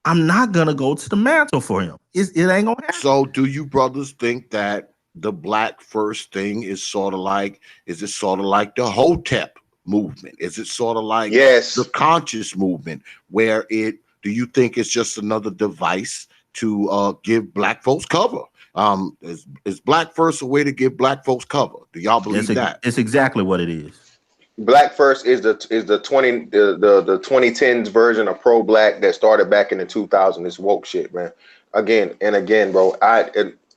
I'm not gonna go to the mantle for him. It ain't gonna happen. So do you brothers think that the black first thing is sort of like, is it sort of like the Hotep movement? Is it sort of like Yes. the conscious movement, where do you think it's just another device to give black folks cover? Is black first a way to give black folks cover? Do y'all believe that? It's exactly what it is. Black First is the 2010s version of pro black that started back in the 2000s. This woke shit, man. Again and again, bro.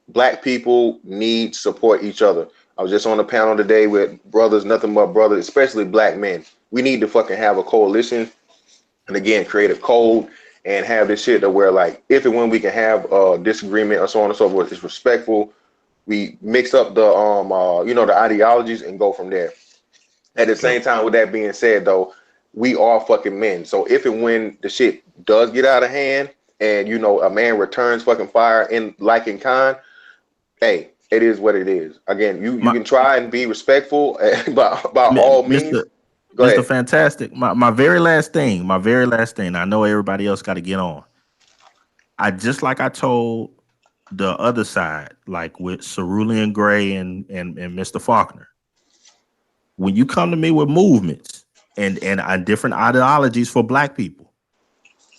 Black people need support each other. I was just on a panel today with brothers, nothing but brothers, especially black men. We need to fucking have a coalition, and again, create a code and have this shit to where, like, if and when we can have disagreement or so on and so forth, it's respectful. We mix up the the ideologies and go from there. At the same time, with that being said, though, we are fucking men. So if and when the shit does get out of hand, and a man returns fucking fire in like in kind, hey, it is what it is. Again, you can try and be respectful by all means. Go Mr. ahead. Fantastic. My very last thing. I know everybody else got to get on. I told the other side, like with Cerulean Gray and Mr. Faulkner. When you come to me with movements and different ideologies for black people,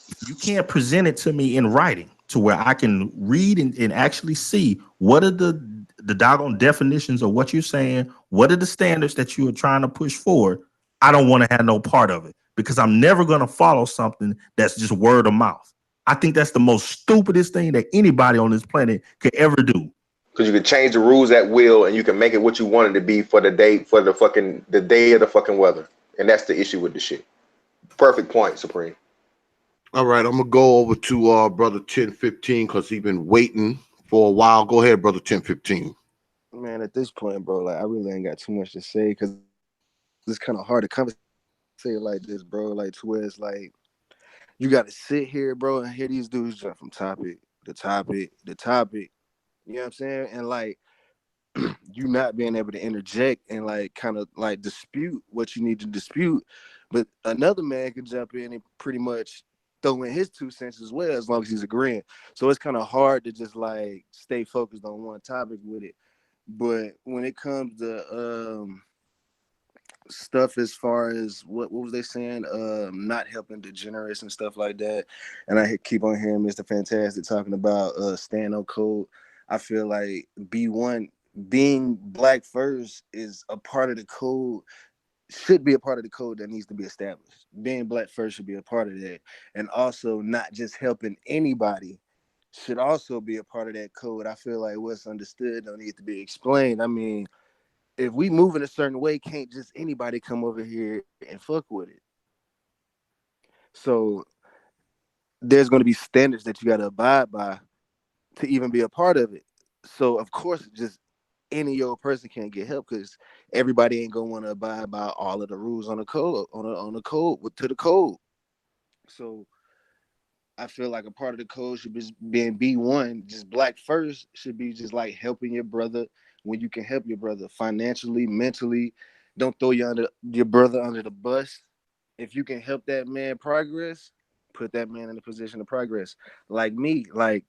if you can't present it to me in writing to where I can read and actually see what are the doggone definitions of what you're saying, what are the standards that you are trying to push forward, I don't want to have no part of it, because I'm never going to follow something that's just word of mouth. I think that's the most stupidest thing that anybody on this planet could ever do. Because you can change the rules at will, and you can make it what you want it to be for the day, for the day of the fucking weather. And that's the issue with the shit. Perfect point, Supreme. All right, I'm gonna go over to brother 1015 because he's been waiting for a while. Go ahead, brother 1015. Man, at this point, bro, like I really ain't got too much to say because it's kind of hard to conversate like this, bro. Like to where it's like you got to sit here, bro, and hear these dudes jump from topic to topic to topic. You know what I'm saying? And like you not being able to interject and like kind of like dispute what you need to dispute, but another man can jump in and pretty much throw in his 2 cents as well, as long as he's agreeing. So it's kind of hard to just like stay focused on one topic with it. But when it comes to stuff as far as what was they saying, not helping degenerates and stuff like that, and I keep on hearing Mr. Fantastic talking about stand on code. I feel like B1 being black first is a part of the code, should be a part of the code that needs to be established. Being black first should be a part of that, and also not just helping anybody should also be a part of that code. I feel like what's understood don't need to be explained. I mean, if we move in a certain way, can't just anybody come over here and fuck with it. So there's going to be standards that you got to abide by to even be a part of it. So of course, just any old person can't get help because everybody ain't gonna want to abide by all of the rules on the code on the code to the code. So I feel like a part of the code should be being B1, just black first should be just like helping your brother when you can help your brother financially, mentally. Don't throw your brother under the bus. If you can help that man progress, put that man in a position of progress. Like me, like,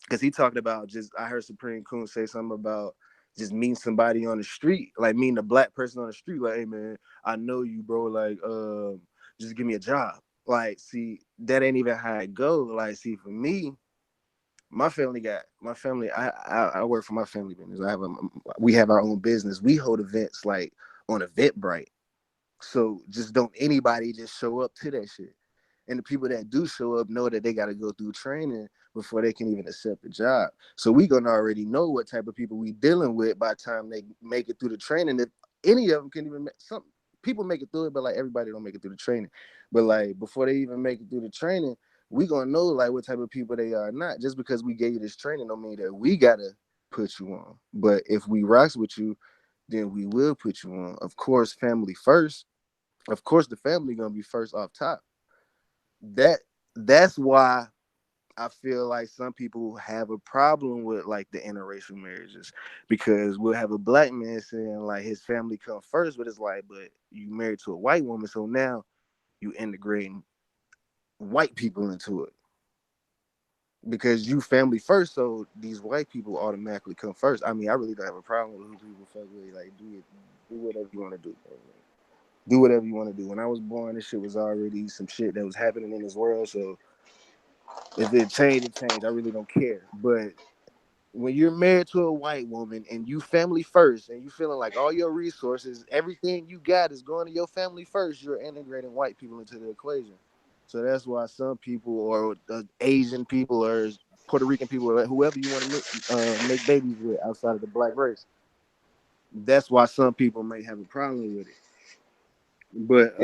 because he talked about just, I heard Supreme Koon say something about just meeting somebody on the street, like meeting a black person on the street, like, hey man, I know you, bro, like, just give me a job. Like, see, that ain't even how it go. Like, see, for me, I work for my family business. We have our own business. We hold events like on Eventbrite. So just don't anybody just show up to that shit. And the people that do show up know that they got to go through training before they can even accept the job. So we gonna already know what type of people we dealing with by the time they make it through the training. If any of them can even some people make it through it, but like everybody don't make it through the training. But like before they even make it through the training, we gonna know like what type of people they are. Not just because we gave you this training don't mean that we gotta put you on. But if we rocks with you, then we will put you on. Of course, family first. Of course, the family gonna be first off top. That's why I feel like some people have a problem with like the interracial marriages, because we'll have a black man saying like his family come first, but it's like, but you married to a white woman, so now you integrating white people into it because you family first, so these white people automatically come first. I mean, I really don't have a problem with who people fuck with. Like, do whatever you want to do. Do whatever you want to do. When I was born, this shit was already some shit that was happening in this world. So if it changed, it changed. I really don't care. But when you're married to a white woman and you family first, and you feeling like all your resources, everything you got is going to your family first, you're integrating white people into the equation. So that's why some people, or Asian people, or Puerto Rican people, or whoever you want to make babies with outside of the black race, that's why some people may have a problem with it. But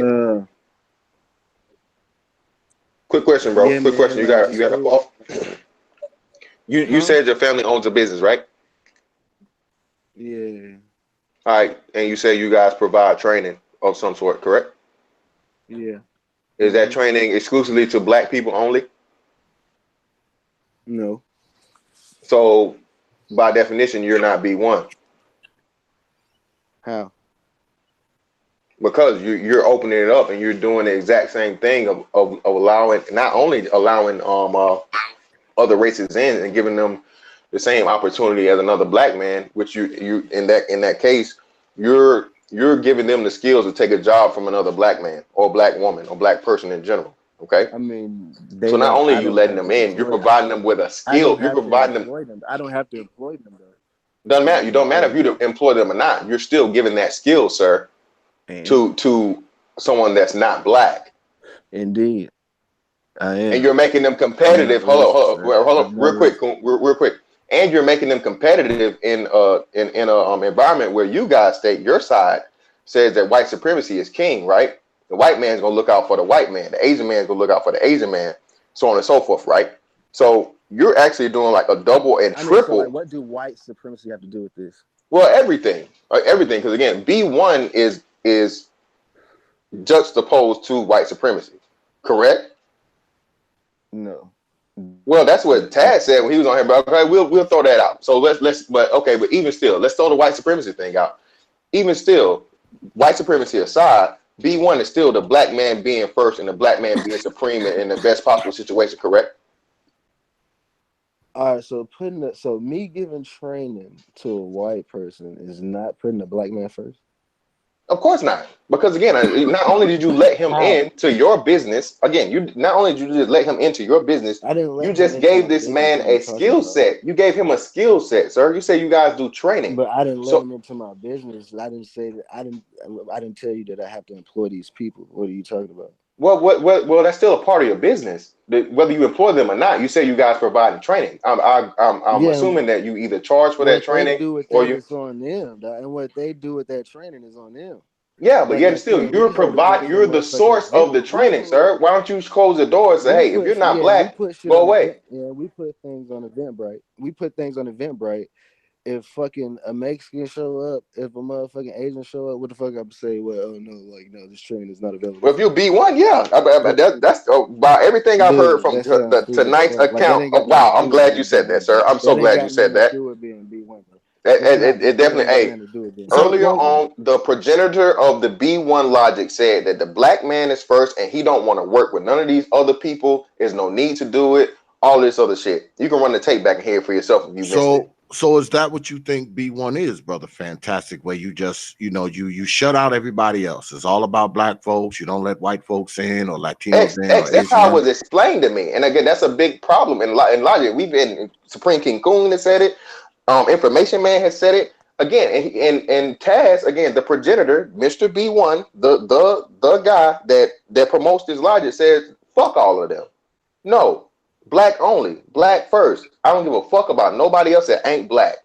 Quick question, bro. yeah, Quick question. man, You like got this a whole, you huh? said your family owns a business, right? Yeah, All right, and you say you guys provide training of some sort, correct? yeah. Is that training exclusively to black people only? No. So by definition, you're not B1 How? because you're opening it up and you're doing the exact same thing of allowing, not only allowing other races in and giving them the same opportunity as another black man, which you in that case, you're giving them the skills to take a job from another black man or black woman or black person in general. Okay. I mean, So they not don't. only are I you don't letting have them to in, you're employ. providing them with a I skill. don't You're have to providing them. employ them. I don't have to employ them though. Doesn't To matter. be You don't matter employed. if you employ them or not. You're still giving that skill, sir, And to someone that's not black, indeed, I and am. you're making them I'm not competitive. racist, Hold up, sir. well, hold up, I'm not real quick, racist. real quick. And you're making them competitive in a environment where you guys state your side says that white supremacy is king, right? The white man's gonna look out for the white man. The Asian man's gonna look out for the Asian man, so on and so forth, right? So you're actually doing like a double and I mean, so like, triple. what do white supremacy have to do with this? Well, everything, because again, B1 is juxtaposed to white supremacy, correct? No. Well, that's what Tad said when he was on here. But okay, we'll throw that out. So but okay, but even still, let's throw the white supremacy thing out. Even still, white supremacy aside, B1 is still the black man being first and the black man being supreme in the best possible situation, correct? All right. So me giving training to a white person is not putting a black man first. Of course not, because again, not only did you let him How? into your business, again, you not only did you just let him into your business, I didn't you let him just into gave my this business. man What are you a talking skill about? set. You gave him a skill set, sir. You say you guys do training, But I didn't let so him into my business. I didn't say that. I didn't tell you that I have to employ these people. What are you talking about? well, that's still a part of your business. Whether you employ them or not, you say you guys providing training. I'm Yeah. assuming that you either charge for that What they training do with or that you. is on them, dog. And what they do with that training is on them. Yeah, but Like yet I still, said, we go to you're different the motherfucking source event. of the training, sir. Why don't you close the door and say, hey, if you're not We black, put shit go on away? event. Yeah, we put things on Eventbrite. We put things on Eventbrite. If fucking a Mexican show up, if a motherfucking Asian show up, what the fuck I say? Well, oh no, like no, this training is not available Well, if for you you. B1, yeah, But that's by everything I've heard dude, from that sounds stupid as tonight's fuck. Like that account. ain't Oh, got nothing to wow, I'm do with glad you being said that, B1, bro. sir. I'm so That ain't glad you got said nothing to that. do with being B1, bro. It That definitely, ain't got hey, nothing to do with being So, B1. earlier well, on, the progenitor of the B1 logic said that the black man is first and he don't want to work with none of these other people. There's no need to do it. All this other shit. You can run the tape back and hear it for yourself if you missed it. so is that what you think B1 is, brother? Fantastic. Where you just, you shut out everybody else. It's all about black folks. You don't let white folks in or Latinos in or That's Asian how it in. was explained to me. And again, that's a big problem in logic. We've been Supreme King Koon has said it. Information Man has said it again. And Taz again, the progenitor, Mr. B1, the guy that promotes this logic says fuck all of them. No, black only, black first. I don't give a fuck about nobody else that ain't black.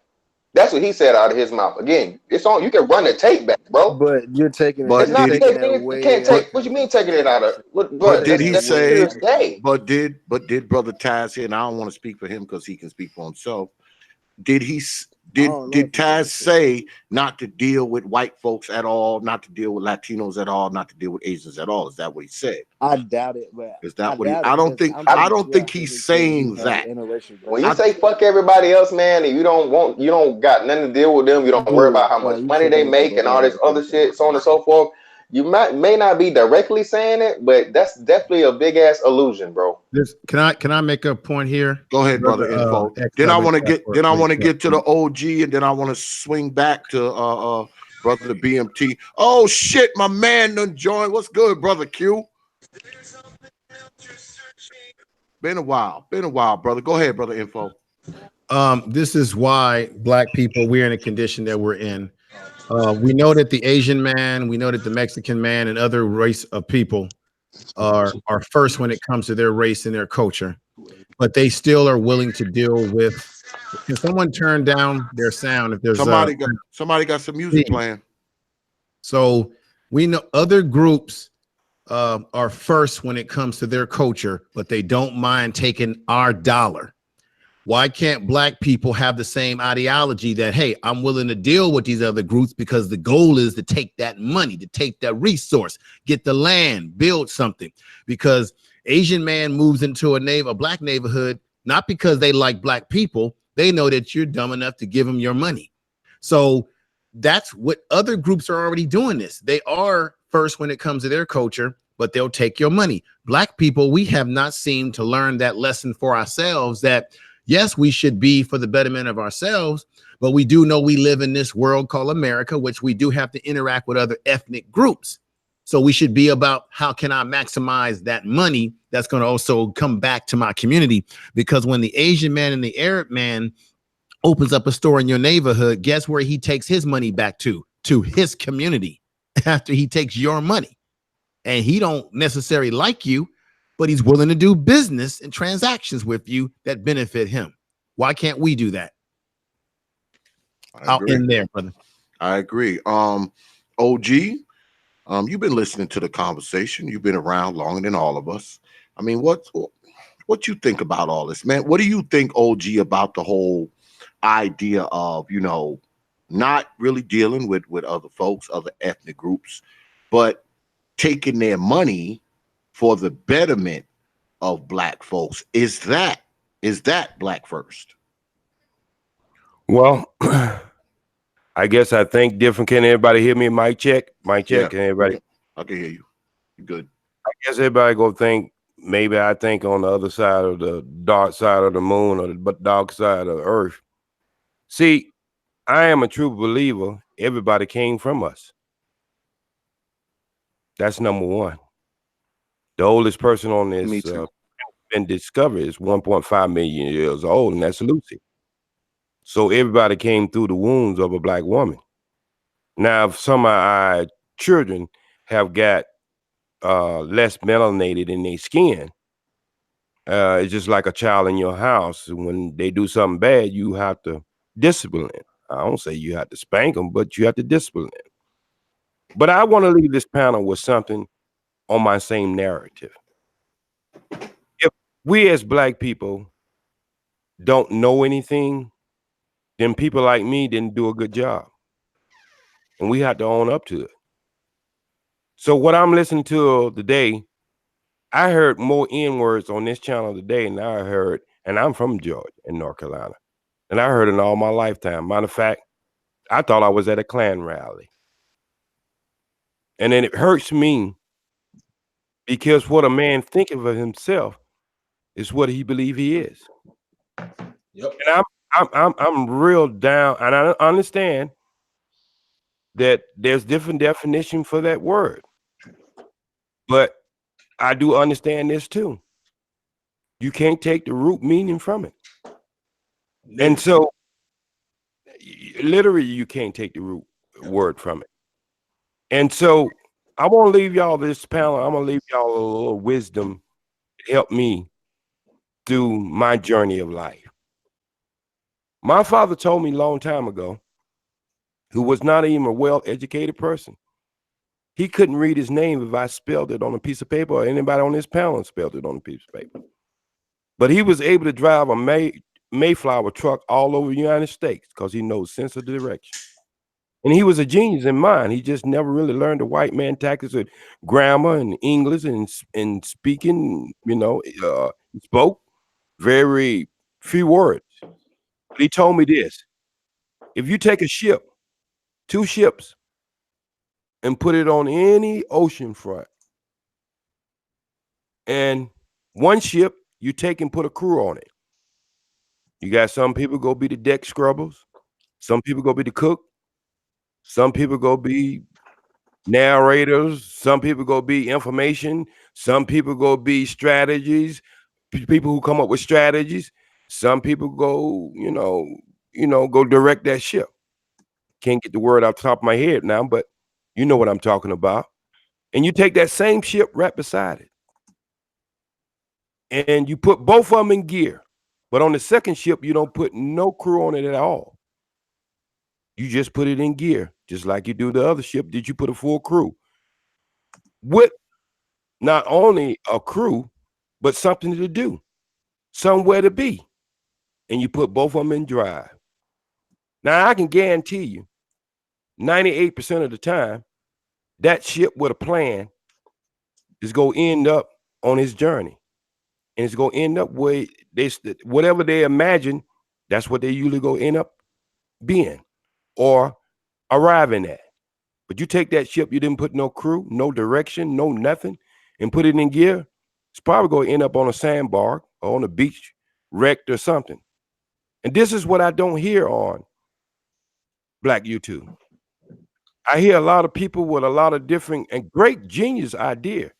That's what he said out of his mouth. Again, it's on. You can run the tape back, bro. But It's But not. did You he? taking that can't way out take. of What you mean context. taking it out of? You're But But did taking that's he that that's way clear say? as out of context. day. But did brother Taz here? And I don't want to speak for him because he can speak for himself. Did he don't know did if he said Taz that shit. say not to deal with white folks at all, not to deal with Latinos at all, not to deal with Asians at all? Is that what he said? I doubt it, but Is I that what he? doubt I it don't because think. I'm I pretty don't sure think after he's his death we saying had that. interracial When you I, say fuck everybody else, man, and you don't got nothing to deal with them, you don't worry dude. about how much You money they trolling, make bro. and Don't all this nobody care other what that shit, nigga so on and said. so forth. You may not be directly saying it, but that's definitely a big ass illusion, bro. Can I make a point here? go ahead, brother. Info. Then I want to get. Then I want to get to the OG, and then I want to swing back to brother BMT. Oh shit, my man done joined. What's good, brother Q? Been a while, brother. Go ahead, brother Info. This is why black people, we're in a condition that we're in. We know that the Asian man, we know that the Mexican man and other race of people are first when it comes to their race and their culture, but they still are willing to deal with. Can someone turn down their sound if there's Somebody got some music playing? So we know other groups are first when it comes to their culture, but they don't mind taking our dollar. Why can't black people have the same ideology that, hey, I'm willing to deal with these other groups because the goal is to take that money, to take that resource, get the land, build something? Because Asian man moves into a black neighborhood, not because they like black people. They know that you're dumb enough to give them your money. So that's what other groups are already doing this. They are first when it comes to their culture, but they'll take your money. Black people, we have not seemed to learn that lesson for ourselves that yes, we should be for the betterment of ourselves, but we do know we live in this world called America, which we do have to interact with other ethnic groups. So we should be about how can I maximize that money that's going to also come back to my community? Because when the Asian man and the Arab man opens up a store in your neighborhood, guess where he takes his money back to his community after he takes your money. And he don't necessarily like you, but he's willing to do business and transactions with you that benefit him. Why can't we do that? Out in there, brother. I agree. OG, you've been listening to the conversation. You've been around longer than all of us. I mean, what you think about all this, man? What do you think, OG, about the whole idea of, not really dealing with other folks, other ethnic groups, but taking their money for the betterment of black folks? Is that black first? Well, I guess I think different. Can everybody hear me? Mic check. Mic check. Yeah. Can everybody? I can hear you. You're good. I guess everybody go think. Maybe I think on the other side of the dark side of the moon or the dark side of the earth. See, I am a true believer. Everybody came from us. That's number one. The oldest person on this been discovered is 1.5 million years old, and that's Lucy. So everybody came through the wombs of a black woman. Now, if some of our children have got less melanated in their skin, it's just like a child in your house. When they do something bad, you have to discipline them. I don't say you have to spank them, but you have to discipline them. But I want to leave this panel with something on my same narrative. If we as black people don't know anything, then people like me didn't do a good job. And we have to own up to it. So what I'm listening to today, I heard more N-words on this channel today than I heard, and I'm from Georgia and North Carolina. And I heard it in all my lifetime. Matter of fact, I thought I was at a Klan rally. And then it hurts me because what a man thinks of himself is what he believes he is. Yep. And I'm real down, and I understand that there's different definition for that word. But I do understand this too. You can't take the root meaning from it. And so literally you can't take the root word from it. And so I want to leave y'all this panel. I'm going to leave y'all a little wisdom to help me through my journey of life. My father told me a long time ago, who was not even a well-educated person, he couldn't read his name if I spelled it on a piece of paper or anybody on this panel spelled it on a piece of paper. But he was able to drive a Mayflower truck all over the United States because he knows sense of direction. And he was a genius in mind. He just never really learned the white man tactics of grammar and English and speaking. He spoke very few words. But he told me this: if you take a ship, two ships, and put it on any ocean front, and one ship you take and put a crew on it. You got some people go be the deck scrubbers, some people go be the cook, some people go be narrators, some people go be information, some people go be strategies, people who come up with strategies, some people go, go direct that ship. Can't get the word off the top of my head now, but you know what I'm talking about. And you take that same ship right beside it, and you put both of them in gear. But on the second ship, you don't put no crew on it at all. You just put it in gear, just like you do the other ship. Did you put a full crew with not only a crew, but something to do, somewhere to be, and you put both of them in drive? Now, I can guarantee you 98% of the time, that ship with a plan is going to end up on his journey. And it's going to end up where whatever they imagine, that's what they usually go end up being or arriving at. But you take that ship, you didn't put no crew, no direction, no nothing, and put it in gear, it's probably going to end up on a sandbar or on a beach, wrecked or something. And this is what I don't hear on Black YouTube. I hear a lot of people with a lot of different and great genius idea.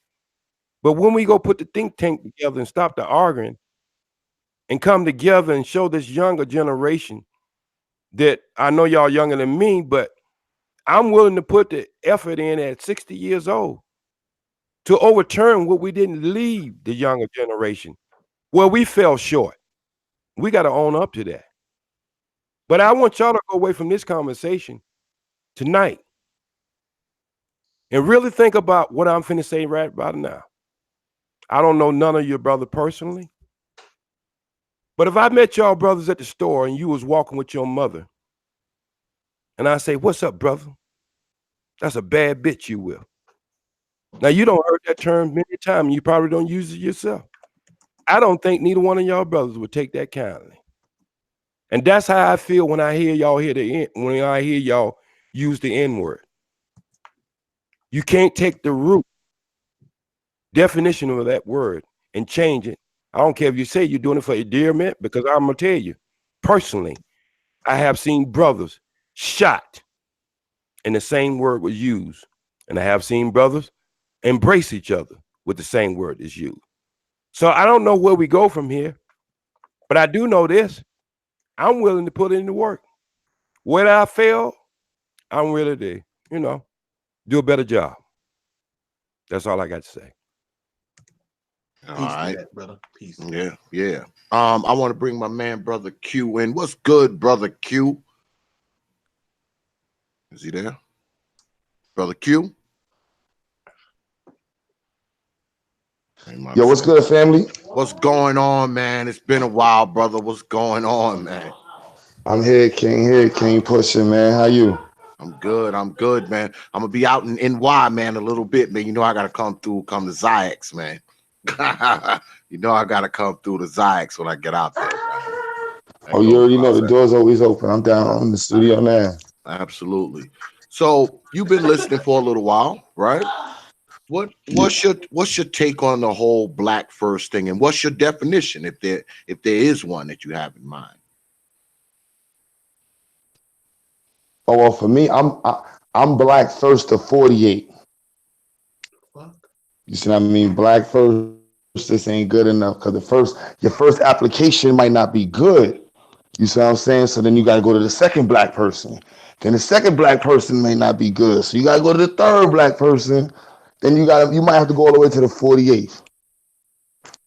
But when we go put the think tank together and stop the arguing and come together and show this younger generation that I know y'all younger than me, but I'm willing to put the effort in at 60 years old to overturn what we didn't leave the younger generation. Well, we fell short. We got to own up to that. But I want y'all to go away from this conversation tonight and really think about what I'm finna say right about now. I don't know none of your brother personally, but if I met y'all brothers at the store and you was walking with your mother, and I say, "What's up, brother?" That's a bad bitch you will. Now, you don't heard that term many times, and you probably don't use it yourself. I don't think neither one of y'all brothers would take that kindly. And that's how I feel when I hear y'all when I hear y'all use the N-word. You can't take the root definition of that word and change it. I don't care if you say you're doing it for endearment, because I'm gonna tell you, personally, I have seen brothers shot and the same word was used. And I have seen brothers embrace each other with the same word is used. So I don't know where we go from here, but I do know this. I'm willing to put in the work. Where I fail, I'm willing to, do a better job. That's all I got to say. All Peace right, to that, brother. Peace. Yeah. I want to bring my man, brother Q, in. What's good, brother Q? Is he there, brother Q? Yo, what's good, family? What's going on, man? It's been a while, brother. What's going on, man? I'm here, King pushing, man. How you? I'm good, man. I'm gonna be out in NY, man, a little bit, man. You know I gotta come to Ziax, man. You know I gotta come through the Ziax when I get out there, man. You already know the door's always open. I'm down in the studio now. Absolutely. So you've been listening for a little while, right? What's your take on the whole black first thing, and what's your definition, if there is one that you have in mind? Oh well, for me, I'm black first to 48. You see what I mean? Black first, this ain't good enough, because your first application might not be good. You see what I'm saying? So then you got to go to the second black person. Then the second black person may not be good. So you got to go to the third black person. Then you might have to go all the way to the 48th.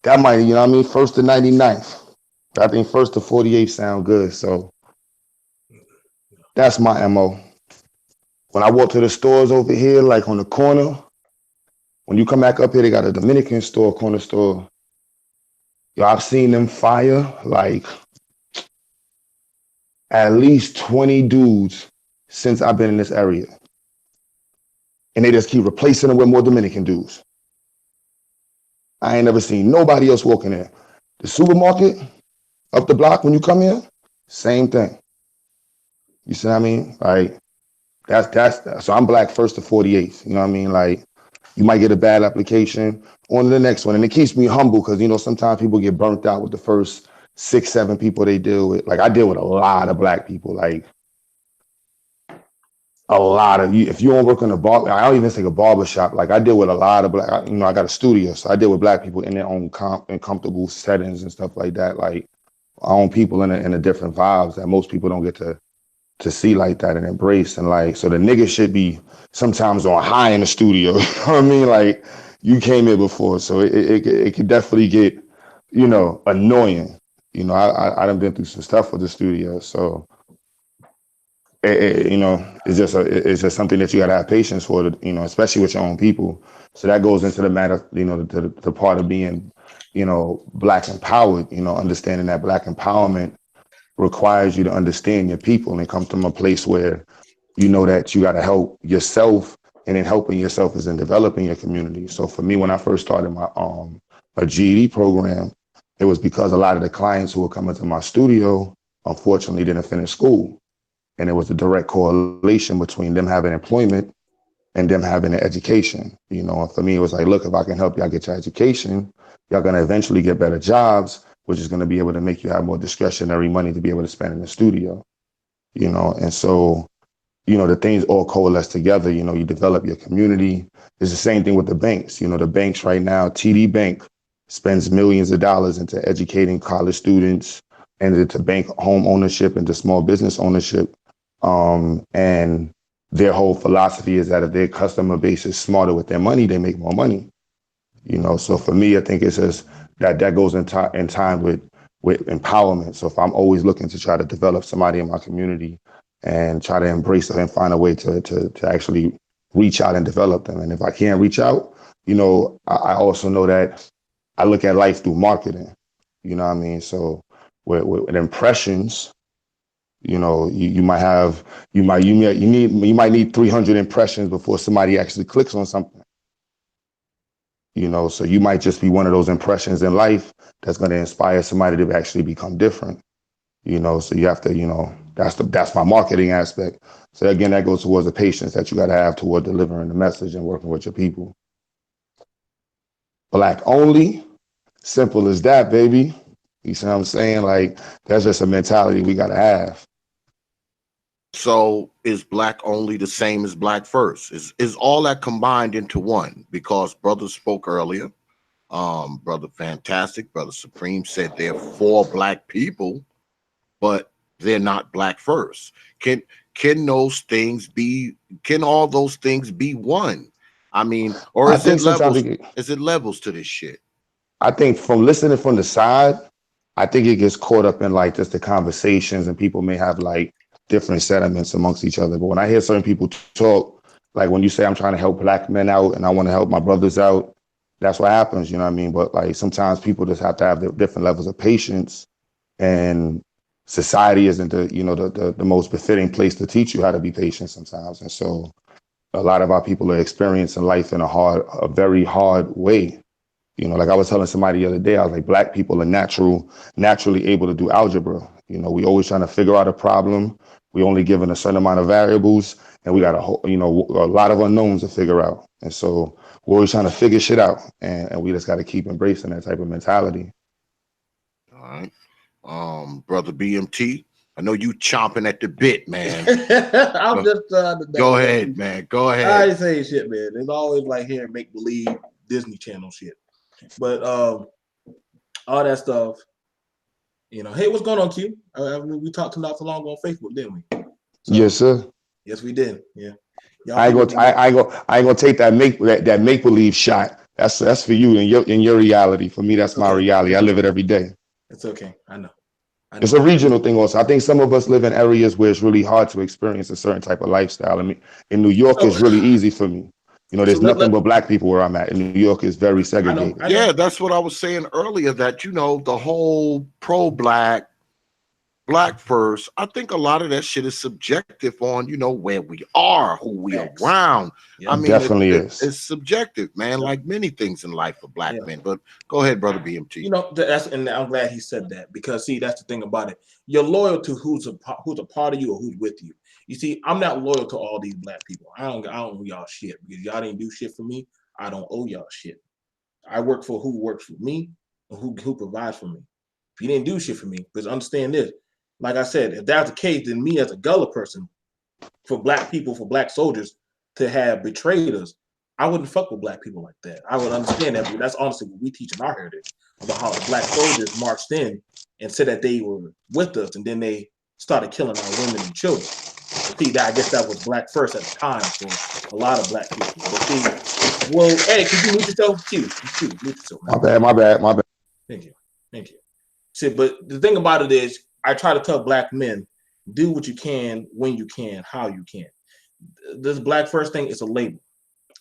That might, you know what I mean? First to 99th. I think first to 48 sound good. So that's my MO. When I walk to the stores over here, like on the corner, when you come back up here, they got a Dominican store, corner store. Yo, I've seen them fire. Like, at least 20 dudes since I've been in this area. And they just keep replacing them with more Dominican dudes. I ain't never seen nobody else walking there. The supermarket up the block when you come here, same thing. You see what I mean? Like so I'm black first to 48. You know what I mean? Like you might get a bad application on to the next one. And it keeps me humble because, you know, sometimes people get burnt out with the first 6, 7 people they deal with. Like I deal with a lot of black people, like a lot of you. If you don't work in a bar, I don't even think a barber shop. Like I deal with a lot of black, you know, I got a studio. So I deal with black people in their own and comfortable settings and stuff like that. Like our own people in a different vibes that most people don't get to see like that and embrace. And like, so the nigga should be sometimes on high in the studio. You know what I mean? Like you came here before, so it could definitely get, you know, annoying. You know, I done been through some stuff with the studio, so you know, it's just something that you gotta have patience for, you know, especially with your own people. So that goes into the matter, you know, the part of being, you know, black empowered. You know, understanding that black empowerment requires you to understand your people and come from a place where you know that you got to help yourself, and then helping yourself is in developing your community. So for me, when I first started my a GED program, it was because a lot of the clients who were coming to my studio unfortunately didn't finish school, and it was a direct correlation between them having employment and them having an education. You know, and for me, it was like, look, if I can help y'all get your education, y'all gonna eventually get better jobs, which is gonna be able to make you have more discretionary money to be able to spend in the studio. You know, and so, you know, the things all coalesce together. You know, you develop your community. It's the same thing with the banks. You know, the banks right now, TD Bank spends millions of dollars into educating college students and into bank home ownership, into small business ownership. And their whole philosophy is that if their customer base is smarter with their money, they make more money. You know, so for me, I think it's just that goes in time with empowerment. So if I'm always looking to try to develop somebody in my community and try to embrace them and find a way to actually reach out and develop them. And if I can't reach out, you know, I also know that I look at life through marketing. You know what I mean? So with impressions, you know, you might need 300 impressions before somebody actually clicks on something. You know, so you might just be one of those impressions in life that's going to inspire somebody to actually become different. You know, so you have to, you know, that's my marketing aspect. So again, that goes towards the patience that you got to have toward delivering the message and working with your people. Black only, simple as that, baby. You see what I'm saying? Like, that's just a mentality we got to have. So is black only the same as black first? Is all that combined into one? Because brothers spoke earlier. Brother Fantastic, Brother Supreme said they're for black people, but they're not black first. Can all those things be one? I mean, or I is it think sometimes levels? Is it levels to this shit? I think from listening from the side, I think it gets caught up in like just the conversations, and people may have like different sentiments amongst each other. But when I hear certain people talk, like when you say I'm trying to help black men out and I want to help my brothers out, that's what happens, you know what I mean? But like sometimes people just have to have the different levels of patience, and society isn't the most befitting place to teach you how to be patient sometimes. And so a lot of our people are experiencing life in a very hard way. You know, like I was telling somebody the other day, I was like, black people are naturally able to do algebra. You know, we always trying to figure out a problem. We only given a certain amount of variables, and we got a lot of unknowns to figure out. And so we're always trying to figure shit out, and we just got to keep embracing that type of mentality. All right, brother BMT, I know you chomping at the bit, man. I'm just trying to go ahead, man. Go ahead. I ain't saying shit, man. It's always like here make believe Disney Channel shit. But all that stuff, you know. Hey, what's going on, Q? We talked not so long ago on Facebook, didn't we? So, yes, sir. Yes, we did. Yeah. I ain't gonna take that make believe shot. That's for you in your reality. For me, that's my reality. I live it every day. It's okay. I know. It's a regional thing also. I think some of us live in areas where it's really hard to experience a certain type of lifestyle. I mean, in New York, it's really easy for me. You know, there's nothing but black people where I'm at. In New York, is very segregated. Yeah, that's what I was saying earlier, that, you know, the whole pro-black black first, I think a lot of that shit is subjective on, where we are, who we around. Yeah. I mean, Definitely is. it's subjective, man, like many things in life for black men. But go ahead, brother BMT. And I'm glad he said that, because see, that's the thing about it. You're loyal to who's a part of you or who's with you. You see, I'm not loyal to all these black people. I don't owe y'all shit, because y'all didn't do shit for me. I don't owe y'all shit. I work for who works for me and who provides for me. If you didn't do shit for me, because understand this, like I said, if that's the case, then me as a Gullah person, for black people, for black soldiers to have betrayed us, I wouldn't fuck with black people like that. I would understand that, but that's honestly what we teach in our heritage, about how black soldiers marched in and said that they were with us, and then they started killing our women and children. But see, I guess that was black first at the time for a lot of black people. But see, well, Eddie, could you mute yourself? Mute yourself, man. My bad. Thank you. See, but the thing about it is, I try to tell black men, do what you can, when you can, how you can. This black first thing is a label.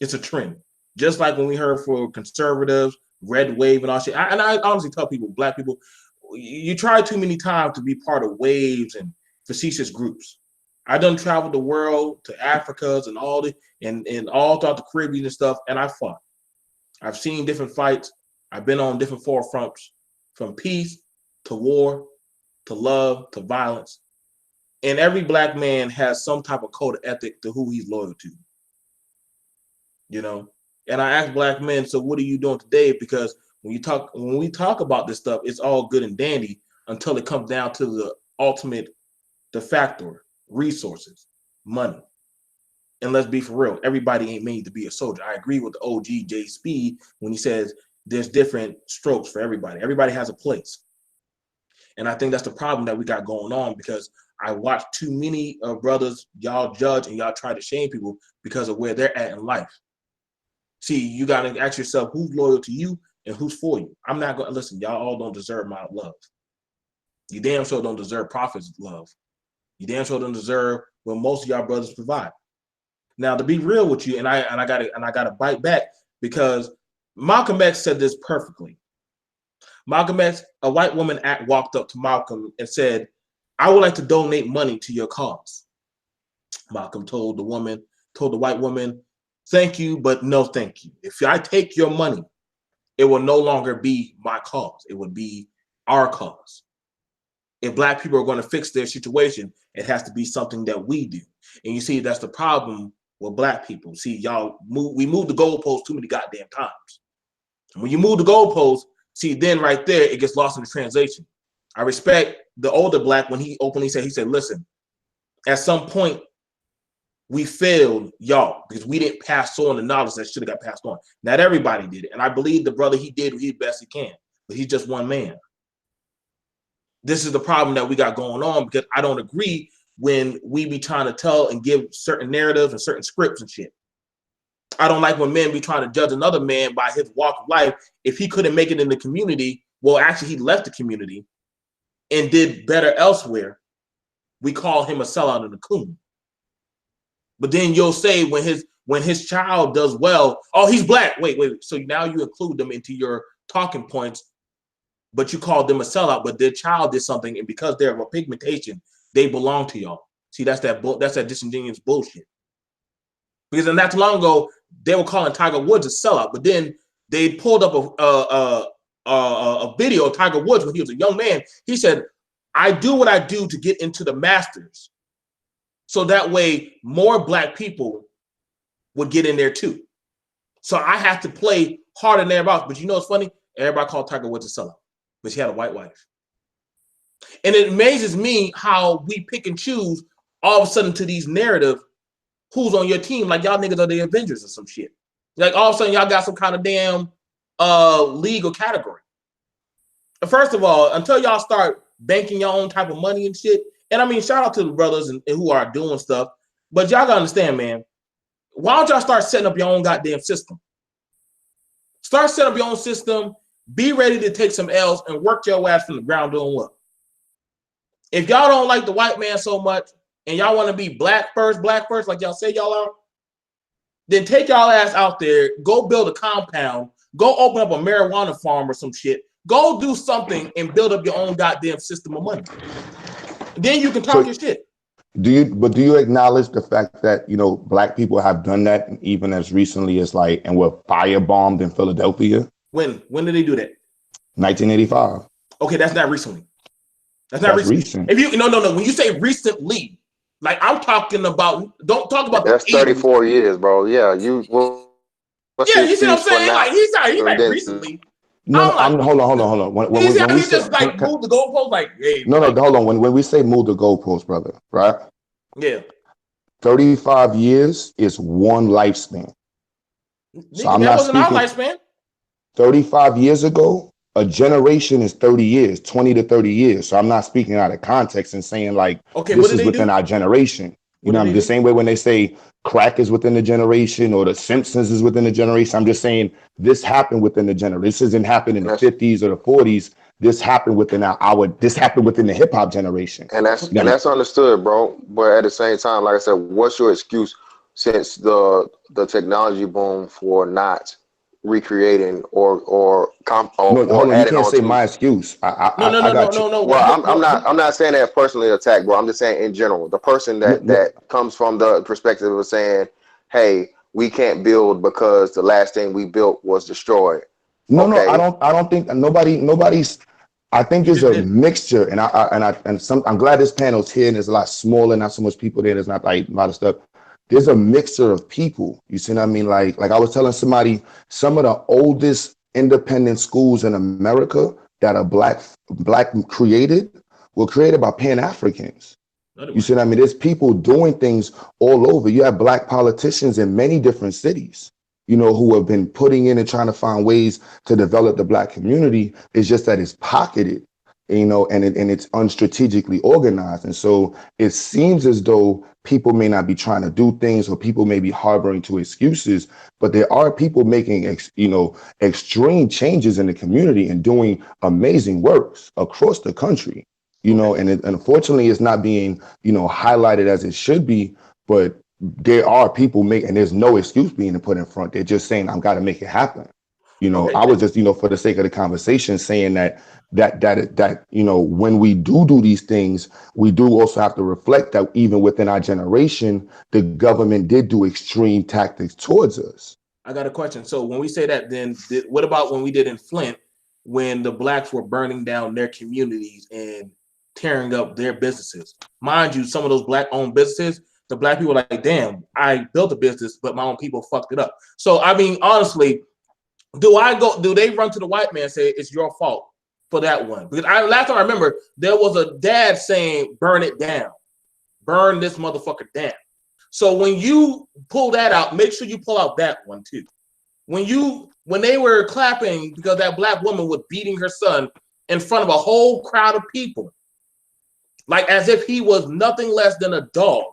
It's a trend. Just like when we heard for conservatives, red wave and all shit. And I honestly tell people, black people, you try too many times to be part of waves and facetious groups. I done traveled the world to Africas and all and all throughout the Caribbean and stuff, and I fought. I've seen different fights. I've been on different forefronts, from peace to war to love to violence. And every black man has some type of code of ethic to who he's loyal to. And I ask black men, so what are you doing today? Because when we talk about this stuff, it's all good and dandy until it comes down to the ultimate de facto resources, money. And let's be for real, everybody ain't made to be a soldier. I agree with the OG J Speed when he says there's different strokes for everybody. Everybody has a place. And I think that's the problem that we got going on, because I watch too many brothers, y'all judge and y'all try to shame people because of where they're at in life. See, you got to ask yourself who's loyal to you and who's for you. I'm not going to listen. Y'all all don't deserve my love. You damn sure don't deserve Prophet's love. You damn sure don't deserve what most of y'all brothers provide. Now, to be real with you, and I gotta bite back, because Malcolm X said this perfectly. Malcolm X, a white woman walked up to Malcolm and said, "I would like to donate money to your cause." Malcolm told the white woman, "Thank you, but no thank you. If I take your money, it will no longer be my cause. It would be our cause. If black people are going to fix their situation, it has to be something that we do." And you see, that's the problem with black people. See, we move the goalposts too many goddamn times. And when you move the goalposts, see, then right there, it gets lost in the translation. I respect the older black when he openly said, listen, at some point, we failed y'all because we didn't pass on the knowledge that should have got passed on. Not everybody did it. And I believe the brother, he did his best he can, but he's just one man. This is the problem that we got going on, because I don't agree when we be trying to tell and give certain narratives and certain scripts and shit. I don't like when men be trying to judge another man by his walk of life. If he couldn't make it in the community, well, actually he left the community and did better elsewhere, we call him a sellout and a coon. But then you'll say when his child does well, oh, he's black. Wait. So now you include them into your talking points, but you call them a sellout, but their child did something, and because they're of a pigmentation, they belong to y'all. See, that's that disingenuous bullshit. Because not too long ago, they were calling Tiger Woods a sellout, but then they pulled up a video of Tiger Woods when he was a young man. He said, "I do what I do to get into the Masters, so that way more black people would get in there too. So I have to play harder than everybody else." But you know what's funny? Everybody called Tiger Woods a sellout, but she had a white wife. And it amazes me how we pick and choose all of a sudden to these narratives who's on your team, like y'all niggas are the Avengers or some shit. Like all of a sudden y'all got some kind of damn league or category. First of all, until y'all start banking your own type of money and shit, and I mean, shout out to the brothers and who are doing stuff, but y'all gotta understand, man, why don't y'all start setting up your own goddamn system? Start setting up your own system, be ready to take some L's and work your ass from the ground doing what? If y'all don't like the white man so much and y'all want to be black first, like y'all say y'all are, then take y'all ass out there, go build a compound, go open up a marijuana farm or some shit, go do something and build up your own goddamn system of money. Then you can talk your shit. Do you acknowledge the fact that, you know, black people have done that even as recently as like, and were firebombed in Philadelphia? When did they do that? 1985. Okay, that's not recently. That's not recent. If you no. When you say recently, like I'm talking about, don't talk about That's the 34 years, bro. Yeah, you. What's yeah, the you see what I'm excuse for saying? not? Like he's like Then- recently. No, I'm like, hold on. When he we just say, like moved the goalpost, like, hey, no, like, hold on. When we say move the goalpost, brother, right? yeah. 35 years is one lifespan. So Nigga, I'm that not wasn't our speaking. lifespan. 35 years ago, a generation is 30 years, 20 to 30 years. So I'm not speaking out of context and saying like, Okay, this what did is they within do? our generation. You know, the same way when they say crack is within the generation or the Simpsons is within the generation. I'm just saying this happened within the generation. This doesn't happen in the 50s or the 40s. This happened within this happened within the hip hop generation. And that's understood, bro. But at the same time, like I said, what's your excuse since the technology boom for not recreating or No, hold on. You adding can't on say to? my excuse. No. I got you. Well, I'm not saying that personally attack, bro. I'm just saying in general, the person that comes from the perspective of saying, "Hey, we can't build because the last thing we built was destroyed." No, I don't think nobody's. I think there's a mixture, and I'm glad this panel's here and there's a lot smaller, not so much people there. There's not like a lot of stuff. There's a mixture of people. You see what I mean? Like I was telling somebody, some of the oldest independent schools in America that are black created were created by Pan-Africans. You see what I mean? There's people doing things all over. You have black politicians in many different cities, you know, who have been putting in and trying to find ways to develop the black community. It's just that it's pocketed, you know, and it's unstrategically organized. And so it seems as though people may not be trying to do things, or people may be harboring to excuses, but there are people making, extreme changes in the community and doing amazing works across the country, you know, and unfortunately it's not being, highlighted as it should be, but there are people and there's no excuse being put in front. They're just saying, I've got to make it happen. You know, I was just, for the sake of the conversation, saying that, when we do these things, we do also have to reflect that even within our generation, the government did do extreme tactics towards us. I got a question. So when we say that, then what about when we did in Flint, when the blacks were burning down their communities and tearing up their businesses? Mind you, some of those black-owned businesses, the black people are like, damn, I built a business, but my own people fucked it up. So, I mean, honestly, do they run to the white man and say, it's your fault for that one? Because last time I remember, there was a dad saying, burn it down. Burn this motherfucker down. So when you pull that out, make sure you pull out that one too. When they were clapping because that black woman was beating her son in front of a whole crowd of people, like as if he was nothing less than a dog,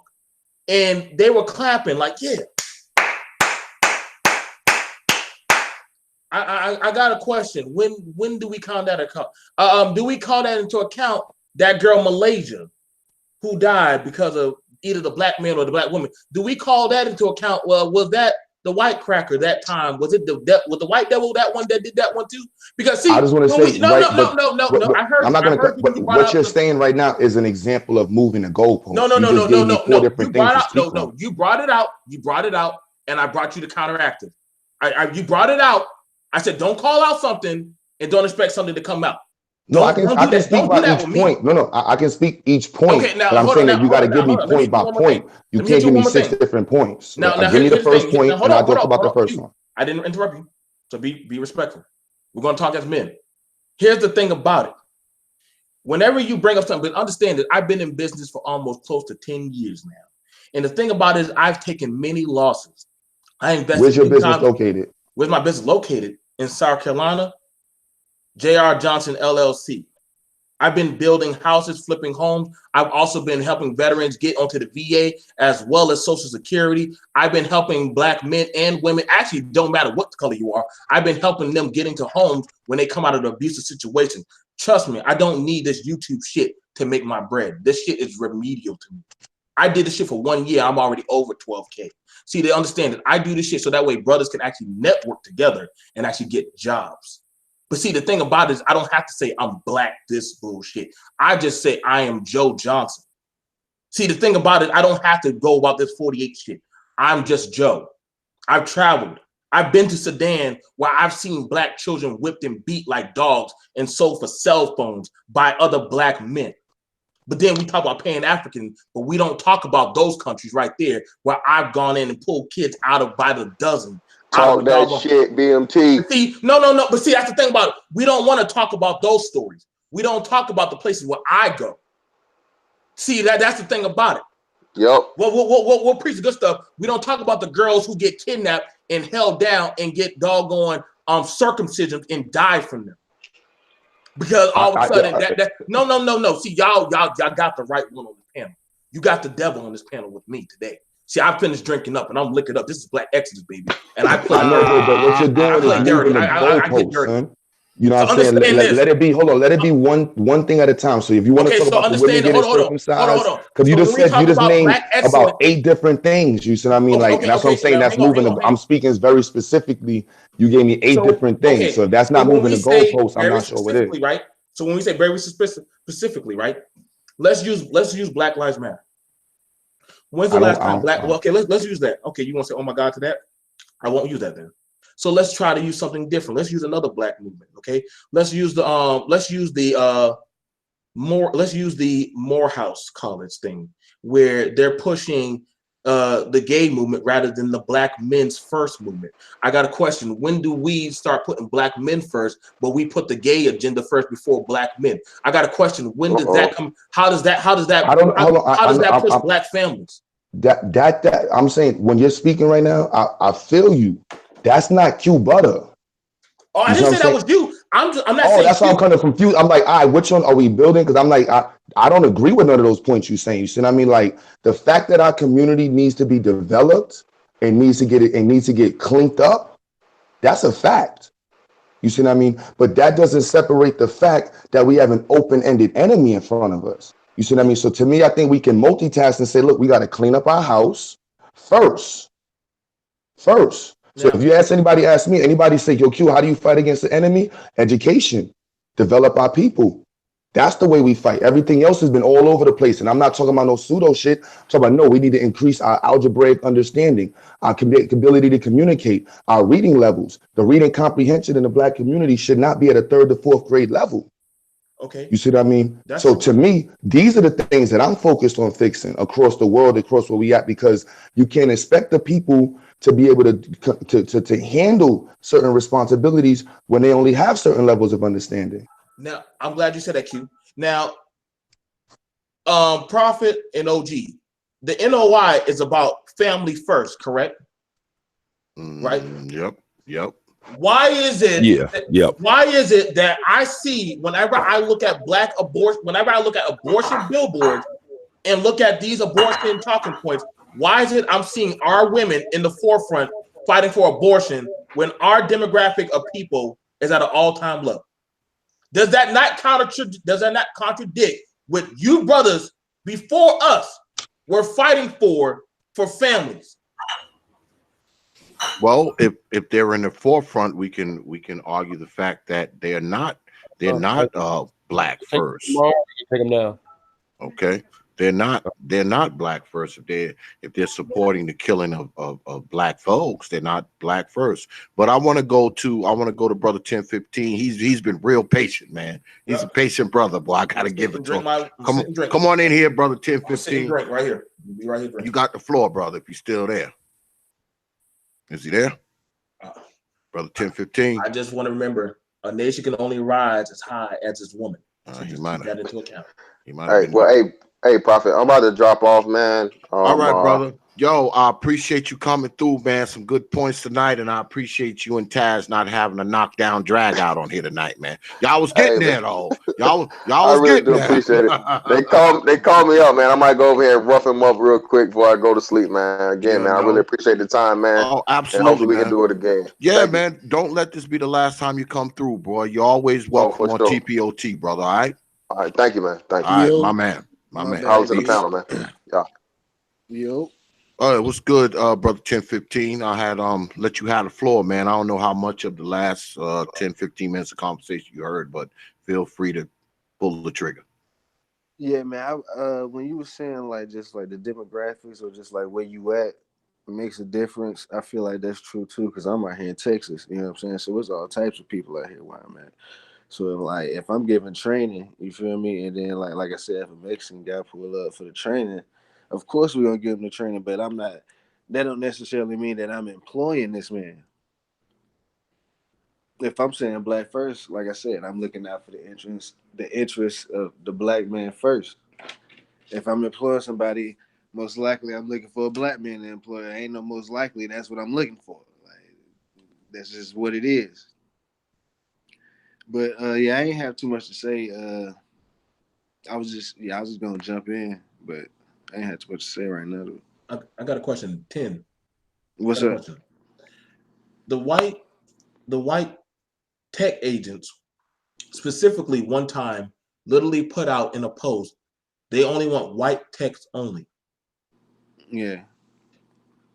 and they were clapping like, yeah. I got a question. When do we count that account? Do we call that into account that girl Malaysia who died because of either the black man or the black woman? Do we call that into account? Well, was that the white cracker that time? Was it the white devil that one that did that one too? Because see, I just want to say, no. I heard. I'm not going to. But what you're saying right now is an example of moving the goalpost. No. You brought it out. You brought it out, and I brought you to counteractive. You brought it out. I said, don't call out something and don't expect something to come out. No, I can speak by each point. No, I can speak each point. Okay, now, but I'm saying that you got to give me point by point. You can't give me 6 different points. Now, give me the first point, and I'll talk about the first one. I didn't interrupt you, so be respectful. We're going to talk as men. Here's the thing about it. Whenever you bring up something, but understand that I've been in business for almost close to 10 years now. And the thing about it is I've taken many losses. I invested. Where's your business located? Where's my business located? In South Carolina, J.R. Johnson LLC. I've been building houses, flipping homes. I've also been helping veterans get onto the VA as well as Social Security. I've been helping black men and women. Actually, don't matter what color you are. I've been helping them get into homes when they come out of the abusive situation. Trust me, I don't need this YouTube shit to make my bread. This shit is remedial to me. I did this shit for 1 year. I'm already over 12K. See, they understand that I do this shit so that way brothers can actually network together and actually get jobs. But see, the thing about it is I don't have to say I'm black, this bullshit. I just say I am Joe Johnson. See, the thing about it, I don't have to go about this 48 shit. I'm just Joe. I've traveled. I've been to Sudan where I've seen black children whipped and beat like dogs and sold for cell phones by other black men. But then we talk about Pan-African, but we don't talk about those countries right there where I've gone in and pulled kids out of by the dozen. Talk that shit, BMT. See, no. But see, that's the thing about it. We don't want to talk about those stories. We don't talk about the places where I go. See, that's the thing about it. Yep. We'll preach the good stuff. We don't talk about the girls who get kidnapped and held down and get doggone circumcision and die from them. Because all of a sudden, no. See, y'all got the right one on the panel. You got the devil on this panel with me today. See, I finished drinking up and I'm licking up. This is Black Exodus, baby. And I play. I know, but what you're doing is moving the goalposts, son. You know what I'm saying? Let it be. Hold on. Let it be one thing at a time. So if you want to talk about the women getting circumcised, because you just named about 8 different things. You see what I mean? And that's what I'm saying. That's moving. I'm speaking very specifically. You gave me 8 different things. So if that's not moving the goalposts, I'm not sure what it is. Right. So when we say very specifically, right? Let's use Black Lives Matter. When's the last time black? Well, okay, let's use that. Okay, you want to say, oh my God, to that? I won't use that then. So let's try to use something different. Let's use another black movement. Okay, let's use the Morehouse College thing, where they're pushing the gay movement rather than the black men's first movement. I got a question. When do we start putting black men first, but we put the gay agenda first before black men? I got a question. When does that come? How does that push black families? That I'm saying, when you're speaking right now, I feel you. That's not Q butter. Oh, I didn't say that was you. I'm not saying. Oh, that's why I'm kind of confused. I'm like, all right, which one are we building? Because I'm like, I don't agree with none of those points you're saying. You see what I mean? Like, the fact that our community needs to be developed and needs to get cleaned up, that's a fact. You see what I mean? But that doesn't separate the fact that we have an open-ended enemy in front of us. You see what I mean? So to me, I think we can multitask and say, look, we got to clean up our house first. So if you ask anybody say, yo, Q, how do you fight against the enemy? Education, develop our people. That's the way we fight. Everything else has been all over the place. And I'm not talking about no pseudo shit. I'm talking about, no, we need to increase our algebraic understanding, our ability to communicate, our reading levels. The reading comprehension in the black community should not be at a 3rd to 4th grade level. Okay. You see what I mean? So to me, these are the things that I'm focused on fixing across the world, across where we at, because you can't expect the people to be able to handle certain responsibilities when they only have certain levels of understanding. Now, I'm glad you said that, Q. Now, Prophet and OG, the NOI is about family first, correct? Right? Yep. Why is it? Yeah. Why is it that I see whenever I look at abortion billboards and look at these abortion talking points, why is it I'm seeing our women in the forefront fighting for abortion when our demographic of people is at an all-time low? Does that not contradict what you brothers before us were fighting for families? Well, if they're in the forefront, we can argue the fact that they're not black first. Take them down. Okay, they're not black first. If they're supporting the killing of black folks, they're not black first. But I want to go to brother 1015. He's been real patient, man. He's a patient brother, boy. I gotta give it to him. Come on in here, brother 1015. Right here. Be right here. You got the floor, brother. If you're still there. Is he there? Brother 1015. I just want to remember, a nation can only rise as high as its woman. So just keep that into account. Hey, Prophet, I'm about to drop off, man. All right, brother. Yo, I appreciate you coming through, man. Some good points tonight, and I appreciate you and Taz not having a knockdown drag out on here tonight, man. Y'all was getting there, though. Y'all was really getting there. Appreciate it. They called me up, man. I might go over here and rough him up real quick before I go to sleep, man. Again, man, I really appreciate the time, man. Oh, absolutely. And hopefully we can do it again. Yeah, man. Don't let this be the last time you come through, boy. You're always welcome on TPOT, brother. All right. All right. Thank you, man. Thank you. All right, my man. Out to the panel, man. Yeah. Yo. What's good, brother 1015? I had let you have the floor, man. I don't know how much of the last 10, 15 minutes of conversation you heard, but feel free to pull the trigger. Yeah, man. When you were saying like just like the demographics or just like where you at makes a difference, I feel like that's true too. Because I'm out here in Texas, you know what I'm saying. So it's all types of people out here where I'm at. So like if I'm giving training, you feel me, and then like I said, if a Mexican guy pull up for the training, of course we're gonna give him the training. But I'm not. That don't necessarily mean that I'm employing this man. If I'm saying black first, like I said, I'm looking out for the interests of the black man first. If I'm employing somebody, most likely I'm looking for a black man to employ. Ain't no most likely that's what I'm looking for. Like that's just what it is. But yeah, I ain't have too much to say. I was just gonna jump in, but I ain't have too much to say right now. I got a question. 10. What's Got a up? question. The white tech agents specifically one time literally put out in a post they only want white text only. Yeah.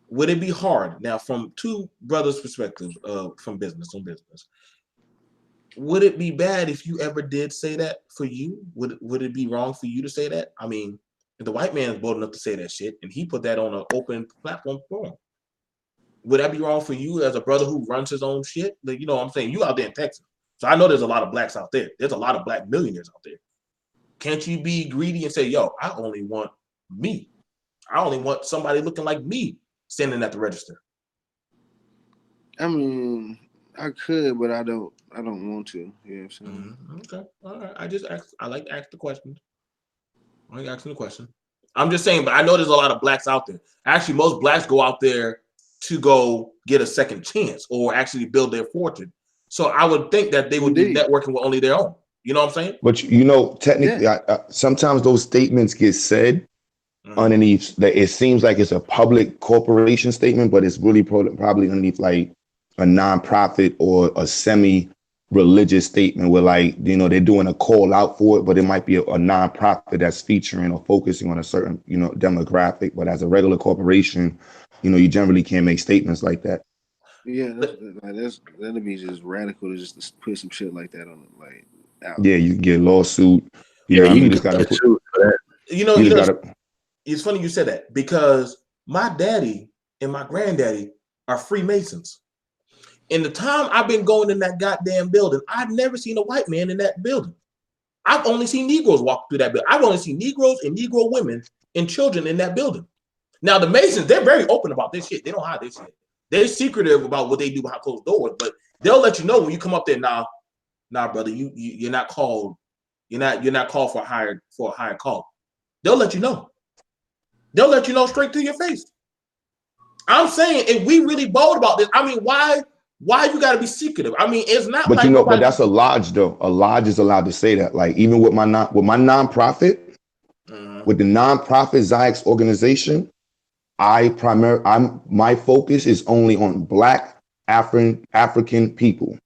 Would it be hard now from two brothers' perspectives from business on business? Would it be bad if you ever did say that for you? Would it be wrong for you to say that? I mean, if the white man is bold enough to say that shit and he put that on an open platform for him, would that be wrong for you as a brother who runs his own shit? Like, you know what I'm saying? You out there in Texas. So I know there's a lot of blacks out there. There's a lot of black millionaires out there. Can't you be greedy and say, yo, I only want me. I only want somebody looking like me standing at the register. I mean, I could, but I don't want to. You know what I'm saying? Okay. All right. I like to ask the question. I like asking the question. I'm just saying, but I know there's a lot of blacks out there. Actually, most blacks go out there to go get a second chance or actually build their fortune. So I would think that they would be networking with only their own. You know what I'm saying? But you know, technically, yeah. Sometimes those statements get said underneath that. It seems like it's a public corporation statement, but it's really probably underneath like a nonprofit or a semi-religious statement where, like, you know, they're doing a call out for it, but it might be a nonprofit that's featuring or focusing on a certain, you know, demographic. But as a regular corporation, you know, you generally can't make statements like that. Yeah, that'd be just radical to just put some shit like that on it, like out. Yeah, you can get a lawsuit. Yeah, I mean, you just gotta put. It's funny you said that because my daddy and my granddaddy are Freemasons. In the time I've been going in that goddamn building, I've never seen a white man in that building. I've only seen Negroes walk through that building. I've only seen Negroes and Negro women and children in that building. Now, the Masons, they're very open about this shit. They don't hide this shit. They're secretive about what they do behind closed doors, but they'll let you know when you come up there. Nah, brother, you're not called. You're not called for a higher call. They'll let you know. They'll let you know straight to your face. I'm saying, if we really bold about this, I mean, why you got to be secretive? I mean, it's not. But like you know, but that's a lodge though. A lodge is allowed to say that. Like even with my nonprofit, with the nonprofit Zyx organization, my focus is only on Black African people.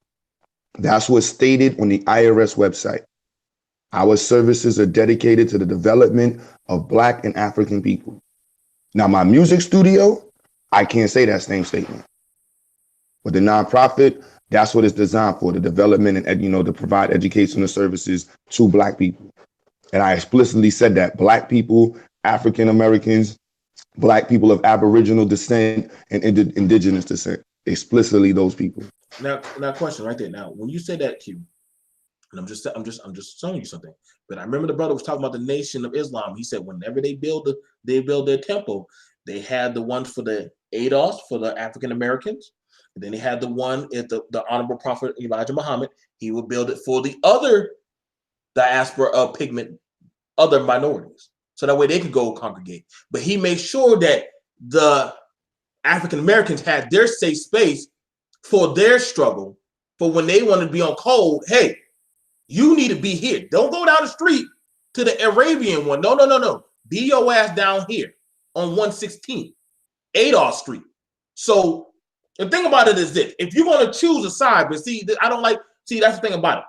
That's what's stated on the IRS website. Our services are dedicated to the development of Black and African people. Now, my music studio, I can't say that same statement. But the nonprofit, that's what it's designed for, the development and, you know, to provide educational services to Black people. And I explicitly said that Black people, African Americans, Black people of Aboriginal descent and indigenous descent, explicitly those people. Now, question right there. Now, when you say that, Q, and I'm just showing you something. But I remember the brother was talking about the Nation of Islam. He said whenever they build their temple, they had the one for the ADOS for the African Americans. And then they had the one at the Honorable Prophet Elijah Muhammad. He would build it for the other diaspora of pigment, other minorities. So that way they could go congregate. But he made sure that the African Americans had their safe space for their struggle, for when they want to be on code. Hey, you need to be here. Don't go down the street to the Arabian one. No. Be your ass down here on 116, Adolph Street. So the thing about it is this: if you're going to choose a side, but that's the thing about it,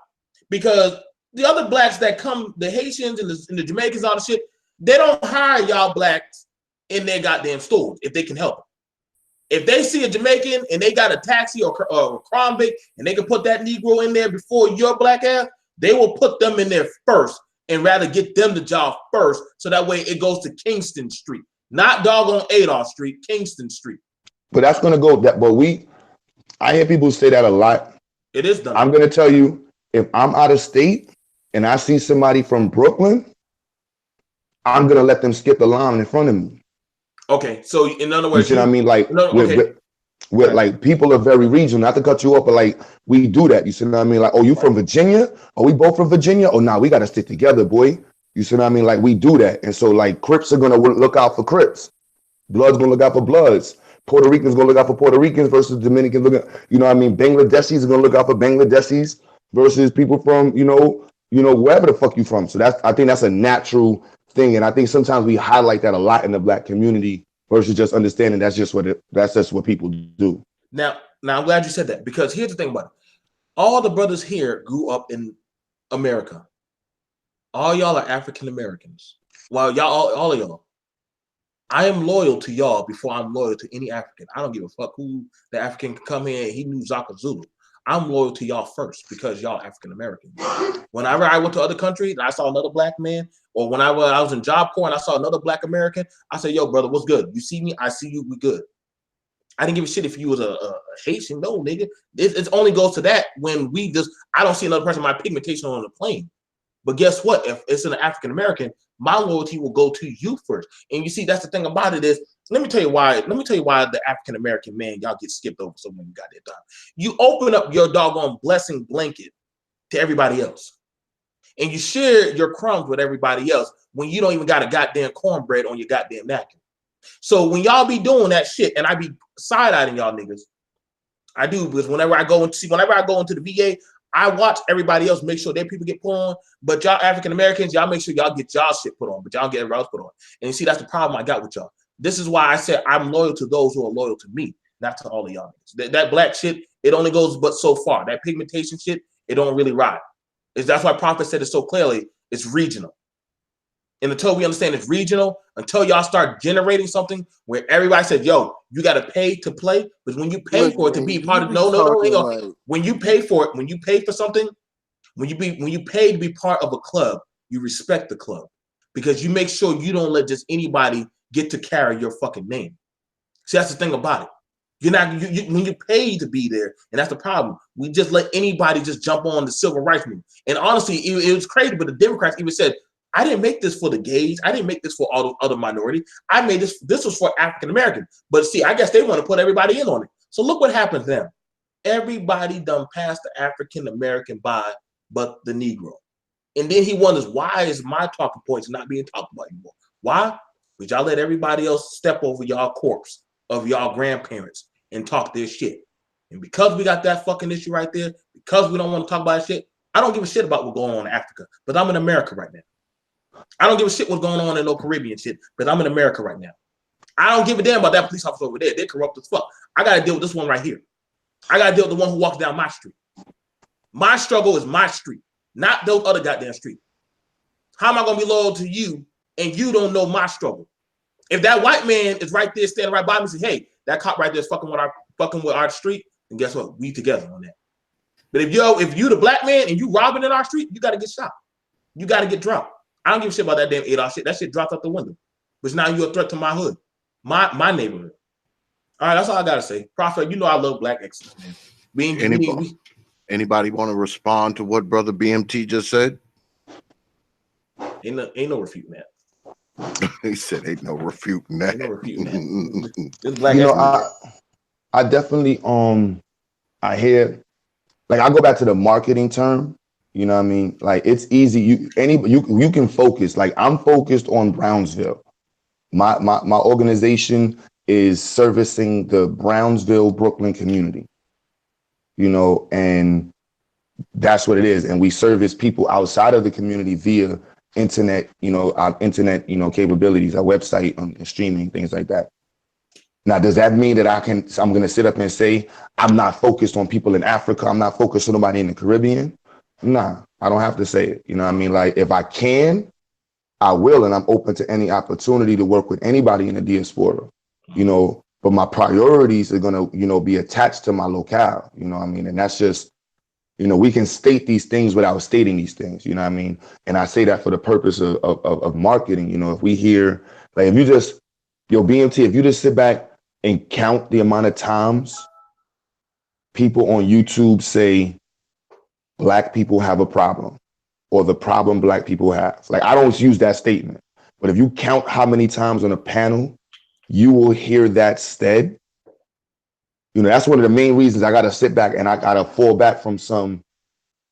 because the other blacks that come, the Haitians and the Jamaicans, all the shit, they don't hire y'all blacks in their goddamn stores if they can help it. If they see a Jamaican and they got a taxi or a crime bait and they can put that Negro in there before your black ass, they will put them in there first and rather get them the job first, so that way it goes to Kingston Street, not doggone Adolph Street, Kingston Street. But that's gonna go that. But I hear people say that a lot. It is done. I'm gonna tell you, if I'm out of state and I see somebody from Brooklyn, I'm gonna let them skip the line in front of me. Okay, so in other words, you see what I mean? Like, okay. With like people are very regional. Not to cut you off, but like we do that. You see what I mean? Like, oh, you from Virginia? Are we both from Virginia? Oh, nah, we gotta stick together, boy. You see what I mean? Like we do that, and so like Crips are gonna look out for Crips. Bloods gonna look out for Bloods. Puerto Ricans gonna look out for Puerto Ricans versus Dominicans. You know what I mean? Bangladeshis are gonna look out for Bangladeshis versus people from you know wherever the fuck you from. So I think that's a natural thing, and I think sometimes we highlight that a lot in the Black community versus just understanding that's just what people do. Now I'm glad you said that, because here's the thing about it. All the brothers here grew up in America. All y'all are African Americans. Well, y'all, all of y'all. I am loyal to y'all before I'm loyal to any African. I don't give a fuck who the African can come in. He knew Zaka Zulu. I'm loyal to y'all first because y'all African Americans. Whenever I went to other countries and I saw another black man, or when I was in Job Corps and I saw another black American, I said, yo, brother, what's good? You see me? I see you. We good. I didn't give a shit if you was a Haitian. No, nigga. It only goes to that when I don't see another person with my pigmentation on the plane. But guess what? If it's an African American, my loyalty will go to you first. And you see, that's the thing about it is, let me tell you why the African American man, y'all get skipped over so many goddamn time. You open up your doggone blessing blanket to everybody else. And you share your crumbs with everybody else when you don't even got a goddamn cornbread on your goddamn napkin. So when y'all be doing that shit, and I be side-eyeing y'all niggas, I do, because whenever I go into the VA, I watch everybody else make sure their people get put on, but y'all African Americans, y'all make sure y'all get y'all shit put on, but y'all don't get everybody else put on. And you see, that's the problem I got with y'all. This is why I said I'm loyal to those who are loyal to me, not to all of y'all. That black shit, it only goes but so far. That pigmentation shit, it don't really ride. That's why Prophet said it so clearly, it's regional. And until we understand it's regional, until y'all start generating something where everybody says, yo, you got to pay to play. Because when you pay for it to be part of, hang on. When you pay for it, when you pay for something, when you pay to be part of a club, you respect the club. Because you make sure you don't let just anybody get to carry your fucking name. See, that's the thing about it. You're not, when you pay to be there, and that's the problem. We just let anybody just jump on the civil rights movement. And honestly, it was crazy, but the Democrats even said, I didn't make this for the gays. I didn't make this for all the other minorities. I made this was for African Americans. But see, I guess they want to put everybody in on it. So look what happens then. Everybody done passed the African American by but the Negro. And then he wonders, why is my talking points not being talked about anymore? Why? Because y'all let everybody else step over y'all corpse of y'all grandparents and talk their shit. And because we got that fucking issue right there, because we don't want to talk about shit, I don't give a shit about what's going on in Africa, but I'm in America right now. I don't give a shit what's going on in no Caribbean shit, because I'm in America right now. I don't give a damn about that police officer over there. They're corrupt as fuck. I got to deal with this one right here. I got to deal with the one who walks down my street. My struggle is my street, not those other goddamn streets. How am I going to be loyal to you and you don't know my struggle? If that white man is right there standing right by me and say, hey, that cop right there is fucking with our street, then guess what? We together on that. But if you the black man and you robbing in our street, you got to get shot. You got to get dropped. I don't give a shit about that damn $8 shit. That shit dropped out the window. But now you're a threat to my hood, my neighborhood. All right, that's all I gotta say. Prophet, you know I love black excellence, man. Anybody want to respond to what Brother BMT just said? Ain't no refuting that. He said, "Ain't no refuting that." Ain't no refuting that. This black I definitely I hear, like, I go back to the marketing term. You know what I mean? Like, it's easy. You can focus. Like, I'm focused on Brownsville. My organization is servicing the Brownsville, Brooklyn community. You know, and that's what it is. And we service people outside of the community via internet, our internet, capabilities, our website, and streaming, things like that. Now, does that mean that I'm going to sit up and say, I'm not focused on people in Africa, I'm not focused on nobody in the Caribbean? Nah, I don't have to say it. You know what I mean? Like, if I can, I will, and I'm open to any opportunity to work with anybody in the diaspora, you know, but my priorities are gonna, you know, be attached to my locale, you know what I mean? And that's just, you know, we can state these things without stating these things, you know what I mean? And I say that for the purpose of marketing, you know, if we hear, like, if you just, yo, BMT, if you just sit back and count the amount of times people on YouTube say Black people have a problem, or the problem Black people have. Like, I don't use that statement, but if you count how many times on a panel you will hear that said, you know, that's one of the main reasons I got to sit back and I got to fall back from some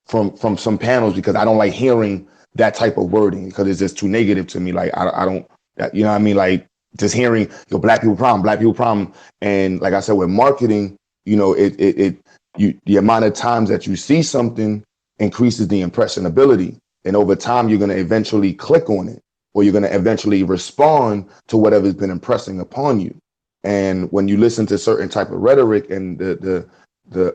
panels, because I don't like hearing that type of wording, because it's just too negative to me. Like, I don't, you know what I mean? Like, just hearing, yo, Black people problem. And like I said, with marketing, you know, the amount of times that you see something increases the impressionability. And over time, you're going to eventually click on it, or you're going to eventually respond to whatever's been impressing upon you. And when you listen to certain type of rhetoric and the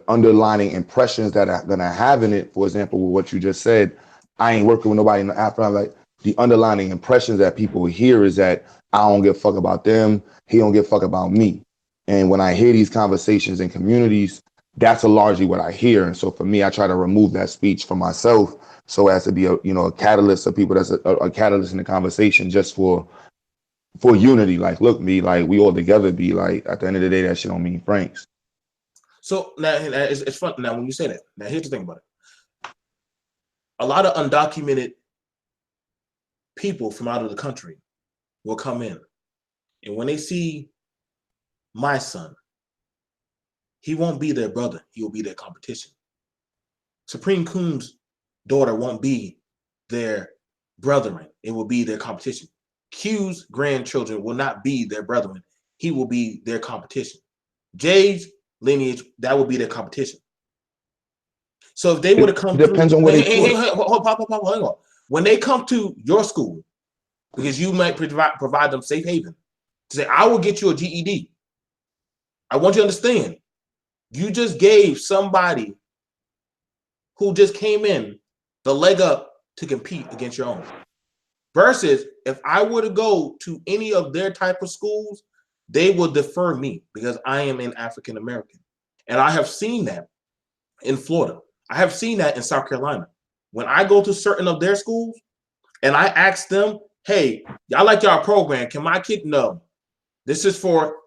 underlining impressions that are going to have in it, for example, with what you just said, I ain't working with nobody in the Afro. Like, the underlining impressions that people hear is that I don't give a fuck about them. He don't give a fuck about me. And when I hear these conversations in communities, that's largely what I hear. And so for me, I try to remove that speech from myself so as to be a, you know, a catalyst of people, that's a catalyst in the conversation, just for unity. Like, look, me, like, we all together, be like, at the end of the day, that shit don't mean Franks. So now it's fun. Now, when you say that, now here's the thing about it. A lot of undocumented people from out of the country will come in, and when they see my son, he won't be their brother. He will be their competition. Supreme Koon's daughter won't be their brethren. It will be their competition. Q's grandchildren will not be their brethren. He will be their competition. Jay's lineage, that will be their competition. So if they were to come depends through, on where they hang on. When they come to your school, because you might provide them safe haven, to say, I will get you a GED. I want you to understand, you just gave somebody who just came in the leg up to compete against your own. Versus, if I were to go to any of their type of schools, they will defer me because I am an African American. And I have seen that in Florida. I have seen that in South Carolina. When I go to certain of their schools and I ask them, hey, y'all like y'all program, can my kid? No. This is for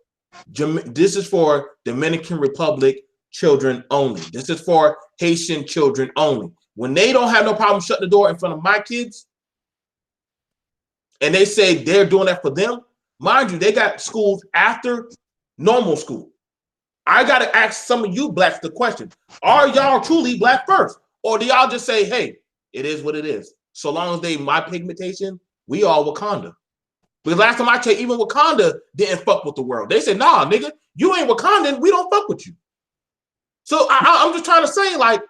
Dominican Republic children only. This is for Haitian children only. When they don't have no problem shutting the door in front of my kids, and they say they're doing that for them, mind you, they got schools after normal school. I got to ask some of you Blacks the question, are y'all truly Black first? Or do y'all just say, hey, it is what it is? So long as they my pigmentation, we all Wakanda. Because last time I checked, even Wakanda didn't fuck with the world. They said, nah, nigga, you ain't Wakandan, we don't fuck with you. So I'm just trying to say, like,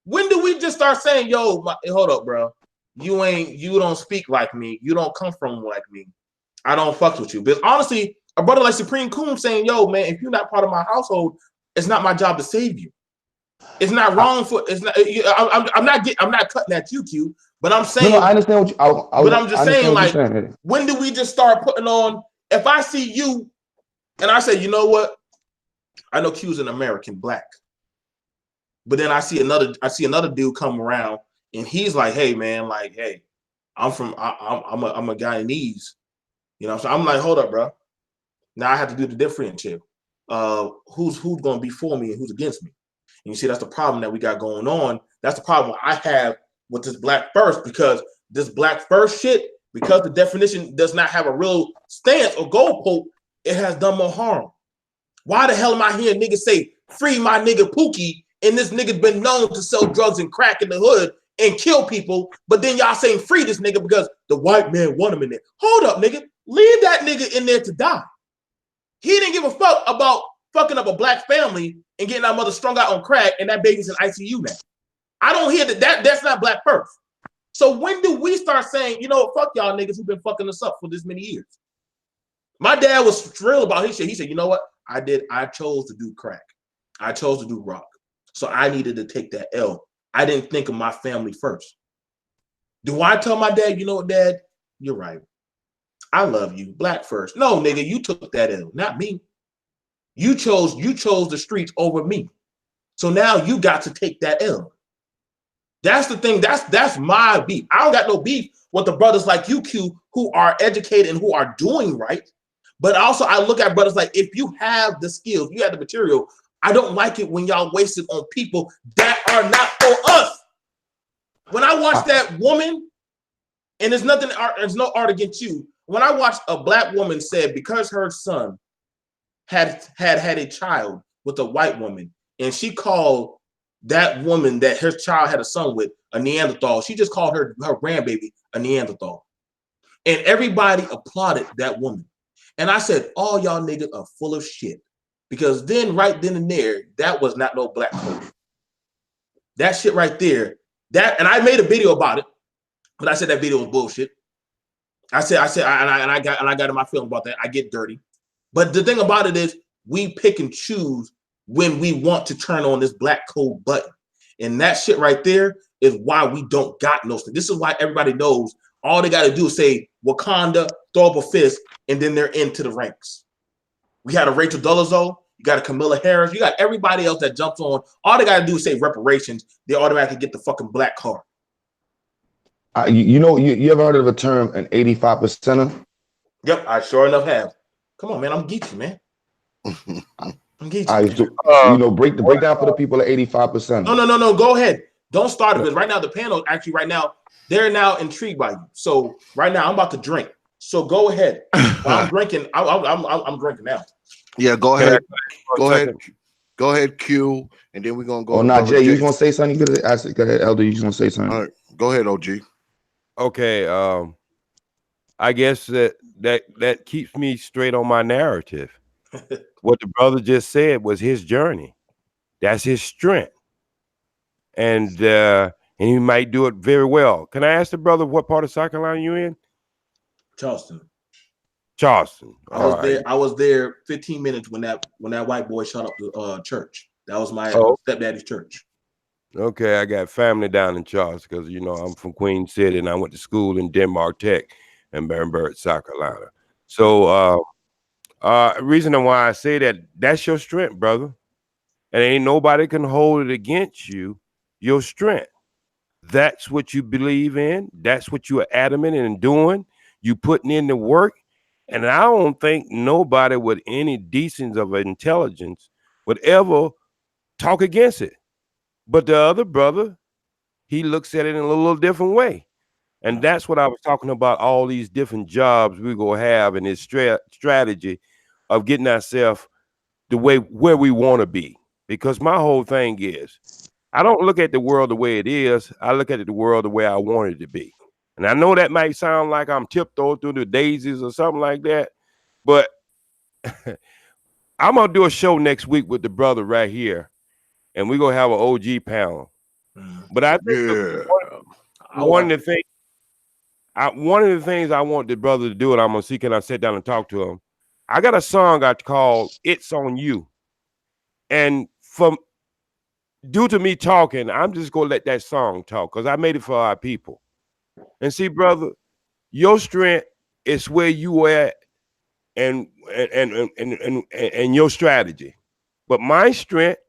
when do we just start saying, yo, hold up, bro. You don't speak like me. You don't come from like me. I don't fuck with you. Because honestly, a brother like Supreme Koon saying, yo, man, if you're not part of my household, it's not my job to save you. It's not wrong for, it's not, I'm not cutting at you, Q, but I'm saying, no, I understand what you, but I'm just saying, like, saying. When do we just start putting on, if I see you and I say, you know what? I know Q's an American Black. But then I see another dude come around and he's like, hey man, like, hey, I'm a Guyanese, you know. So I'm like, hold up, bro. Now I have to do the differential. Who's gonna be for me and who's against me? And you see, that's the problem that we got going on. That's the problem I have with this Black first, because this Black first shit, because the definition does not have a real stance or goalpost, it has done more harm. Why the hell am I hearing niggas say, free my nigga Pookie, and this nigga's been known to sell drugs and crack in the hood and kill people, but then y'all saying free this nigga because the white man want him in there. Hold up, nigga. Leave that nigga in there to die. He didn't give a fuck about fucking up a Black family and getting our mother strung out on crack and that baby's in ICU now. I don't hear that's not Black first. So when do we start saying, you know, fuck y'all niggas who've been fucking us up for this many years? My dad was thrilled about his shit. He said, you know what? I chose to do crack. I chose to do rock. So I needed to take that L. I didn't think of my family first. Do I tell my dad, you know what, Dad? You're right. I love you. Black first. No, nigga, you took that L, not me. You chose the streets over me. So now you got to take that L. That's the thing. That's my beef. I don't got no beef with the brothers like you, Q, who are educated and who are doing right. But also, I look at brothers like, if you have the skills, you have the material, I don't like it when y'all waste it on people that are not for us. When I watch that woman, and there's no art against you. When I watched a black woman said because her son had a child with a white woman, and she called that woman that her child had a son with a Neanderthal. She just called her grandbaby a Neanderthal. And everybody applauded that woman. And I said, all y'all niggas are full of shit. Because then, right then and there, that was not no black code. That shit right there, and I made a video about it, but I said that video was bullshit. I got in my feeling about that. I get dirty. But the thing about it is, we pick and choose when we want to turn on this black code button. And that shit right there is why we don't got no thing. This is why everybody knows all they got to do is say Wakanda, throw up a fist, and then they're into the ranks. We had a Rachel Dolezal, you got a Camilla Harris, you got everybody else that jumps on. All they got to do is say reparations, they automatically get the fucking black card. You ever heard of a term, an 85%er? Yep, I sure enough have. Come on, man, I'm geeky, man. I'm geeky. Break down for the people at 85%. No. Go ahead. Don't start it, because right now the panel they're now intrigued by you. So right now I'm about to drink. So go ahead. While I'm drinking. I'm drinking now. Yeah, go ahead. Go ahead, Q, and then we're gonna go. Oh, not Jay. You gonna say something? Go ahead, Elder. You gonna say something? All right, go ahead, OG. Okay. I guess that keeps me straight on my narrative. What the brother just said was his journey. That's his strength. And he might do it very well. Can I ask the brother what part of South Carolina you in? Charleston. I was there 15 minutes when that white boy shot up the church. That was my stepdaddy's church. Okay, I got family down in Charleston because I'm from Queen City and I went to school in Denmark Tech in Barrenburg, South Carolina. So reason why I say that's your strength, brother. And ain't nobody can hold it against you. Your strength. That's what you believe in. That's what you are adamant in doing. You putting in the work. And I don't think nobody with any decency of intelligence would ever talk against it. But the other brother, he looks at it in a little different way. And that's what I was talking about, all these different jobs we're going to have in this strategy of getting ourselves the way where we want to be. Because my whole thing is, I don't look at the world the way it is. I look at the world the way I want it to be. And I know that might sound like I'm tiptoeing through the daisies or something like that, but I'm going to do a show next week with the brother right here, and we're going to have an OG panel. But I think one of the things I want the brother to do, and I'm going to see can I sit down and talk to him. I got a song I call It's On You. And due to me talking, I'm just going to let that song talk because I made it for our people. And see, brother, your strength is where you at and your strategy. But my strength,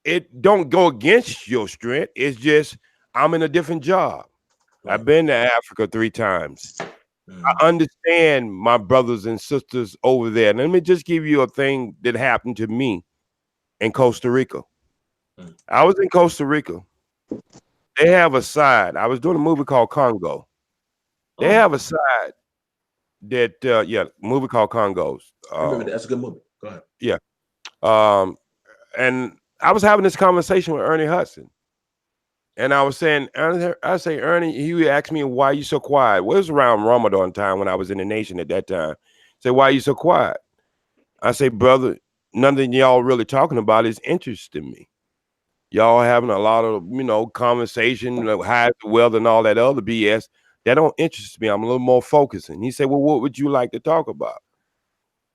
it don't go against your strength. It's just I'm in a different job. Right. I've been to Africa 3 times. I understand my brothers and sisters over there. And let me just give you a thing that happened to me in Costa Rica. I was in Costa Rica. They have a side. I was doing a movie called Congo. They have a side that movie called Congos. I remember that. That's a good movie. Go ahead. Yeah. And I was having this conversation with Ernie Hudson. And I was saying, Ernie, he asked me, why are you so quiet? Well, it was around Ramadan time when I was in the nation at that time. Say, why are you so quiet? I say, brother, nothing y'all really talking about is interesting me. Y'all having a lot of, conversation, hide the wealth and all that other BS. That don't interest me. I'm a little more focusing. He said, well, what would you like to talk about?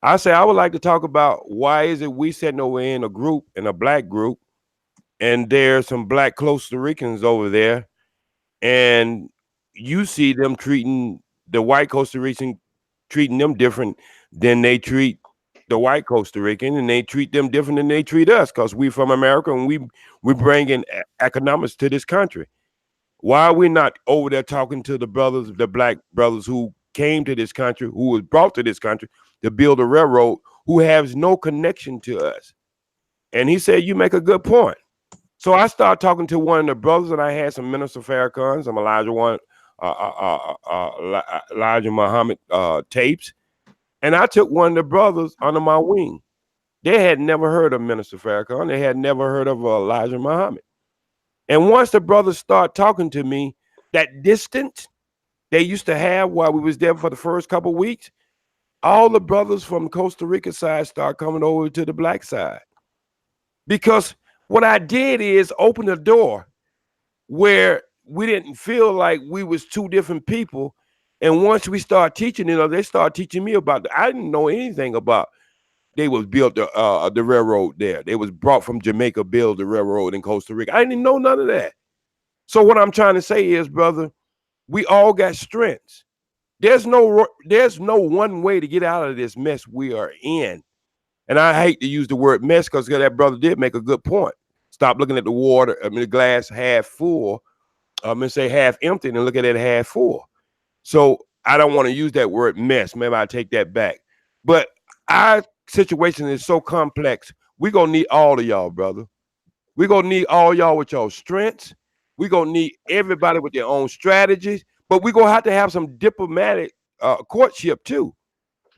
I say, I would like to talk about why is it we sitting over in a black group, and there's some black Costa Ricans over there, and you see them treating the white Costa Rican, treating them different than they treat the white Costa Rican, and they treat them different than they treat us because we from America and we bring in economics to this country. Why are we not over there talking to the brothers, the black brothers who came to this country, who was brought to this country to build a railroad, who has no connection to us? And he said, you make a good point. So I started talking to one of the brothers, and I had some Minister Farrakhan, some Elijah Muhammad tapes, and I took one of the brothers under my wing. They had never heard of Minister Farrakhan. They had never heard of Elijah Muhammad. And once the brothers start talking to me, that distance they used to have while we was there for the first couple of weeks, all the brothers from Costa Rica side start coming over to the black side. Because what I did is open the door where we didn't feel like we was two different people. And once we start teaching, they start teaching me about I didn't know anything about they was built the railroad there. They was brought from Jamaica, build the railroad in Costa Rica. I didn't know none of that. So what I'm trying to say is, brother, we all got strengths. There's no one way to get out of this mess we are in. And I hate to use the word mess because that brother did make a good point. Stop looking at the water, the glass half full, and say half empty, and look at it half full. So I don't want to use that word mess. Maybe I take that back. But our situation is so complex. We're going to need all of y'all, brother. We're going to need all y'all with your strengths. We're going to need everybody with their own strategies. But we're going to have some diplomatic courtship too,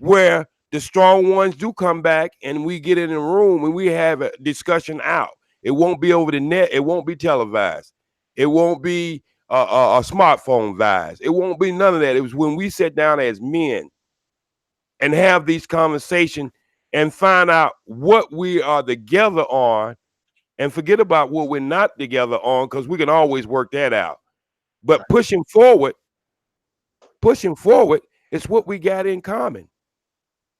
where the strong ones do come back and we get in a room and we have a discussion out. It won't be over the net. It won't be televised. It won't be a smartphone vibes. It won't be none of that. It was when we sit down as men and have these conversations and find out what we are together on and forget about what we're not together on, because we can always work that out. But pushing forward is what we got in common.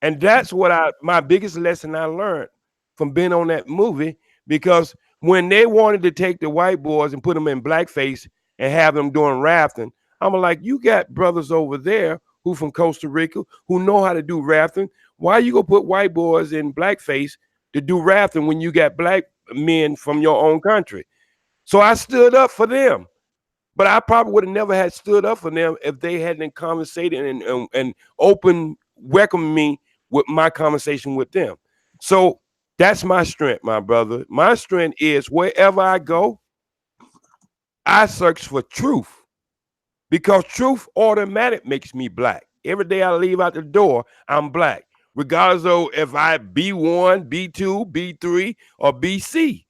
And that's what my biggest lesson I learned from being on that movie, because when they wanted to take the white boys and put them in blackface and have them doing rafting, I'm like, you got brothers over there who from Costa Rica who know how to do rafting. Why you gonna put white boys in blackface to do rafting when you got black men from your own country? So I stood up for them. But I probably would have never had stood up for them if they hadn't conversated and open welcomed me with my conversation with them. So that's my strength, my brother. My strength is wherever I go, I search for truth, because truth automatic makes me black. Every day I leave out the door, I'm black, regardless of if I B1, B2, B3, or BC.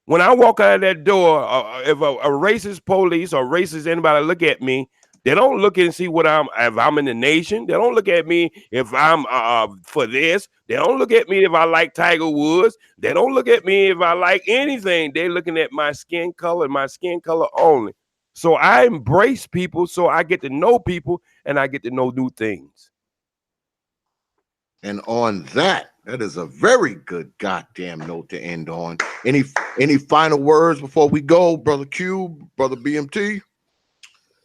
When I walk out of that door, if a racist police or racist anybody look at me, they don't look and see what if I'm in the nation. They don't look at me if I'm for this. They don't look at me if I like Tiger Woods. They don't look at me if I like anything. They're looking at my skin color and my skin color only. So I embrace people, so I get to know people and I get to know new things. And on that is a very good goddamn note to end on. Any final words before we go, Brother Q, Brother BMT?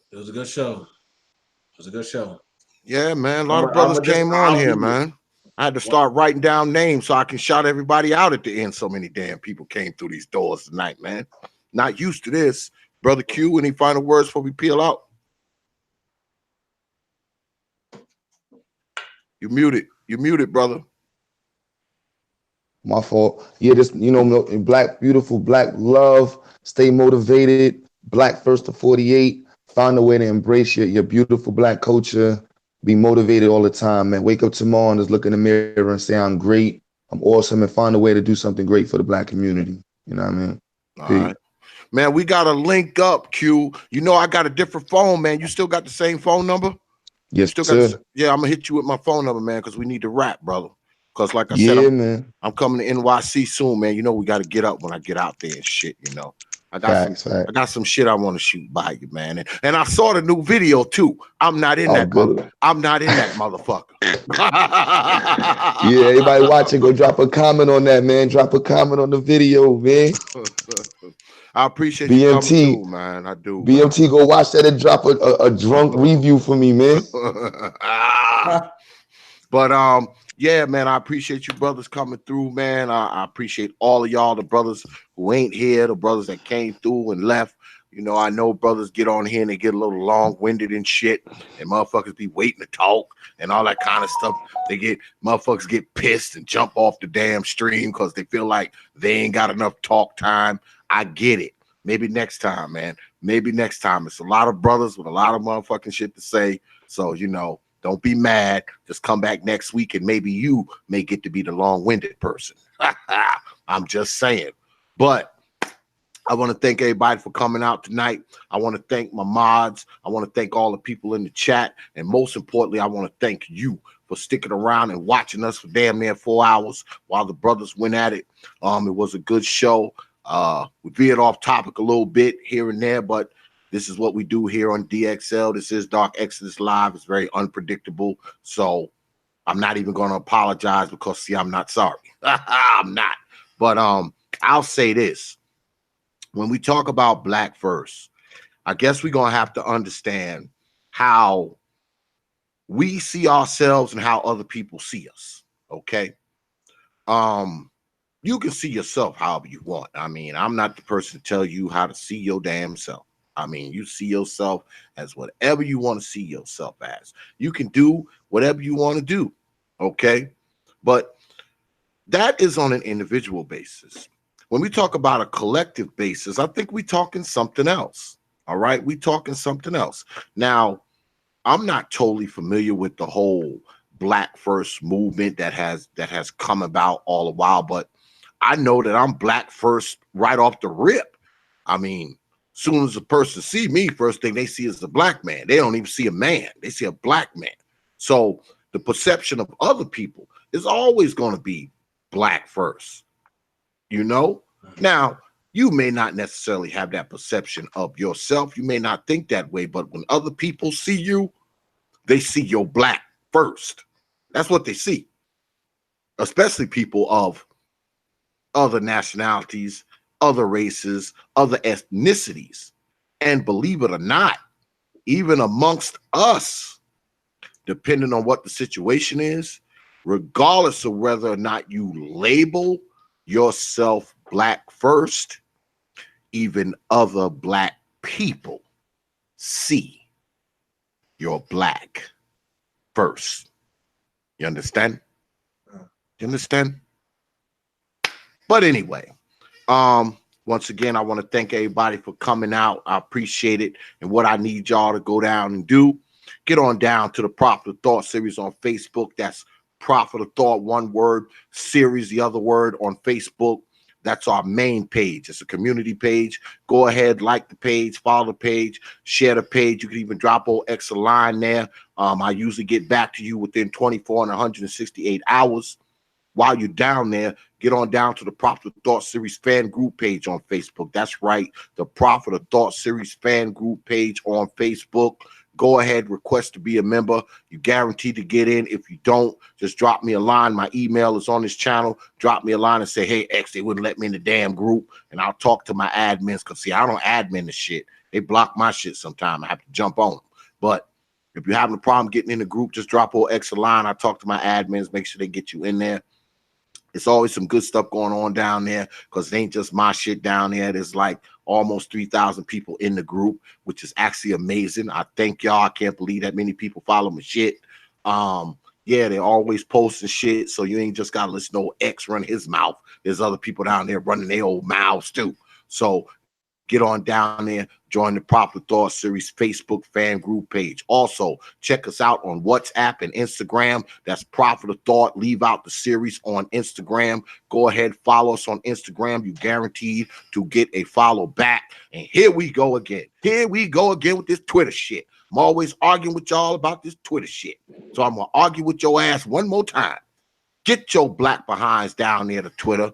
It was a good show. It was a good show. Yeah, man. A lot of brothers came on here, man. I had to start writing down names so I can shout everybody out at the end. So many damn people came through these doors tonight, man. Not used to this. Brother Q, any final words before we peel out? You're muted, brother. My fault. Yeah, this, black, beautiful, black love, stay motivated, black first to 48, find a way to embrace your beautiful black culture, be motivated all the time, man. Wake up tomorrow and just look in the mirror and say, I'm great, I'm awesome, and find a way to do something great for the black community. You know what I mean? All right. Man, we got to link up, Q. I got a different phone, man. You still got the same phone number? Yes, sir. Yeah, I'm going to hit you with my phone number, man, because we need to rap, brother. Because like I said, man, I'm coming to NYC soon, man. We got to get up when I get out there and shit, I got some shit I want to shoot by you, man. And I saw the new video too. I'm not in that motherfucker. Yeah, everybody watching, go drop a comment on that, man. Drop a comment on the video, man. I appreciate you coming BMT, through, man. I do, man. BMT, go watch that and drop a drunk review for me, man. But yeah, man, I appreciate you brothers coming through, man. I appreciate all of y'all, the brothers who ain't here, the brothers that came through and left. You know, I know brothers get on here and they get a little long-winded and shit, and motherfuckers be waiting to talk and all that kind of stuff. Motherfuckers get pissed and jump off the damn stream because they feel like they ain't got enough talk time. I get it. Maybe next time, man. Maybe next time. It's a lot of brothers with a lot of motherfucking shit to say. So, you know, don't be mad. Just come back next week and maybe you may get to be the long-winded person. I'm just saying. But I want to thank everybody for coming out tonight. I want to thank my mods. I want to thank all the people in the chat. And most importantly, I want to thank you for sticking around and watching us for damn near 4 hours while the brothers went at it. It was a good show. We veered off topic a little bit here and there, but this is what we do here on DXL. This is Dark Exodus Live. It's very unpredictable. So I'm not even going to apologize because, see, I'm not sorry. I'm not. But I'll say this. When we talk about Black first, I guess we're going to have to understand how we see ourselves and how other people see us. Okay. You can see yourself however you want. I mean, I'm not the person to tell you how to see your damn self. I mean, you see yourself as whatever you want to see yourself as. You can do whatever you want to do. Okay. But that is on an individual basis. When we talk about a collective basis, I think we're talking something else. All right. We're talking something else. Now, I'm not totally familiar with the whole Black First movement that has come about all the while, but I know that I'm Black first right off the rip. I mean, soon as a person see me, first thing they see is a Black man. They don't even see a man. They see a Black man. So the perception of other people is always going to be Black first. You know? Now, you may not necessarily have that perception of yourself. You may not think that way, but when other people see you, they see your Black first. That's what they see. Especially people of other nationalities, other races, other ethnicities. And believe it or not, even amongst us, depending on what the situation is, regardless of whether or not you label yourself Black first, even other Black people see you're Black first. You understand? You understand? But anyway, once again, I want to thank everybody for coming out. I appreciate it. And what I need y'all to go down and do, get on down to the Prophet of Thought series on Facebook. That's Prophet of Thought, one word, series, the other word, on Facebook. That's our main page. It's a community page. Go ahead, like the page, follow the page, share the page. You can even drop old X a line there. I usually get back to you within 24 and 168 hours. While you're down there, get on down to the Prophet of Thought Series fan group page on Facebook. That's right, the Prophet of Thought Series fan group page on Facebook. Go ahead, request to be a member. You're guaranteed to get in. If you don't, just drop me a line. My email is on this channel. Drop me a line and say, hey, X, they wouldn't let me in the damn group. And I'll talk to my admins because, see, I don't admin the shit. They block my shit sometime. I have to jump on them. But if you're having a problem getting in the group, just drop old X a line. I talk to my admins, make sure they get you in there. It's always some good stuff going on down there because it ain't just my shit down there. There's like almost 3,000 people in the group, which is actually amazing. I thank y'all. I can't believe that many people follow my shit. Yeah, they're always posting shit, so you ain't just got to listen to old X run his mouth. There's other people down there running their old mouths too. So get on down there, join the Prophet of Thought Series Facebook fan group page. Also, check us out on WhatsApp and Instagram. That's Prophet of Thought. Leave out the series on Instagram. Go ahead, follow us on Instagram. You're guaranteed to get a follow back. And here we go again. Here we go again with this Twitter shit. I'm always arguing with y'all about this Twitter shit. So I'm going to argue with your ass one more time. Get your Black behinds down there to Twitter.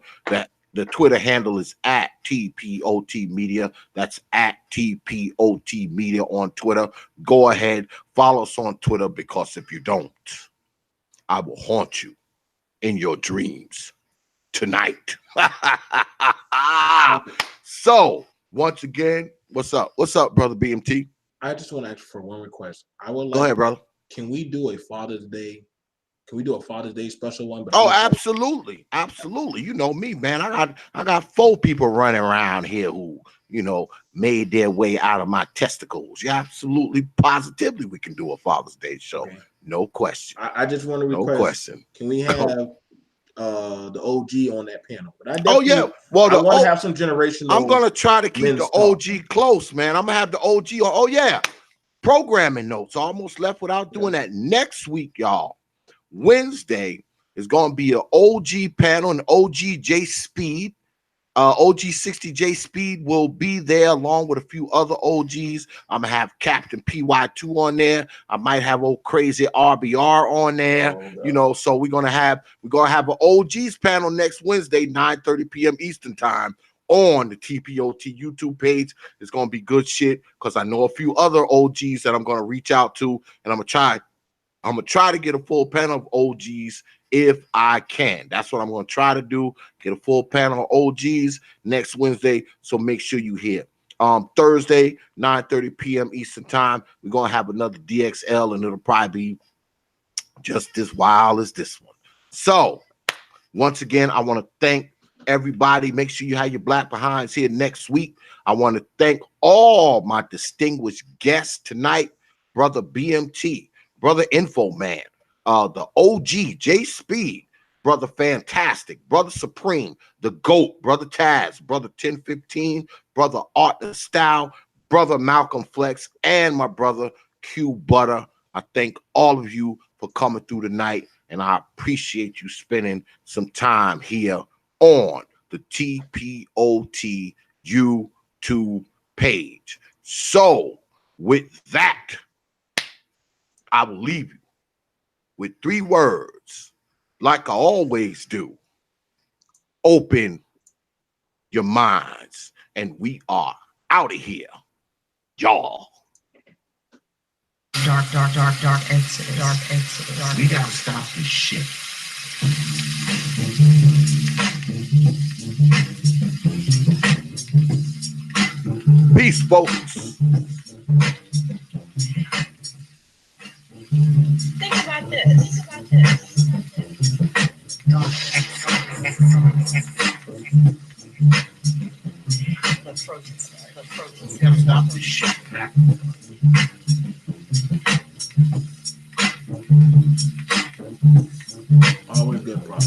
The Twitter handle is at TPOT Media. That's at TPOT Media on Twitter. Go ahead, follow us on Twitter, because if you don't, I will haunt you in your dreams tonight. So once again, what's up? What's up, brother BMT? I just want to ask for one request. I would like. Go ahead, brother. Can we do a Father's Day? Can we do a Father's Day special one? But oh, absolutely, absolutely. You know me, man. I got 4 people running around here who, made their way out of my testicles. Yeah, absolutely, positively, we can do a Father's Day show. Okay. No question. I just want to request. No question. Can we have the OG on that panel? But oh yeah. Well, I want to have some generational. I'm gonna try to keep the OG close, man. I'm gonna have the OG on. Oh yeah, programming notes. Almost left without doing that. Next week, y'all. Wednesday is going to be an OG panel, and OG J Speed. OG 60J Speed will be there along with a few other OGs. I'm going to have Captain PY2 on there. I might have old crazy RBR on there. So we're going to have an OGs panel next Wednesday, 9:30 p.m. Eastern time on the TPOT YouTube page. It's going to be good shit because I know a few other OGs that I'm going to reach out to, and I'm going to try to get a full panel of OGs if I can. That's what I'm going to try to do. Get a full panel of OGs next Wednesday. So make sure you hear. Thursday, 9:30 p.m. Eastern time, we're going to have another DXL, and it'll probably be just as wild as this one. So once again, I want to thank everybody. Make sure you have your black behinds here next week. I want to thank all my distinguished guests tonight. Brother BMT, Brother Info Man, the OG J Speed, Brother Fantastic, Brother Supreme, the GOAT, Brother Taz, Brother 1015, Brother Art the Style, Brother Malcolm Flex, and my brother Q Butter. I thank all of you for coming through tonight, and I appreciate you spending some time here on the TPOT YouTube page. So with that, I will leave you with 3 words, like I always do. Open your minds, and we are out of here, y'all. Dark exit. We gotta stop this shit. Peace, folks. Think about this. Let's stop this shit. Always good, bro.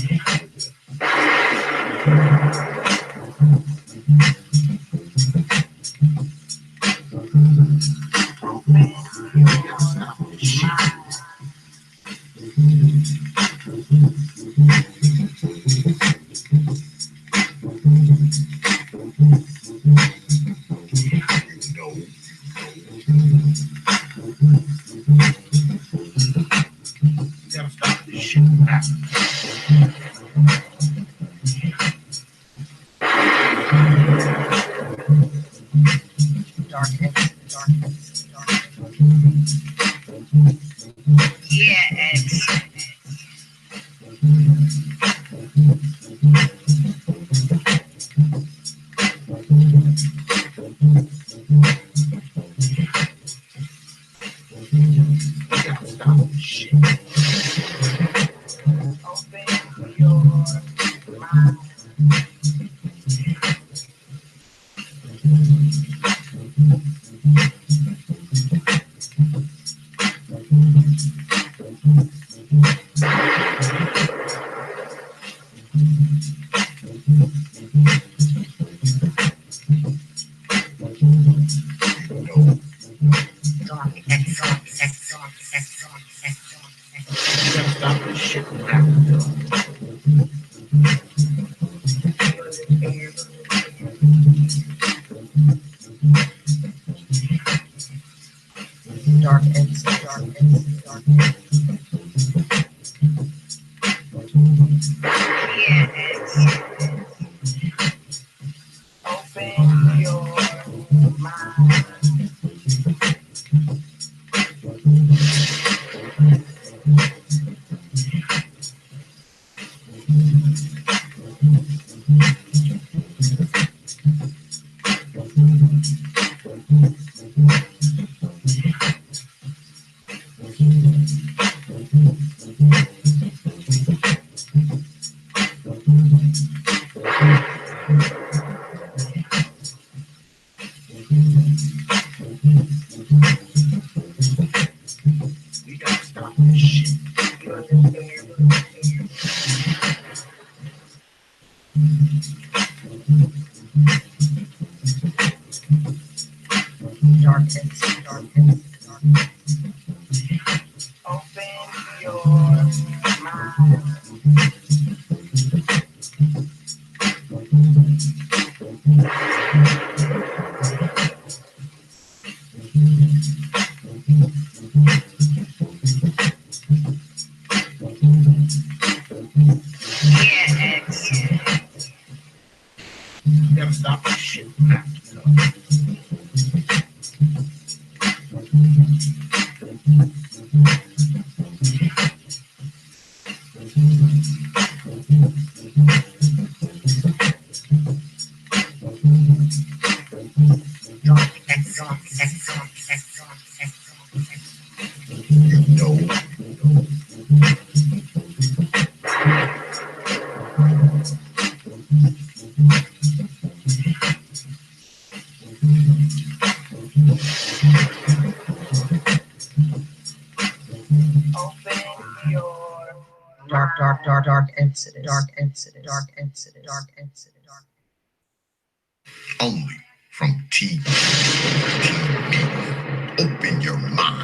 Gotta stop this shit. Dark exit. Yeah, exit. Gotta stop this shit. Open your mind. Stop this shit. Dark exit. Yeah, exit. Open your mind. We gotta stop this shit. Dark exit, dark exit, dark exit. Open your mind. Yeah, exit. We gotta stop this shit. Dark exodus, dark exodus, dark exodus, dark exodus, dark. Only from TV. Open your mind.